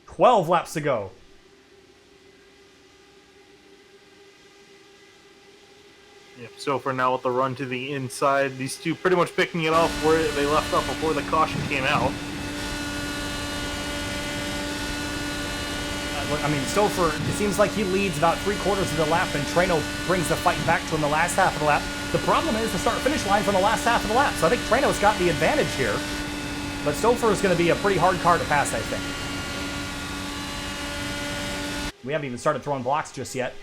12 laps to go. Yeah, Yep, so for now with the run to the inside, these two pretty much picking it off where they left off before the caution came out. I mean, Stouffer, it seems like he leads about 3/4 of the lap, and Treno brings the fight back to him the last half of the lap. The problem is the start-finish line from the last half of the lap, so I think Treno's got the advantage here. But Stouffer is going to be a pretty hard car to pass, I think. We haven't even started throwing blocks just yet.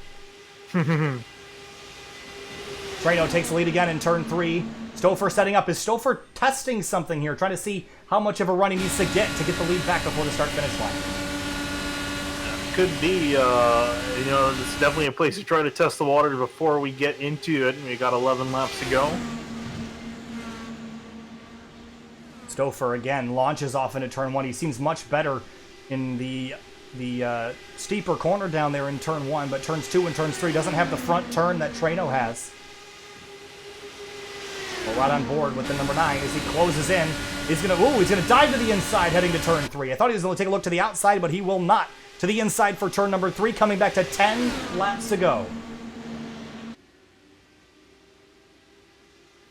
Treno takes the lead again in turn 3. Stouffer setting up. Is Stouffer testing something here, trying to see how much of a run he needs to get the lead back before the start-finish line? Could be, you know, it's definitely a place to try to test the water before we get into it. We got 11 laps to go. Stouffer again launches off into turn 1. He seems much better in the steeper corner down there in turn 1, but turns 2 and turns 3 doesn't have the front turn that Treno has. Well, right on board with the number 9 as he closes in. He's gonna dive to the inside heading to turn 3. I thought he was gonna take a look to the outside, but he will not. To the inside for turn number 3, coming back to 10 laps to go.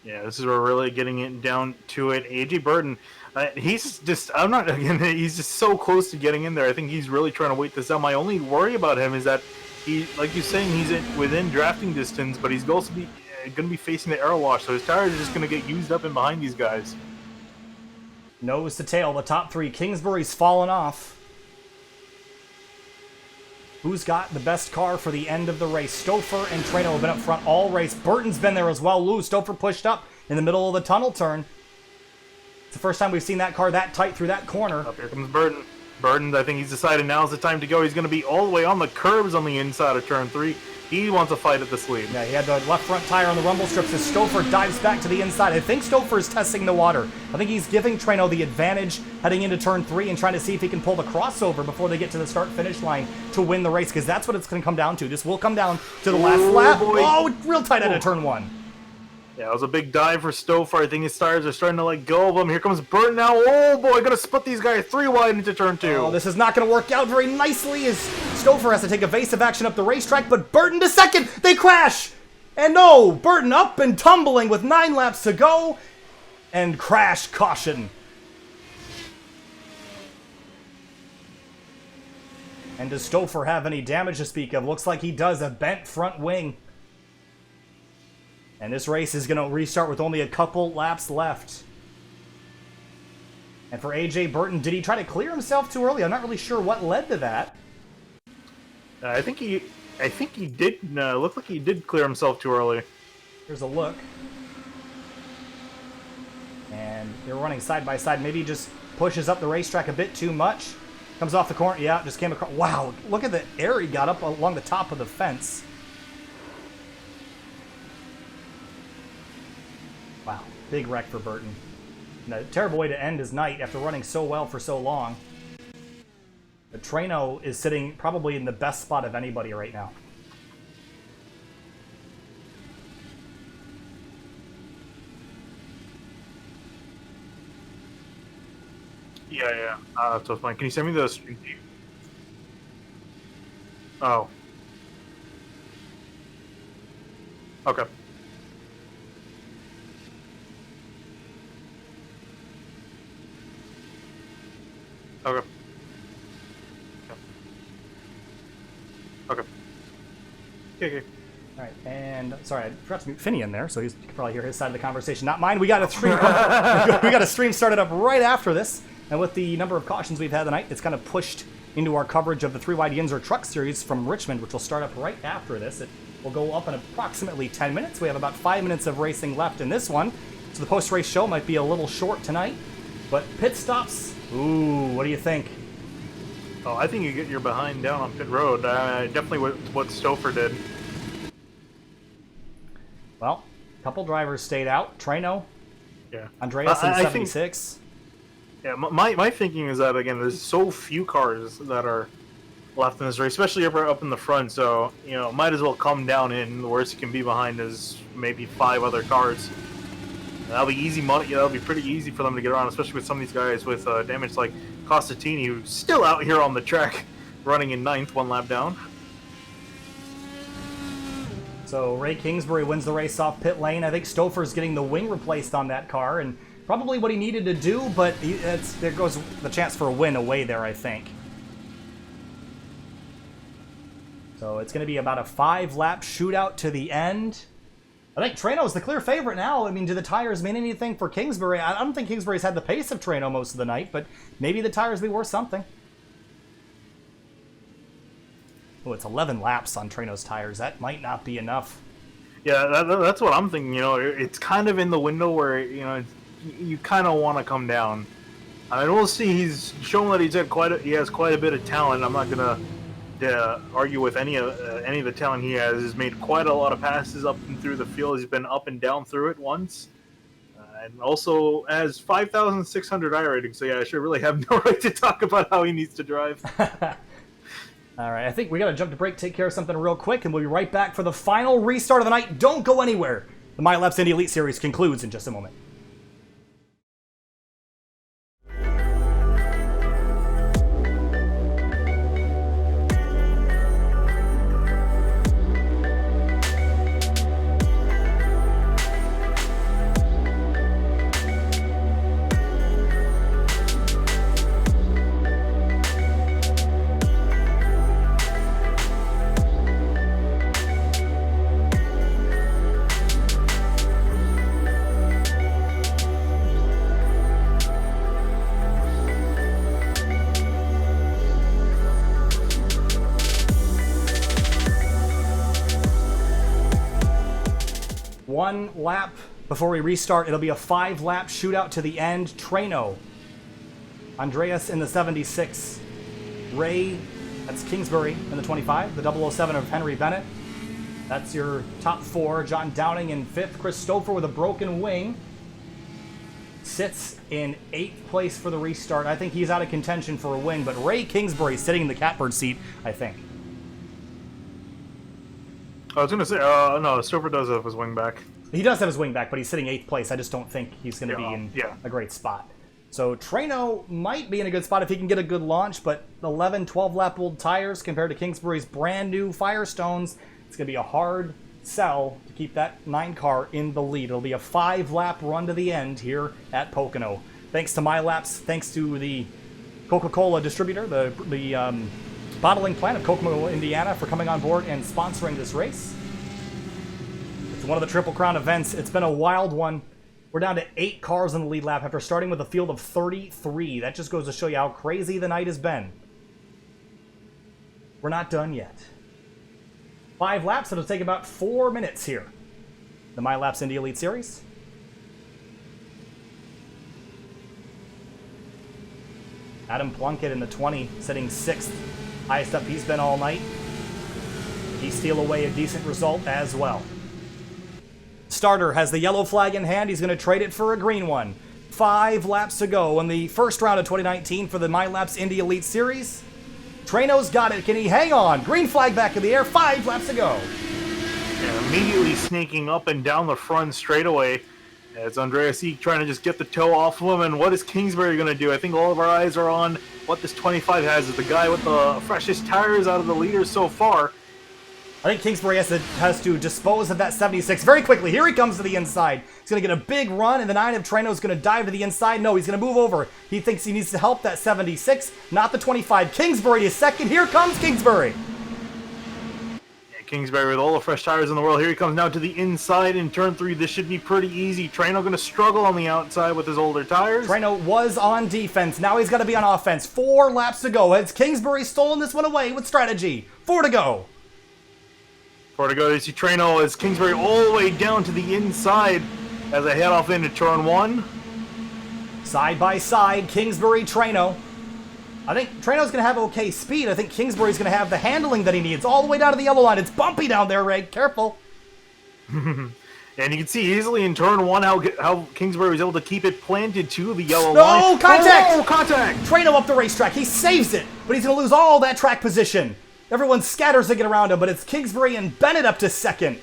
Yeah, this is where we're really getting it down to it. AJ Burton, he's just so close to getting in there. I think he's really trying to wait this out. My only worry about him is that he, like you're saying, he's within drafting distance, but he's also going to be facing the air wash, so his tires are just going to get used up in behind these guys. Nose to tail, the top 3. Kingsbury's fallen off. Who's got the best car for the end of the race? Stouffer and Treno have been up front all race. Burton's been there as well. Stouffer pushed up in the middle of the tunnel turn. It's the first time we've seen that car that tight through that corner. Up here comes Burton. Burton, I think he's decided now's the time to go. He's going to be all the way on the curbs on the inside of turn 3. He wants a fight at this lead. Yeah, he had the left front tire on the rumble strips as Stouffer dives back to the inside. I think Stouffer is testing the water. I think he's giving Treno the advantage heading into turn 3 and trying to see if he can pull the crossover before they get to the start-finish line to win the race, because that's what it's going to come down to. This will come down to the last lap. Boy. Oh, real tight out of turn 1. Yeah, it was a big dive for Stouffer. I think his tires are starting to let go of him. Here comes Burton now. Oh boy, gonna split these guys 3 wide into turn 2. Oh, this is not gonna work out very nicely as Stouffer has to take evasive action up the racetrack, but Burton to second. They crash! And no, Burton up and tumbling with 9 laps to go. And crash caution. And does Stouffer have any damage to speak of? Looks like he does, a bent front wing. And this race is going to restart with only a couple laps left. And for AJ Burton, did he try to clear himself too early? I'm not really sure what led to that. I think he did. Looked like he did clear himself too early. Here's a look. And they're running side by side. Maybe he just pushes up the racetrack a bit too much. Comes off the corner. Yeah, just came across. Wow, look at the air he got up along the top of the fence. Wow, big wreck for Burton. And a terrible way to end his night after running so well for so long. The Treno is sitting probably in the best spot of anybody right now. Yeah. So fine. Can you send me the stream view? Oh. Okay. Okay. Okay. All right, and sorry, I forgot to mute Finney in there, so you can probably hear his side of the conversation, not mine. We got a stream. We got a stream started up right after this, and with the number of cautions we've had tonight, it's kind of pushed into our coverage of the 3 Wide Yinzer Truck Series from Richmond, which will start up right after this. It will go up in approximately 10 minutes. We have about 5 minutes of racing left in this one, so the post-race show might be a little short tonight. But pit stops. Ooh, what do you think? Oh, I think you get your behind down on pit road. Definitely what Stouffer did. Well, a couple drivers stayed out. Treno, Yeah. Andreas in 76. Yeah, my thinking is that, again, there's so few cars that are left in this race, especially up in the front, so, you know, might as well come down in. The worst you can be behind is maybe 5 other cars. That'll be easy money. That'll be pretty easy for them to get around, especially with some of these guys with damage like Costatini, who's still out here on the track, running in 9th, 1 lap down. So Ray Kingsbury wins the race off pit lane. I think Stouffer's getting the wing replaced on that car, and probably what he needed to do, but there goes the chance for a win away there, I think. So it's going to be about a 5-lap shootout to the end. I think Treno's the clear favorite now. I mean, do the tires mean anything for Kingsbury? I don't think Kingsbury's had the pace of Treno most of the night, but maybe the tires be worth something. Oh, it's 11 laps on Treno's tires. That might not be enough. Yeah, that's what I'm thinking. You know, it's kind of in the window where, you know, you kind of want to come down. I mean, we'll see. He's shown that he has quite a bit of talent. I'm not gonna argue with any of the talent he has. He's made quite a lot of passes up and through the field. He's been up and down through it once, and also has 5,600 iRating. So yeah, I should really have no right to talk about how he needs to drive. All right, I think we got to jump to break, take care of something real quick, and we'll be right back for the final restart of the night. Don't go anywhere. The MYLAPS Indy Elite Series concludes in just a moment. One lap before we restart. It'll be a 5-lap shootout to the end. Treno, Andreas in the 76, Ray, that's Kingsbury in the 25, the 007 of Henry Bennett. That's your top 4. John Downing in 5th. Chris Stouffer with a broken wing sits in 8th place for the restart. I think he's out of contention for a win, but Ray Kingsbury sitting in the catbird seat, I think. I was going to say, no, Stouffer does have his wing back. He does have his wing back, but he's sitting 8th place. I just don't think he's going to be in a great spot. So Treno might be in a good spot if he can get a good launch, but 11, 12-lap-old tires compared to Kingsbury's brand-new Firestones, it's going to be a hard sell to keep that 9 car in the lead. It'll be a 5-lap run to the end here at Pocono. Thanks to MYLAPS, thanks to the Coca-Cola distributor, the bottling plant of Kokomo, Indiana, for coming on board and sponsoring this race. It's one of the Triple Crown events. It's been a wild one. We're down to 8 cars in the lead lap after starting with a field of 33. That just goes to show you how crazy the night has been. We're not done yet. 5 laps, it'll take about 4 minutes here. The MYLAPS Indy Elite Series. Adam Plunkett in the 20, sitting 6th. Highest up he's been all night. He steal away a decent result as well. Starter has the yellow flag in hand. He's going to trade it for a green one. 5 laps to go in the first round of 2019 for the MYLAPS Indy Elite Series. Treno's got it. Can he hang on? Green flag back in the air. 5 laps to go. And immediately sneaking up and down the front straightaway as Andreas E trying to just get the toe off of him. And what is Kingsbury going to do? I think all of our eyes are on what this 25 has. Is the guy with the freshest tires out of the leaders so far. I think Kingsbury has to dispose of that 76 very quickly. Here he comes to the inside. He's going to get a big run, and the 9 of Treno's going to dive to the inside. No, he's going to move over. He thinks he needs to help that 76, not the 25. Kingsbury is second. Here comes Kingsbury. Yeah, Kingsbury with all the fresh tires in the world. Here he comes now to the inside in turn 3. This should be pretty easy. Treno going to struggle on the outside with his older tires. Treno was on defense. Now he's got to be on offense. 4 laps to go. Has Kingsbury stolen this one away with strategy? 4 to go. For to go to see Treno as Kingsbury all the way down to the inside as I head off into turn 1. Side by side, Kingsbury, Treno. I think Treno's going to have okay speed. I think Kingsbury's going to have the handling that he needs all the way down to the yellow line. It's bumpy down there, Ray. Careful. And you can see easily in turn 1 how Kingsbury was able to keep it planted to the yellow line. Oh, contact! Oh, contact! Treno up the racetrack. He saves it, but he's going to lose all that track position. Everyone scatters to get around him, but it's Kingsbury and Bennett up to second.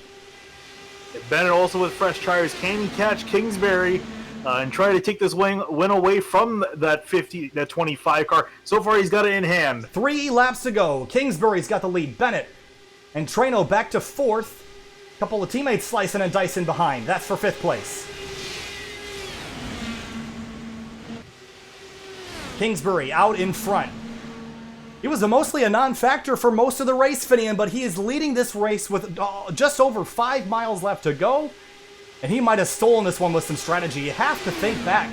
Bennett also with fresh tires. Can he catch Kingsbury and try to take this win away from that 25 car? So far, he's got it in hand. 3 laps to go. Kingsbury's got the lead. Bennett and Treno back to 4th. Couple of teammates slicing and dicing behind. That's for 5th place. Kingsbury out in front. He was mostly a non-factor for most of the race, Finian, but he is leading this race with just over 5 miles left to go. And he might have stolen this one with some strategy. You have to think back.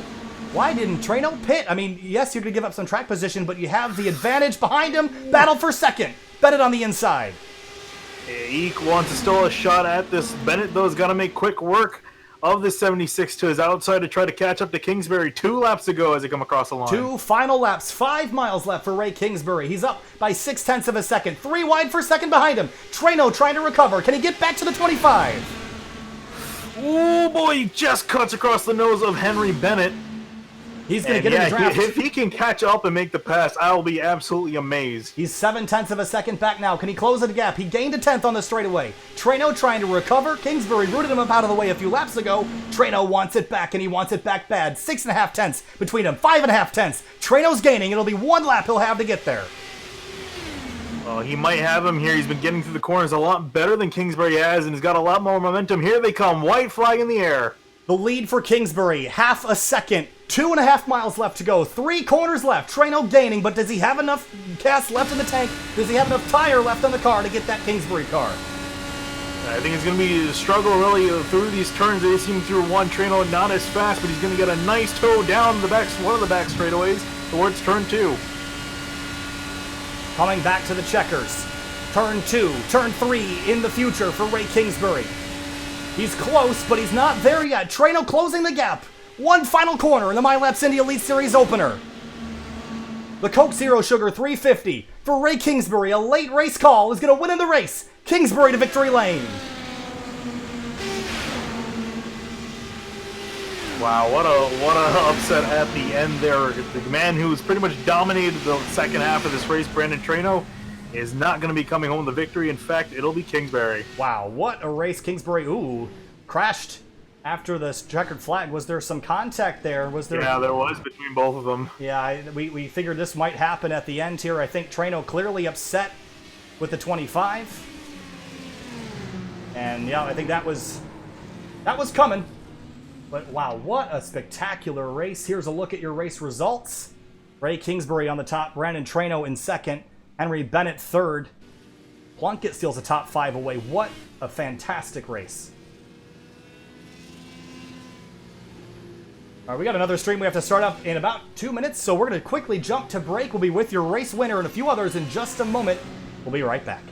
Why didn't Treno pit? I mean, yes, you could give up some track position, but you have the advantage behind him. Battle for second. Bennett on the inside. Eek wants to steal a shot at this. Bennett, though, has got to make quick work of the 76 to his outside to try to catch up to Kingsbury. 2 laps to go as they come across the line. 2 final laps. 5 miles left for Ray Kingsbury. He's up by 0.6 of a second. 3 wide for second behind him. Treno trying to recover. Can he get back to the 25? Oh boy, he just cuts across the nose of Henry Bennett. He's going to get in the draft. If he can catch up and make the pass, I will be absolutely amazed. He's 0.7 of a second back now. Can he close the gap? He gained a 10th on the straightaway. Treno trying to recover. Kingsbury rooted him up out of the way a few laps ago. Treno wants it back, and he wants it back bad. 6.5 tenths between them. 5.5 tenths. Treno's gaining. It'll be 1 lap he'll have to get there. Well, he might have him here. He's been getting through the corners a lot better than Kingsbury has, and he's got a lot more momentum. Here they come. White flag in the air. The lead for Kingsbury, 0.5 second. 2.5 miles left to go. 3 corners left. Treno gaining, but does he have enough gas left in the tank? Does he have enough tire left on the car to get that Kingsbury car? I think it's going to be a struggle really through these turns. They seem through one. Treno not as fast, but he's going to get a nice toe down the back, one of the back straightaways towards turn 2. Coming back to the checkers. Turn 2, turn 3 in the future for Ray Kingsbury. He's close, but he's not there yet. Treno closing the gap. 1 final corner in the MYLAPS Indy Elite Series opener. The Coke Zero Sugar 350 for Ray Kingsbury. A late race call is going to win in the race. Kingsbury to victory lane. Wow, what a upset at the end there. The man who's pretty much dominated the second half of this race, Brandon Treno, is not going to be coming home with the victory. In fact, it'll be Kingsbury. Wow, what a race. Kingsbury, crashed after the checkered flag. Was there some contact there? Was there? Yeah, there was between both of them. Yeah, we figured this might happen at the end here. I think Treno clearly upset with the 25. And yeah, I think that was coming. But wow, what a spectacular race. Here's a look at your race results. Ray Kingsbury on the top, Brandon Treno in second, Henry Bennett third. Plunkett steals the top 5 away. What a fantastic race. All right, we got another stream we have to start up in about 2 minutes, so we're going to quickly jump to break. We'll be with your race winner and a few others in just a moment. We'll be right back.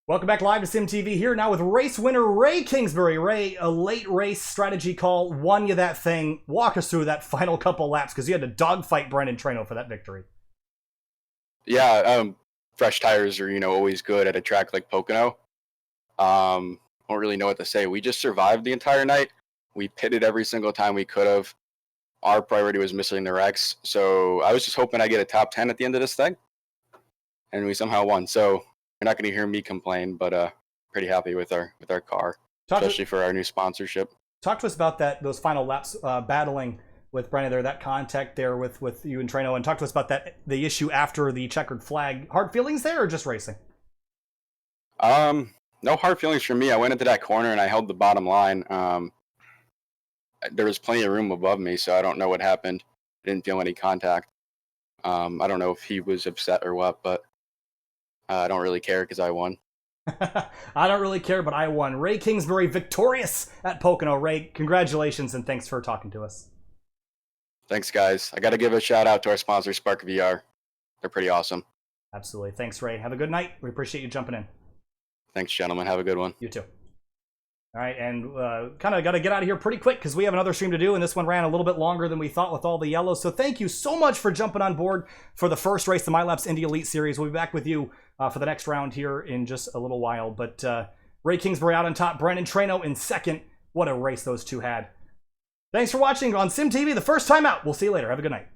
Welcome back live to SimTV here now with race winner Ray Kingsbury. Ray, a late race strategy call won you that thing. Walk us through that final couple laps because you had to dogfight Brandon Treno for that victory. Yeah, fresh tires are, always good at a track like Pocono. Don't really know what to say. We just survived the entire night. We pitted every single time we could have. Our priority was missing the wrecks. So I was just hoping I get a top 10 at the end of this thing. And we somehow won. So you're not going to hear me complain, but pretty happy with our car, especially for our new sponsorship. Talk to us about those final laps battling with Brennan there, that contact there with you and Treno, and talk to us about the issue after the checkered flag. Hard feelings there or just racing? No hard feelings for me. I went into that corner and I held the bottom line. There was plenty of room above me, so I don't know what happened. I didn't feel any contact. I don't know if he was upset or what, but I don't really care because I won. I don't really care, but I won. Ray Kingsbury victorious at Pocono. Ray, congratulations and thanks for talking to us. Thanks, guys. I got to give a shout out to our sponsor, Spark VR. They're pretty awesome. Absolutely. Thanks, Ray. Have a good night. We appreciate you jumping in. Thanks, gentlemen. Have a good one. You too. All right, and kind of got to get out of here pretty quick because we have another stream to do, and this one ran a little bit longer than we thought with all the yellows. So thank you so much for jumping on board for the first race, the MYLAPS Indy Elite Series. We'll be back with you for the next round here in just a little while. But Ray Kingsbury out on top, Brennan Treno in second. What a race those two had. Thanks for watching on Sim TV the first time out. We'll see you later. Have a good night.